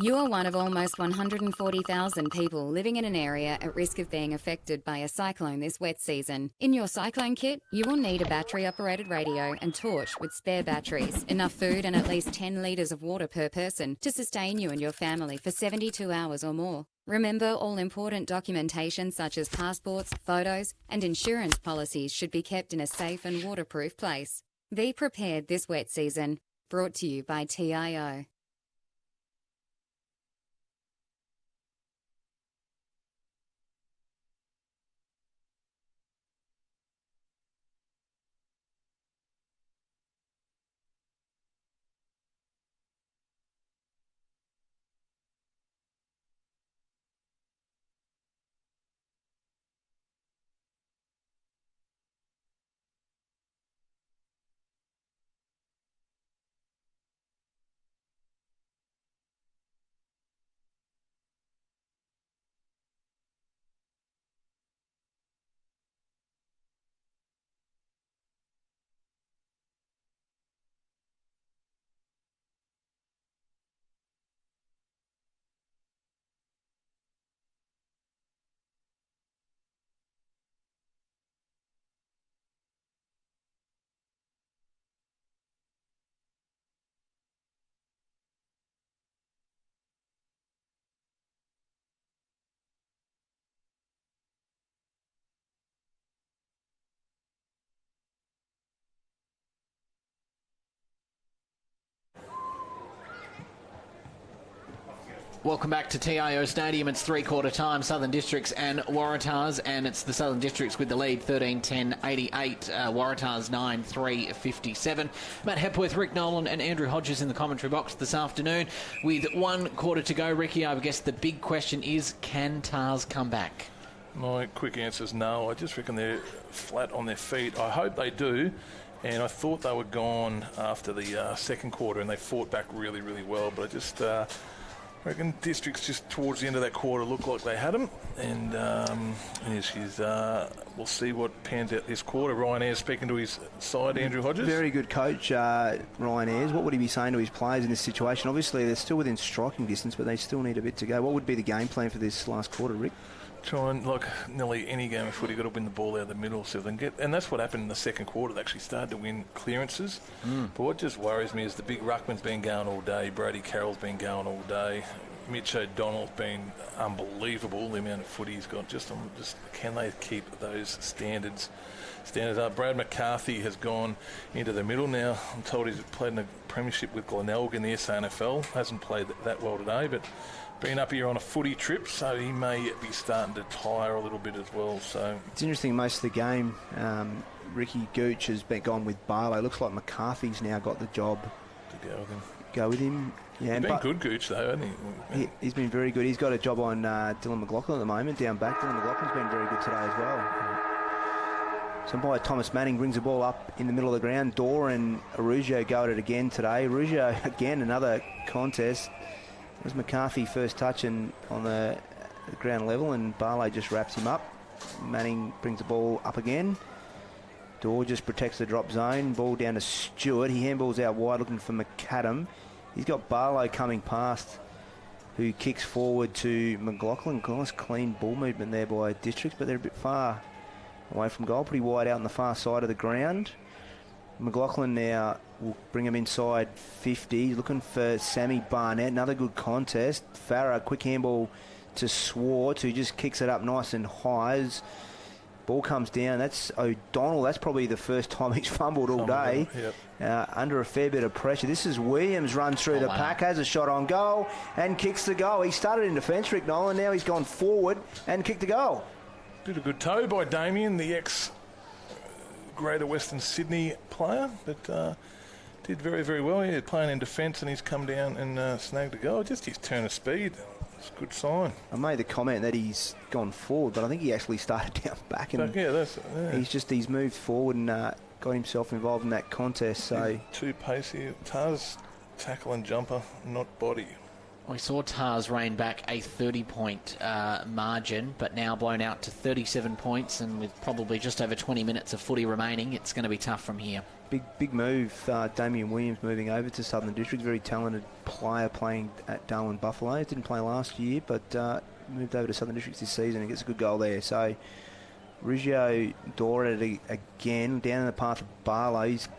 Speaker 15: You are one of almost 140,000 people living in an area at risk of being affected by a cyclone this wet season. In your cyclone kit, you will need a battery-operated radio and torch with spare batteries, enough food and at least 10 litres of water per person to sustain you and your family for 72 hours or more. Remember, all important documentation such as passports, photos and insurance policies should be kept in a safe and waterproof place. Be prepared this wet season. Brought to you by TIO.
Speaker 1: Welcome back to TIO Stadium. It's three-quarter time, Southern Districts and Waratahs, and it's the Southern Districts with the lead, 13-10-88. Waratahs 9-3-57. Matt Hepworth, Rick Nolan and Andrew Hodges in the commentary box this afternoon. With 1 quarter to go, Ricky, I guess the big question is, can Tars come back?
Speaker 3: My quick answer is no. I just reckon they're flat on their feet. I hope they do. And I thought they were gone after the second quarter, and they fought back really, really well. But I just... I reckon Districts just towards the end of that quarter looked like they had them, and we'll see what pans out this quarter. Ryan Ayres speaking to his side, Andrew Hodges.
Speaker 2: Very good coach, Ryan Ayres. What would he be saying to his players in this situation? Obviously, they're still within striking distance, but they still need a bit to go. What would be the game plan for this last quarter, Rick?
Speaker 3: Try and, like nearly any game of footy, you've got to win the ball out of the middle so they can get, and that's what happened in the second quarter. They actually started to win clearances. But what just worries me is the big ruckman's been going all day. Brady Carroll's been going all day. Mitch O'Donnell's been unbelievable. The amount of footy he's got. Just can they keep those standards up? Brad McCarthy has gone into the middle now. I'm told he's played in a premiership with Glenelg in the SANFL. Hasn't played that well today, but been up here on a footy trip, so he may be starting to tire a little bit as well. So
Speaker 2: it's interesting. Most of the game, Ricky Gooch has gone with Barlow. Looks like McCarthy's now got the job
Speaker 3: to
Speaker 2: go with him. Yeah,
Speaker 3: he's been good, Gooch, though, hasn't he?
Speaker 2: He's been very good. He's got a job on Dylan McLaughlin at the moment, down back. Dylan McLaughlin's been very good today as well. So by Thomas Manning brings the ball up in the middle of the ground. Dore and Arugio go at it again today. Arugio, again, another contest. It was McCarthy first touching on the ground level, and Barlow just wraps him up. Manning brings the ball up again. Dore just protects the drop zone. Ball down to Stewart. He handballs out wide looking for McAdam. He's got Barlow coming past, who kicks forward to McLaughlin. Nice clean ball movement there by Districts, but they're a bit far away from goal. Pretty wide out on the far side of the ground. McLaughlin now will bring him inside 50. He's looking for Sammy Barnett. Another good contest. Farah, quick handball to Swartz, who just kicks it up nice and high. Ball comes down. That's O'Donnell. That's probably the first time he's fumbled all day. Yep. Under a fair bit of pressure. This is Williams, runs through the pack, has a shot on goal and kicks the goal. He started in defence, Rick Nolan. Now he's gone forward and kicked the goal.
Speaker 3: Did a good toe by Damien, the ex-Greater Western Sydney player, but did very, very well. He playing in defence, and he's come down and snagged a goal. Just his turn of speed. It's a good sign.
Speaker 2: I made the comment that he's gone forward, but I think he actually started down back. And he's moved forward and got himself involved in that contest. So
Speaker 3: too pacey. Tars tackle and jumper, not body.
Speaker 1: We saw Tars rein back a 30-point margin, but now blown out to 37 points, and with probably just over 20 minutes of footy remaining, it's going to be tough from here.
Speaker 2: Big move. Damien Williams moving over to Southern District. Very talented player playing at Darwin Buffalo. Didn't play last year, but moved over to Southern Districts this season and gets a good goal there. So Ruggiero Dore at it again, down in the path of Barlow. He's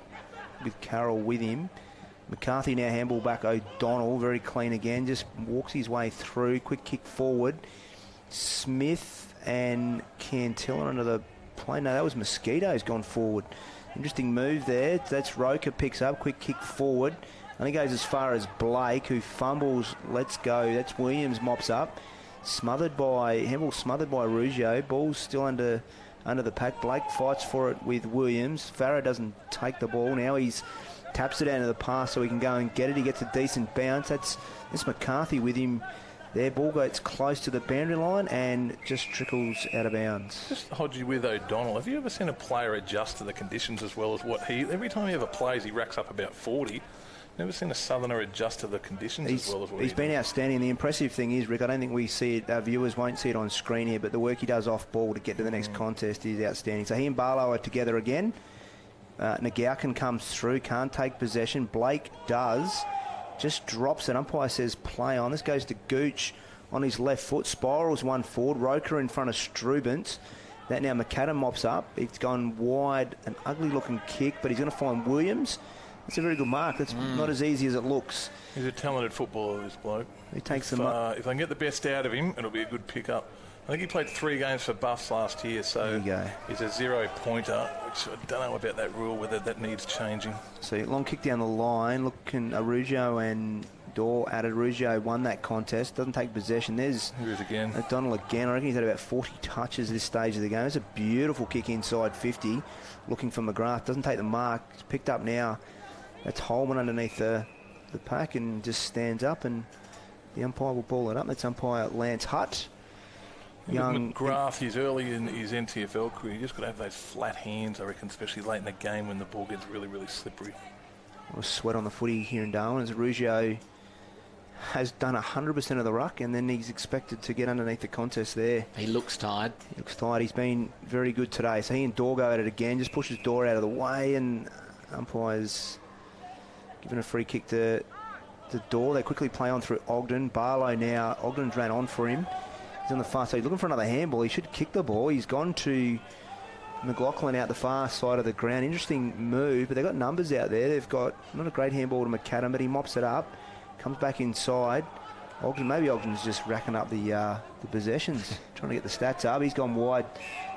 Speaker 2: with Carroll with him. McCarthy now handball back. O'Donnell, very clean again, just walks his way through. Quick kick forward. Smith and Cantilla under the play. No, that was Mosquito's gone forward. Interesting move there. That's Roker picks up. Quick kick forward. And he goes as far as Blake, who fumbles. Let's go. That's Williams mops up. Handball smothered by Ruggiero. Ball's still under the pack. Blake fights for it with Williams. Farah doesn't take the ball. Now he's taps it out of the pass so he can go and get it. He gets a decent bounce. That's McCarthy with him there. Ball gets close to the boundary line and just trickles out of bounds.
Speaker 3: Just Hodgie with O'Donnell. Have you ever seen a player adjust to the conditions as well as what every time he ever plays, he racks up about 40. Never seen a Southerner adjust to the conditions as well as what
Speaker 2: he's been outstanding. The impressive thing is, Rick, I don't think we see it, our viewers won't see it on screen here, but the work he does off ball to get to the next contest is outstanding. So he and Barlow are together again. Nagaukin comes through, can't take possession. Blake does. Just drops it. Umpire says play on. This goes to Gooch on his left foot. Spirals one forward. Roker in front of Strubens. That now McAdam mops up. It's gone wide. An ugly looking kick, but he's going to find Williams. That's a very good mark. That's not as easy as it looks.
Speaker 3: He's a talented footballer, this bloke.
Speaker 2: He takes them up.
Speaker 3: If I can get the best out of him, it'll be a good pick-up. I think he played 3 games for Buffs last year, so he's a 0-pointer, which I don't know about that rule, whether that needs changing.
Speaker 2: So long kick down the line, looking Ruggiero and Dore added. Ruggiero won that contest, doesn't take possession. There's
Speaker 3: again.
Speaker 2: O'Donnell again. I reckon he's had about 40 touches this stage of the game. It's a beautiful kick inside 50, looking for McGrath. Doesn't take the mark. It's picked up now. That's Holman underneath the pack and just stands up, and the umpire will ball it up. That's umpire Lance Hutt.
Speaker 3: Young McGrath, he's early in his NTFL career. You just got to have those flat hands, I reckon, especially late in the game when the ball gets really, really slippery.
Speaker 2: A sweat on the footy here in Darwin as Ruggiero has done 100% of the ruck, and then he's expected to get underneath the contest there.
Speaker 1: He looks tired.
Speaker 2: He's been very good today. So he and Dore go at it again, just pushes Dore out of the way, and umpire's given a free kick to Dore. They quickly play on through Ogden. Barlow now. Ogden's ran on for him. He's on the far side. He's looking for another handball. He should kick the ball. He's gone to McLaughlin out the far side of the ground. Interesting move, but they've got numbers out there. They've got not a great handball to McAdam, but he mops it up. Comes back inside. Maybe Ogden's just racking up the possessions, trying to get the stats up. He's gone wide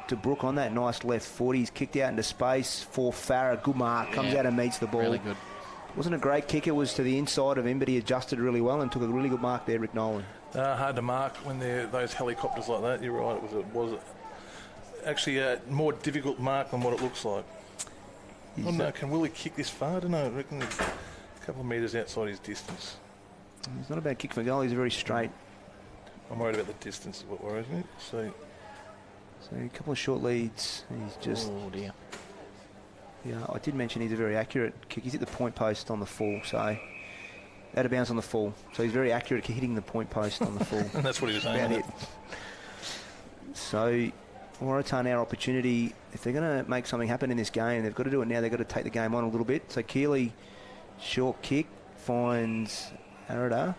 Speaker 2: to Brook on that nice left foot. He's kicked out into space for Farah. Good mark. Comes out and meets the ball.
Speaker 1: Really good.
Speaker 2: Wasn't a great kick. It was to the inside of him, but he adjusted really well and took a really good mark there, Rick Nolan.
Speaker 3: Hard to mark when they're those helicopters like that. You're right. It was actually a more difficult mark than what it looks like. Can Willie kick this far? I don't know. I reckon he's a couple of metres outside his distance.
Speaker 2: He's not a bad kick for goal. He's very straight.
Speaker 3: I'm worried about the distance is what worries me. So
Speaker 2: a couple of short leads. He's just...
Speaker 1: Oh, dear.
Speaker 2: Yeah, I did mention he's a very accurate kick. He's hit the point post on the full, so out of bounds on the full. So he's very accurate at hitting the point post on the full.
Speaker 3: And that's what he was saying.
Speaker 2: About it. So Waratah now opportunity. If they're going to make something happen in this game, they've got to do it now. They've got to take the game on a little bit. So Keeley, short kick, finds Arada,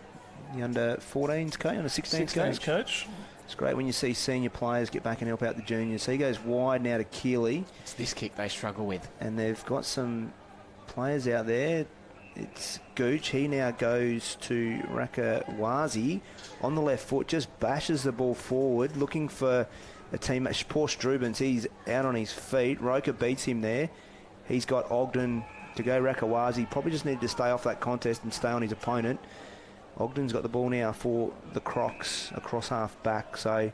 Speaker 2: the under 14s coach, under 16s
Speaker 3: coach.
Speaker 2: It's great when you see senior players get back and help out the juniors. So he goes wide now to Keeley.
Speaker 1: It's this kick they struggle with.
Speaker 2: And they've got some players out there. It's Gooch. He now goes to Rakawazi on the left foot, just bashes the ball forward, looking for a teammate. Poor Strubens, he's out on his feet. Roker beats him there. He's got Ogden to go Rakawazi. Probably just needed to stay off that contest and stay on his opponent. Ogden's got the ball now for the Crocs across half back, so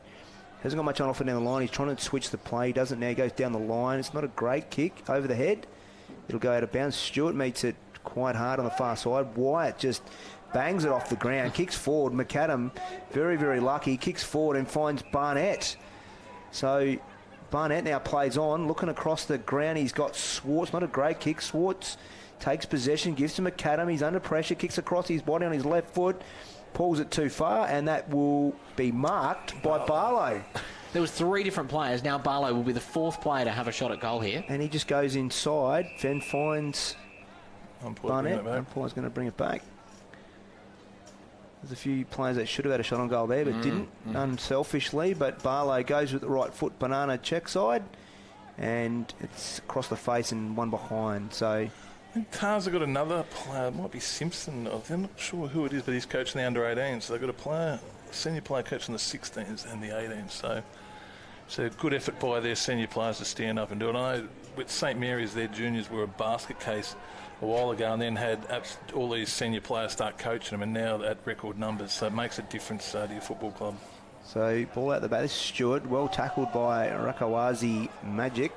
Speaker 2: hasn't got much on offer down the line. He's trying to switch the play. He doesn't now. He goes down the line. It's not a great kick over the head. It'll go out of bounds. Stewart meets it quite hard on the far side. Wyatt just bangs it off the ground, kicks forward. McAdam, very, very lucky, kicks forward and finds Barnett. So Barnett now plays on, looking across the ground. He's got Swartz, not a great kick. Swartz takes possession, gives to McAdam. He's under pressure, kicks across his body on his left foot. pulls it too far, and that will be marked by Barlow.
Speaker 1: There was 3 different players. Now Barlow will be the 4th player to have a shot at goal here.
Speaker 2: And he just goes inside, then finds Barnett. Umpire's going to bring it back. There's a few players that should have had a shot on goal there, but didn't, unselfishly. But Barlow goes with the right foot, banana check side, and it's across the face and one behind. So
Speaker 3: I think Tars have got another player. It might be Simpson. I'm not sure who it is, but he's coaching the under-18s. So they've got a player, senior player coaching the 16s and the 18s. So it's a good effort by their senior players to stand up and do it. I know with St Mary's, their juniors were a basket case a while ago, and then had all these senior players start coaching them, and now at record numbers. So it makes a difference to your football club.
Speaker 2: So ball out the back. This is Stewart, well tackled by Rakawazi Magic.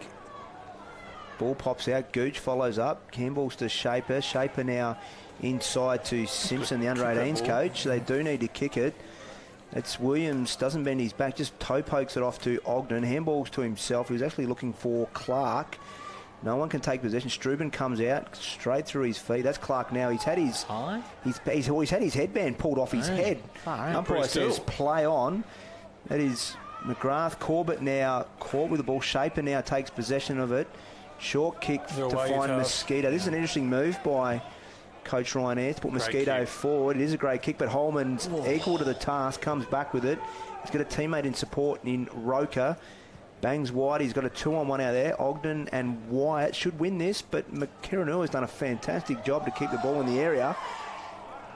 Speaker 2: Ball pops out. Gooch follows up. Campbell's to Shaper. Shaper now inside to Simpson, the under-18s coach. They do need to kick it. It's Williams, doesn't bend his back, just toe pokes it off to Ogden. Handballs to himself. He was actually looking for Clark. No one can take possession. Struben comes out straight through his feet. That's Clark now. He's had his he's had his headband pulled off his head. Umpire says play on. That is McGrath. Corbett now caught with the ball. Shaper now takes possession of it. Short kick to find Mosquito. This is an interesting move by Coach Ryan Ayres to put Mosquito forward. It is a great kick, but Holman's equal to the task, comes back with it. He's got a teammate in support in Roker. Bangs wide. He's got a 2-on-1 out there. Ogden and Wyatt should win this, but Kiranua has done a fantastic job to keep the ball in the area.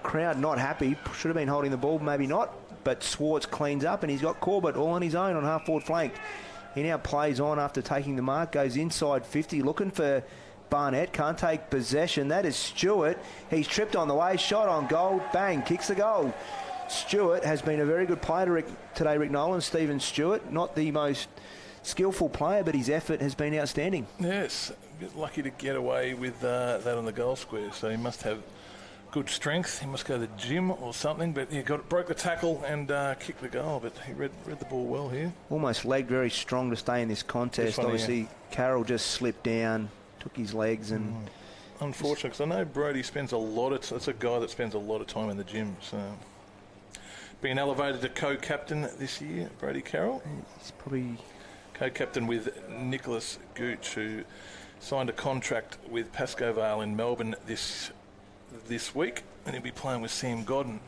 Speaker 2: Crowd not happy. Should have been holding the ball, maybe not. But Swartz cleans up, and he's got Corbett all on his own on half-forward flank. He now plays on after taking the mark. Goes inside 50, looking for Barnett. Can't take possession. That is Stewart. He's tripped on the way. Shot on goal. Bang. Kicks the goal. Stewart has been a very good player today, Rick Nolan. Stephen Stewart, not the most skillful player, but his effort has been outstanding.
Speaker 3: Yes, a bit lucky to get away with that on the goal square. So he must have good strength. He must go to the gym or something. But he broke the tackle and kicked the goal. But he read the ball well here.
Speaker 2: Almost legged very strong to stay in this contest. Obviously, Carroll just slipped down, took his legs and.
Speaker 3: Unfortunate, because I know Brody spends that's a guy that spends a lot of time in the gym. So being elevated to co-captain this year, Brody Carroll.
Speaker 2: He's probably
Speaker 3: co-captain with Nicholas Gooch, who signed a contract with Pascoe Vale in Melbourne this week, and he'll be playing with Sam Godden.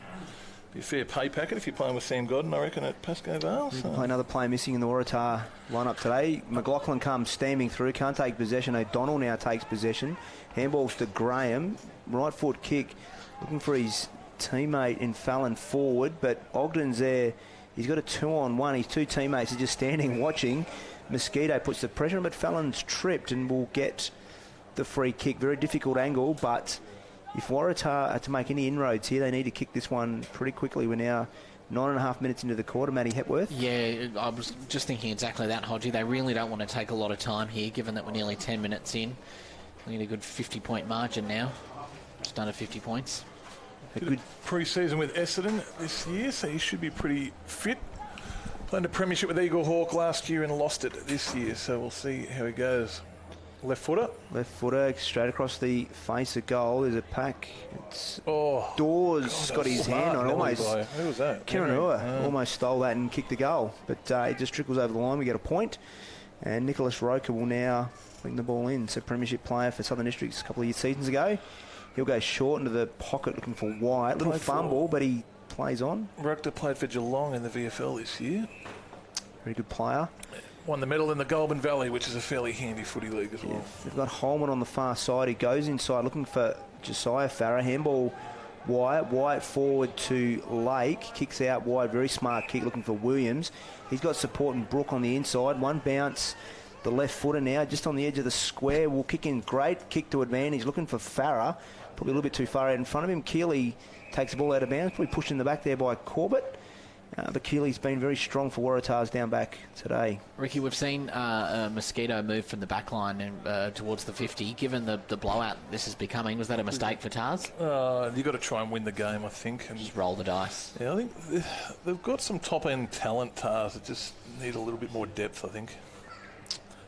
Speaker 3: Be a fair pay packet if you're playing with Sam Godden, I reckon, at Pascoe Vale. So.
Speaker 2: Another player missing in the Waratah lineup today. McLaughlin comes stamping through, can't take possession. O'Donnell now takes possession. Handballs to Graham. Right foot kick, looking for his teammate in Fallon forward, but Ogden's there. He's got a 2-on-1. His two teammates are just standing watching. Mosquito puts the pressure on, but Fallon's tripped and will get the free kick. Very difficult angle, but if Waratah are to make any inroads here, they need to kick this one pretty quickly. We're now 9.5 minutes into the quarter. Matty Hepworth.
Speaker 1: Yeah, I was just thinking exactly that, Hodgie. They really don't want to take a lot of time here, given that we're nearly 10 minutes in. We need a good 50-point margin now. Just under 50 points.
Speaker 3: A good pre-season with Essendon this year, so he should be pretty fit. Played a premiership with Eagle Hawk last year and lost it this year, so we'll see how he goes. Left footer.
Speaker 2: Left footer, straight across the face of goal. There's a pack. It's Dawes got his hand on almost.
Speaker 3: Who was that?
Speaker 2: Kiranua almost stole that and kicked the goal, but it just trickles over the line. We get a point, and Nicholas Roker will now bring the ball in. So premiership player for Southern Districts a couple of seasons ago. He'll go short into the pocket looking for White. Little fumble, but he plays on.
Speaker 3: Roker played for Geelong in the VFL this year.
Speaker 2: Very good player.
Speaker 3: Won the medal in the Goulburn Valley, which is a fairly handy footy league as well.
Speaker 2: Yeah. They've got Holman on the far side. He goes inside looking for Josiah Farah. Handball Wyatt forward to Lake. Kicks out wide. Very smart kick looking for Williams. He's got support and Brook on the inside. One bounce. The left footer now just on the edge of the square. Will kick in. Great kick to advantage. Looking for Farah. Probably a little bit too far out in front of him. Keeley takes the ball out of bounds. Probably pushed in the back there by Corbett. But Keeley's been very strong for Waratahs down back today.
Speaker 1: Ricky, we've seen Mosquito move from the back line and, towards the 50. Given the blowout this is becoming, was that a mistake for Tars?
Speaker 3: You've got to try and win the game, I think. And
Speaker 1: just roll the dice.
Speaker 3: Yeah, I think they've got some top-end talent, Tars, that just need a little bit more depth, I think.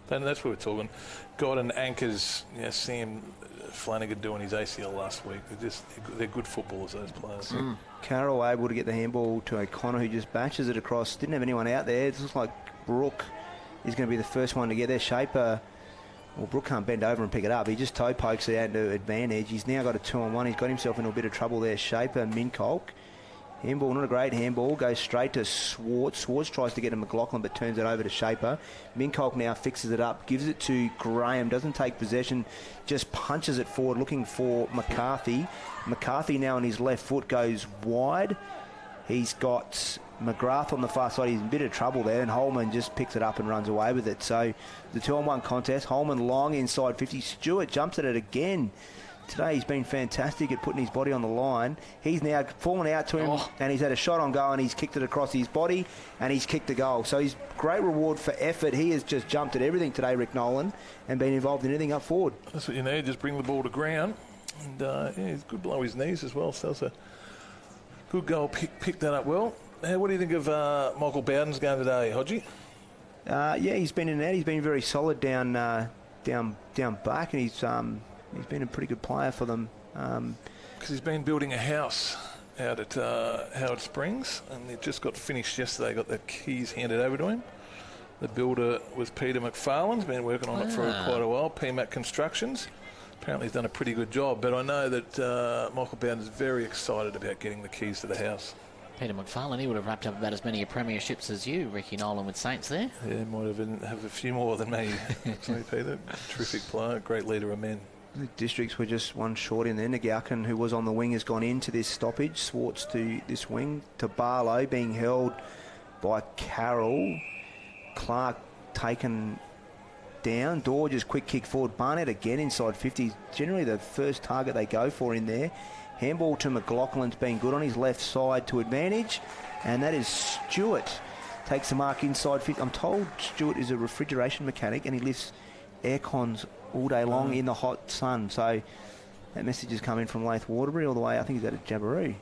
Speaker 3: And that's what we're talking. God and anchors, Sam Flanagan doing his ACL last week. They're good footballers, those players.
Speaker 2: Carroll able to get the handball to O'Connor, who just bashes it across. Didn't have anyone out there. It looks like Brooke is going to be the first one to get there. Shaper, well, Brooke can't bend over and pick it up. He just toe pokes it out into advantage. He's now got a 2-on-1. He's got himself into a bit of trouble there. Shaper, Minkolk. Handball, not a great handball. Goes straight to Swartz. Swartz tries to get to McLaughlin, but turns it over to Shaper. Minkolk now fixes it up, gives it to Graham. Doesn't take possession, just punches it forward, looking for McCarthy. McCarthy now on his left foot goes wide. He's got McGrath on the far side. He's in a bit of trouble there, and Holman just picks it up and runs away with it. So the 2-on-1 contest. Holman long inside 50. Stewart jumps at it again. Today he's been fantastic at putting his body on the line. He's now fallen out to him, and he's had a shot on goal, and he's kicked it across his body, and he's kicked a goal. So he's great reward for effort. He has just jumped at everything today, Rick Nolan, and been involved in anything up forward.
Speaker 3: That's what you need, just bring the ball to ground. And he's good below his knees as well, so that's a good goal. Picked that up well. What do you think of Michael Bowden's game today, Hodgie?
Speaker 2: He's been in and out. He's been very solid down back, and he's been a pretty good player for them.
Speaker 3: Because he's been building a house out at Howard Springs, and it just got finished yesterday. Got the keys handed over to him. The builder was Peter McFarlane's been working on it for quite a while. PMAC Constructions. Apparently he's done a pretty good job, but I know that Michael Bowden is very excited about getting the keys to the house.
Speaker 1: Peter McFarlane, he would have wrapped up about as many premierships as you, Ricky Nolan, with Saints there.
Speaker 3: Yeah, might have a few more than me. Sorry, Peter. Terrific player, great leader of men.
Speaker 2: The Districts were just one short in there. Nagauken, who was on the wing, has gone into this stoppage. Swartz to this wing. To Barlow, being held by Carroll. Clark taken down. Dorr just quick kick forward. Barnett again inside 50. Generally the first target they go for in there. Handball to McLaughlin's been good on his left side to advantage. And that is Stewart. Takes the mark inside 50. I'm told Stewart is a refrigeration mechanic, and he lifts aircons all day long in the hot sun. So that message has come in from Lath Waterbury all the way. I think he's out of Jabiru.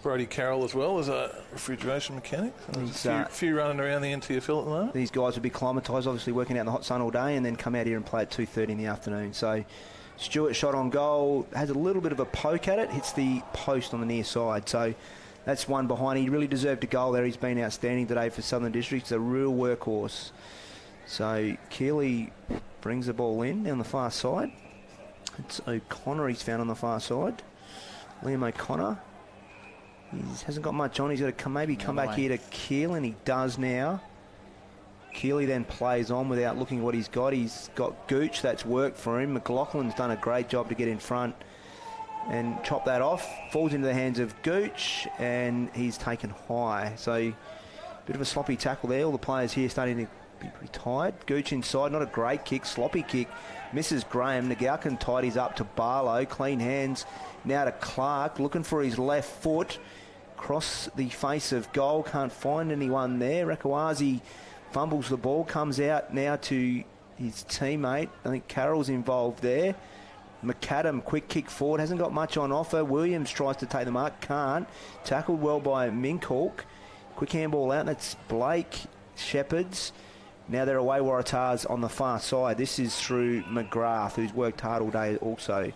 Speaker 3: Brody Carroll as well as a refrigeration mechanic. So there's a few running around the NTFL at the moment.
Speaker 2: These guys will be climatised, obviously working out in the hot sun all day, and then come out here and play at 2:30 in the afternoon. So Stewart shot on goal, has a little bit of a poke at it, hits the post on the near side. So that's one behind. He really deserved a goal there. He's been outstanding today for Southern Districts. A real workhorse. So Keeley brings the ball in down the far side. It's O'Connor he's found on the far side. Liam O'Connor. He hasn't got much on. He's got to maybe come back here to Keeley, and he does now. Keeley then plays on without looking what he's got. He's got Gooch. That's worked for him. McLaughlin's done a great job to get in front and chop that off. Falls into the hands of Gooch, and he's taken high. So a bit of a sloppy tackle there. All the players here starting to be pretty tired. Gooch inside, not a great kick, sloppy kick. Misses Graham. Nagauken tidies up to Barlow. Clean hands now to Clark, looking for his left foot. Cross the face of goal, can't find anyone there. Rakawazi fumbles the ball, comes out now to his teammate. I think Carroll's involved there. McAdam, quick kick forward, hasn't got much on offer. Williams tries to take the mark, can't. Tackled well by Minkolk. Quick handball out, that's Blake. Shepherds. Now they're away Waratahs on the far side. This is through McGrath, who's worked hard all day also.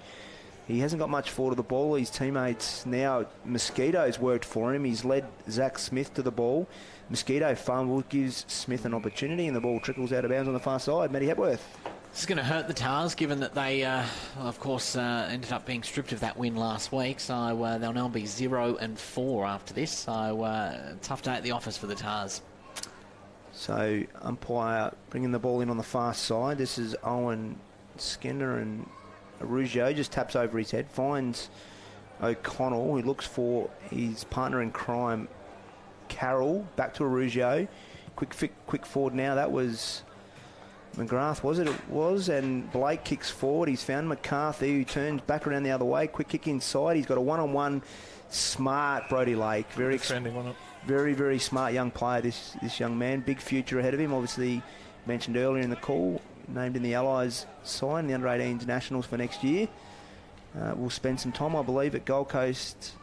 Speaker 2: He hasn't got much forward of the ball. His teammates now, Mosquito's worked for him. He's led Zach Smith to the ball. Mosquito fumble, gives Smith an opportunity, and the ball trickles out of bounds on the far side. Matty Hepworth.
Speaker 1: This is going to hurt the Tars, given that they, of course, ended up being stripped of that win last week. So they'll now be 0-4 after this. So tough day at the office for the Tars.
Speaker 2: So umpire bringing the ball in on the far side. This is Owen Skender, and Arugio just taps over his head, finds O'Connell, who looks for his partner in crime, Carroll. Back to Arugio. Quick forward now. That was McGrath, was it? It was. And Blake kicks forward. He's found McCarthy, who turns back around the other way. Quick kick inside. He's got a one-on-one. Smart Brody Lake. Very
Speaker 3: defending on it.
Speaker 2: Very, very smart young player, this young man. Big future ahead of him. Obviously, mentioned earlier in the call, named in the Allies side, the under-18 nationals for next year. We'll spend some time, I believe, at Gold Coast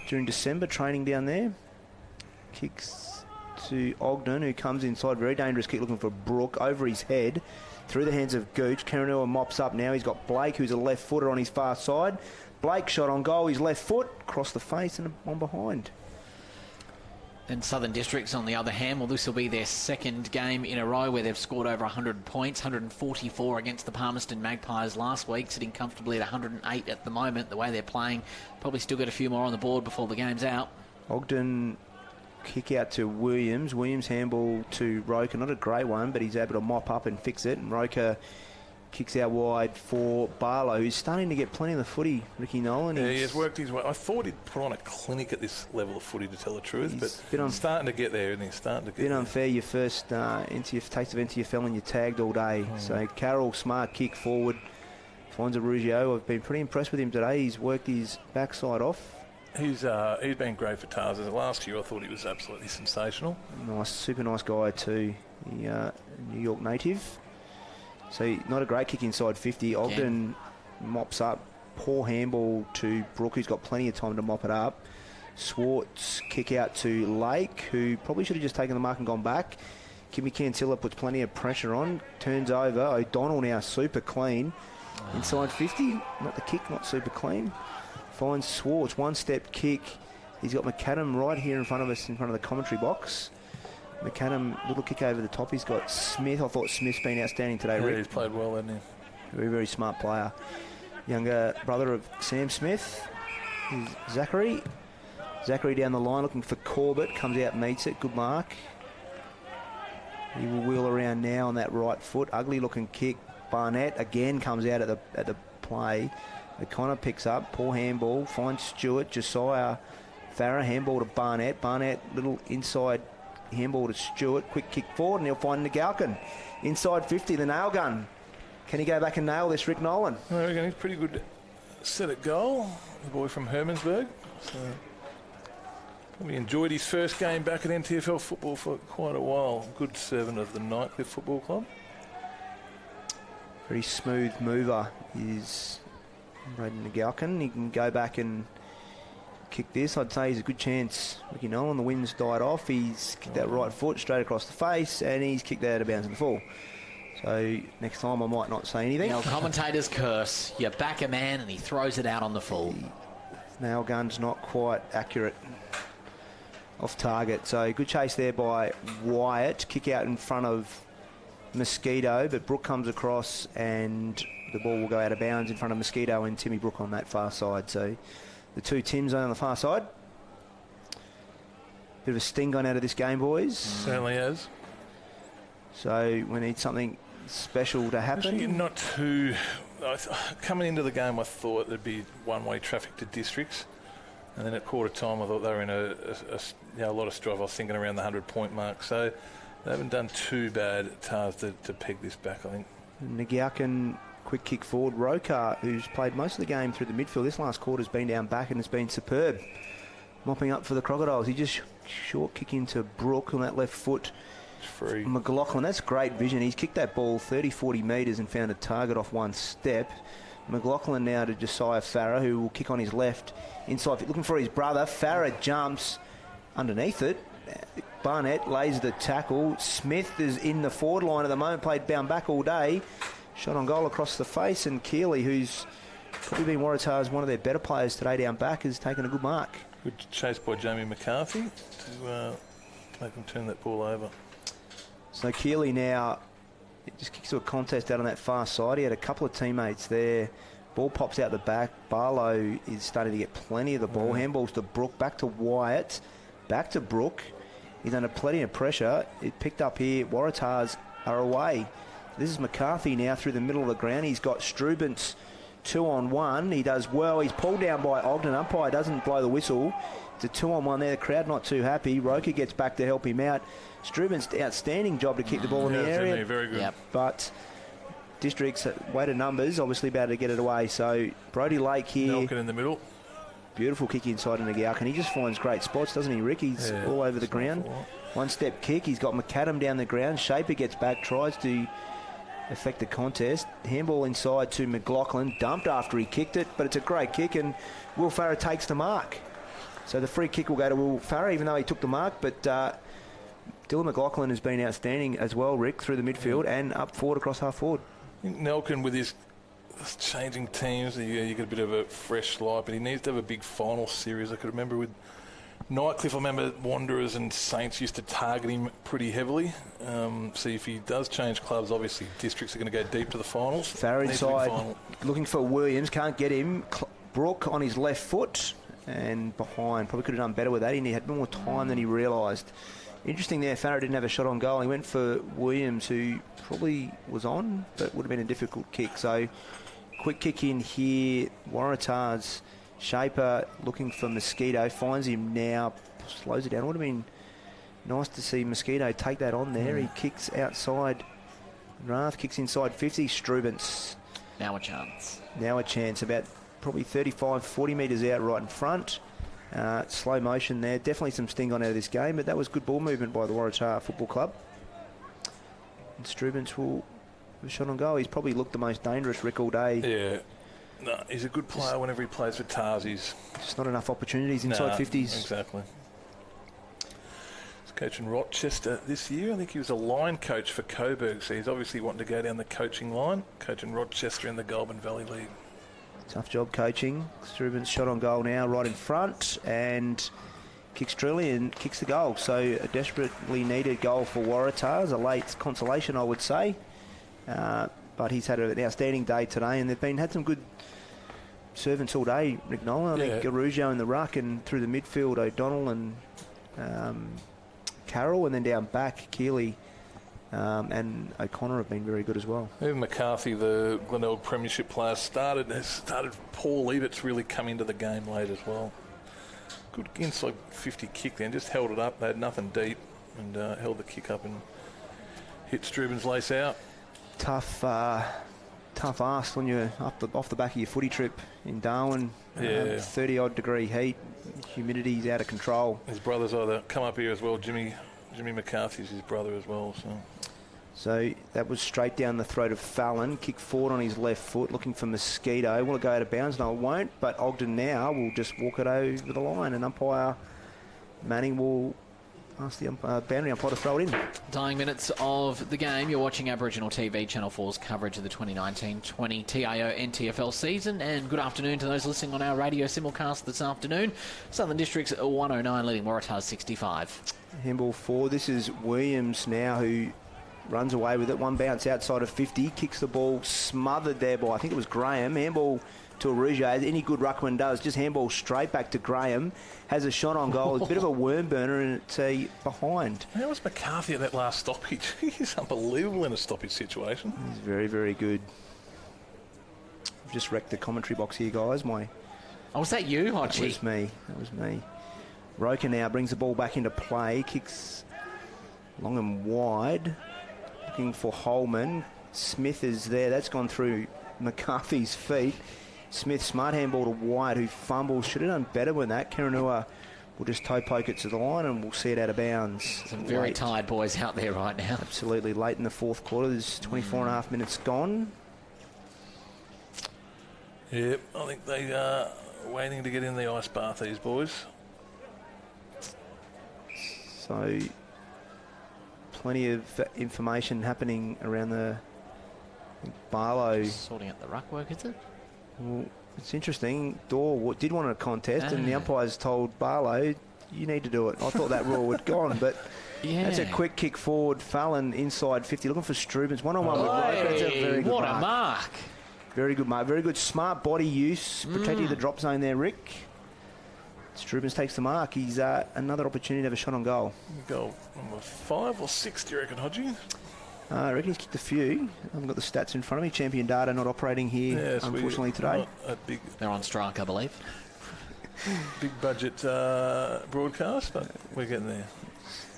Speaker 2: during December, training down there. Kicks to Ogden, who comes inside. Very dangerous kick looking for Brook. Over his head. Through the hands of Gooch. Karanua mops up now. He's got Blake, who's a left footer on his far side. Blake shot on goal. His left foot. Across the face and on behind.
Speaker 1: And Southern Districts, on the other hand, well, this will be their second game in a row where they've scored over 100 points, 144 against the Palmerston Magpies last week, sitting comfortably at 108 at the moment, the way they're playing. Probably still get a few more on the board before the game's out. Ogden
Speaker 2: kick out to Williams. Williams handball to Roker. Not a great one, but he's able to mop up and fix it. And Roker kicks out wide for Barlow, who's starting to get plenty of the footy, Ricky Nolan.
Speaker 3: Yeah, he has worked his way. I thought he'd put on a clinic at this level of footy, to tell the truth, but he's starting to get there, and he's starting to get there.
Speaker 2: Unfair, your first taste of NTFL and you're tagged all day. So Carroll, smart kick forward, finds a Ruggiero. I've been pretty impressed with him today. He's worked his backside off.
Speaker 3: He's been great for Tars. Last year I thought he was absolutely sensational.
Speaker 2: Nice, super nice guy too. He, New York native. So not a great kick inside 50. Ogden mops up. Poor handball to Brook, who's got plenty of time to mop it up. Swartz kick out to Lake, who probably should have just taken the mark and gone back. Kimmy Cantilla puts plenty of pressure on. Turns over. O'Donnell now super clean. Inside 50. Not the kick, not super clean. Finds Swartz. One-step kick. He's got McAdam right here in front of us, in front of the commentary box. McAdam, little kick over the top. He's got Smith. I thought Smith's been outstanding today, Rick.
Speaker 3: Yeah, he's played well, hasn't he?
Speaker 2: Very, very smart player. Younger brother of Sam Smith is Zachary. Zachary down the line looking for Corbett. Comes out, meets it. Good mark. He will wheel around now on that right foot. Ugly looking kick. Barnett again comes out at the play. O'Connor picks up. Poor handball. Finds Stewart. Josiah Farah. Handball to Barnett. Barnett, little inside handball to Stewart. Quick kick forward, and he'll find Nagalkin. Inside 50, the nail gun. Can he go back and nail this, Rick Nolan?
Speaker 3: I reckon he's pretty good set at goal. The boy from Hermansburg. So we enjoyed his first game back at NTFL football for quite a while. Good servant of the Nightcliff Football Club.
Speaker 2: Very smooth mover is Braden Nagalkin. He can go back and kick this. I'd say he's a good chance. Ricky Nolan, the wind's died off. He's kicked that right foot straight across the face, and he's kicked that out of bounds in the full. So next time I might not say anything.
Speaker 1: The commentators curse. You back a man and he throws it out on the full.
Speaker 2: Nail gun's not quite accurate. Off target. So good chase there by Wyatt. Kick out in front of Mosquito, but Brook comes across and the ball will go out of bounds in front of Mosquito and Timmy Brook on that far side. So the two Tims on the far side. Bit of a sting gone out of this game, boys.
Speaker 3: Certainly has.
Speaker 2: So we need something special to happen.
Speaker 3: Actually, not too... coming into the game, I thought there'd be one-way traffic to Districts. And then at quarter time, I thought they were in a lot of strife. I was thinking around the 100-point mark. So they haven't done too bad, Tars, to peg this back, I think.
Speaker 2: Nagalkin, quick kick forward. Roker, who's played most of the game through the midfield, this last quarter's been down back and has been superb. Mopping up for the Crocodiles. He just short kick into Brook on that left foot.
Speaker 3: Free.
Speaker 2: McLaughlin, that's great vision. He's kicked that ball 30-40 metres and found a target off one step. McLaughlin now to Josiah Farah, who will kick on his left inside, looking for his brother. Farah jumps underneath it. Barnett lays the tackle. Smith is in the forward line at the moment, played bound back all day. Shot on goal across the face, and Keeley, who's probably been Waratah's one of their better players today down back, has taken a good mark.
Speaker 3: Good chase by Jamie McCarthy to make him turn that ball over.
Speaker 2: So Keeley now just kicks to a contest out on that far side. He had a couple of teammates there. Ball pops out the back. Barlow is starting to get plenty of the ball. Handballs to Brook, back to Wyatt, back to Brook. He's under plenty of pressure. It picked up here. Waratahs are away. This is McCarthy now through the middle of the ground. He's got Strubens 2-on-1. He does well. He's pulled down by Ogden. Umpire doesn't blow the whistle. It's a 2-on-1 there. The crowd not too happy. Roker gets back to help him out. Strubens, outstanding job to keep the ball in the area.
Speaker 3: Very good.
Speaker 1: Yep.
Speaker 2: But Districts, weight of numbers, obviously about to get it away. So Brody Lake here.
Speaker 3: Nelkin in the middle.
Speaker 2: Beautiful kick inside in the Galk, and he just finds great spots, doesn't he, Rick? He's all over the ground. One-step kick. He's got McAdam down the ground. Shaper gets back, tries to affect the contest. Handball inside to McLaughlin. Dumped after he kicked it, but it's a great kick, and Will Farah takes the mark. So the free kick will go to Will Farah, even though he took the mark, but Dylan McLaughlin has been outstanding as well, Rick, through the midfield and up forward across half forward.
Speaker 3: I think Nelkin, with his changing teams, you get a bit of a fresh light, but he needs to have a big final series. I could remember with Nightcliffe, I remember Wanderers and Saints used to target him pretty heavily. So if he does change clubs, obviously districts are going to go deep to the finals.
Speaker 2: Far inside, looking for Williams, can't get him. Brook on his left foot and behind. Probably could have done better with that. He had more time than he realised. Interesting there, Farah didn't have a shot on goal. He went for Williams, who probably was on, but would have been a difficult kick. So, quick kick in here. Waratah's Shaper looking for Mosquito. Finds him now. Slows it down. Would have been nice to see Mosquito take that on there. He kicks outside. Rath kicks inside 50. Strubens.
Speaker 1: Now a chance.
Speaker 2: Now a chance. About probably 35, 40 metres out right in front. Slow motion there. Definitely some sting on out of this game, but that was good ball movement by the Waratah Football Club. And Strubens will have a shot on goal. He's probably looked the most dangerous, Rick, all day.
Speaker 3: Yeah. No, he's a good player whenever he plays for Tars. He's
Speaker 2: just not enough opportunities inside 50s.
Speaker 3: Exactly. He's coaching Rochester this year. I think he was a line coach for Coburg, so he's obviously wanting to go down the coaching line, coaching Rochester in the Goulburn Valley League.
Speaker 2: Tough job coaching. Strubens shot on goal now, right in front, and kicks truly and kicks the goal. So a desperately needed goal for Waratahs, a late consolation, I would say. But he's had an outstanding day today, and they've had some good servants all day, Rick Nolan. I think Garujo in the ruck, and through the midfield, O'Donnell and Carroll, and then down back, Keeley and O'Connor have been very good as well.
Speaker 3: Even McCarthy, the Glenelg Premiership player, started Paul Ebert's really come into the game late as well. Good inside 50 kick then, just held it up. They had nothing deep and held the kick up and hit Strubens lace out.
Speaker 2: Tough ask when you're off the back of your footy trip in Darwin. 30-odd degree heat, humidity's out of control.
Speaker 3: His brother's either come up here as well. Jimmy McCarthy's his brother as well.
Speaker 2: So that was straight down the throat of Fallon. Kick forward on his left foot, looking for Mosquito. Will it go out of bounds? No, it won't. But Ogden now will just walk it over the line, and umpire Manning will ask the boundary umpire to throw it in.
Speaker 1: Dying minutes of the game. You're watching Aboriginal TV, Channel 4's coverage of the 2019-20 TIO NTFL season. And good afternoon to those listening on our radio simulcast this afternoon. Southern Districts 109 leading Waratahs 65.
Speaker 2: Handball forward. This is Williams now, who runs away with it. One bounce outside of 50. Kicks the ball smothered there by, I think it was Graham. Handball to Arujo, as any good ruckman does. Just handball straight back to Graham. Has a shot on goal. It's a bit of a worm burner, and it's behind.
Speaker 3: How was McCarthy at that last stoppage? He's unbelievable in a stoppage situation.
Speaker 2: He's very, very good. I've just wrecked the commentary box here, guys.
Speaker 1: Oh, was that you, Hodgie?
Speaker 2: That was me. Roker now brings the ball back into play. Kicks long and wide. Looking for Holman. Smith is there. That's gone through McCarthy's feet. Smith, smart handball to White, who fumbles. Should have done better with that. Karanua will just toe poke it to the line, and we'll see it out of bounds.
Speaker 1: Some very tired boys out there right now.
Speaker 2: Absolutely late in the fourth quarter. There's 24 and a half minutes gone.
Speaker 3: Yep, I think they are waiting to get in the ice bath, these boys.
Speaker 2: So, plenty of information happening around the Barlow.
Speaker 1: Sorting out the ruck work, is it?
Speaker 2: Well, it's interesting. Dorr did want a contest, and the umpires told Barlow, you need to do it. I thought that rule had gone, but that's a quick kick forward. Fallon inside 50, looking for Strubens. One-on-one with Roker. That's a very good mark.
Speaker 1: What a mark.
Speaker 2: Very good mark. Very good smart body use. Protecting the drop zone there, Rick. Strubens takes the mark. He's another opportunity to have a shot on goal.
Speaker 3: Goal number 5 or 6, do you reckon, Hodgie?
Speaker 2: I reckon he's kicked a few. I haven't got the stats in front of me. Champion data not operating here, unfortunately, today.
Speaker 1: They're on strike, I believe.
Speaker 3: Big budget broadcast, but we're getting there.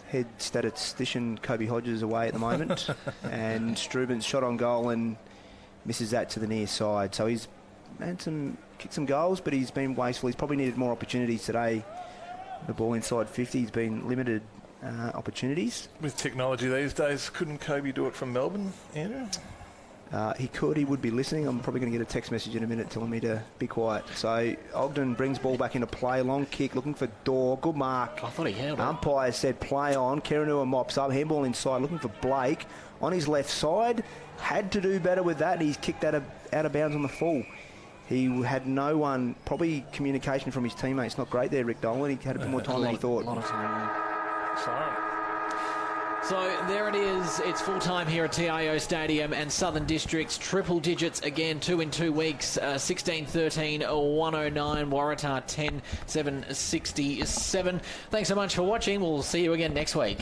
Speaker 2: Head statistician Kobe Hodges away at the moment. And Strubens shot on goal and misses that to the near side. So he's had kicked some goals, but he's been wasteful. He's probably needed more opportunities today. The ball inside 50 has been limited opportunities.
Speaker 3: With technology these days, couldn't Kobe do it from Melbourne, Andrew?
Speaker 2: He would be listening. I'm probably going to get a text message in a minute telling me to be quiet. So Ogden brings ball back into play. Long kick, looking for Dorr. Good mark.
Speaker 1: I thought he held it.
Speaker 2: Umpire said play on. Kerenua mops up. Handball inside, looking for Blake. On his left side. Had to do better with that. He's kicked out of bounds on the full. He had no one, probably communication from his teammates. Not great there, Rick Dolan. He had a bit more time than he thought.
Speaker 1: A lot of time. So there it is. It's full time here at TIO Stadium, and Southern Districts triple digits again, 2 in 2 weeks. 16-13, 109. Waratah 10-7, 67. Thanks so much for watching. We'll see you again next week.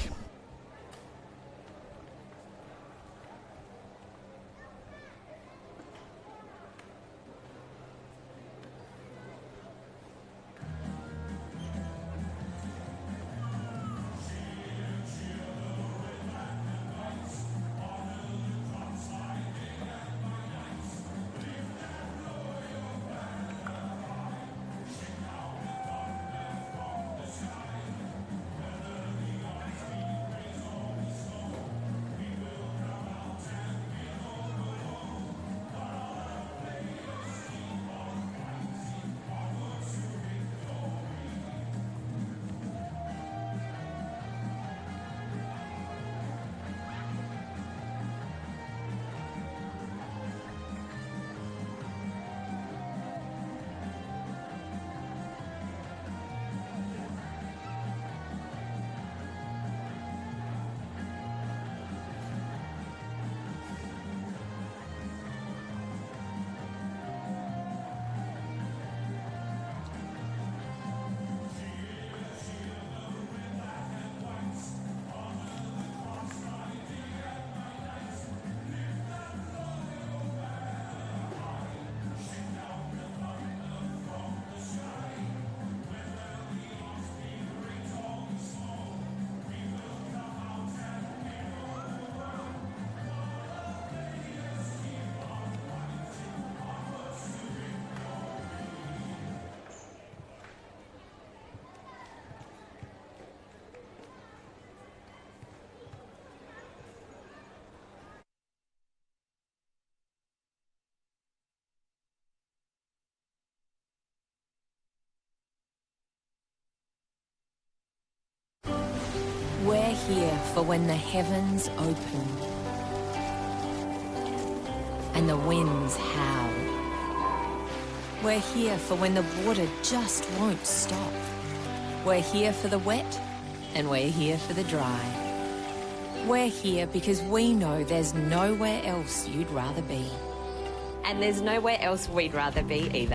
Speaker 4: We're here for when the heavens open and the winds howl. We're here for when the water just won't stop. We're here for the wet and we're here for the dry. We're here because we know there's nowhere else you'd rather be.
Speaker 5: And there's nowhere else we'd rather be either.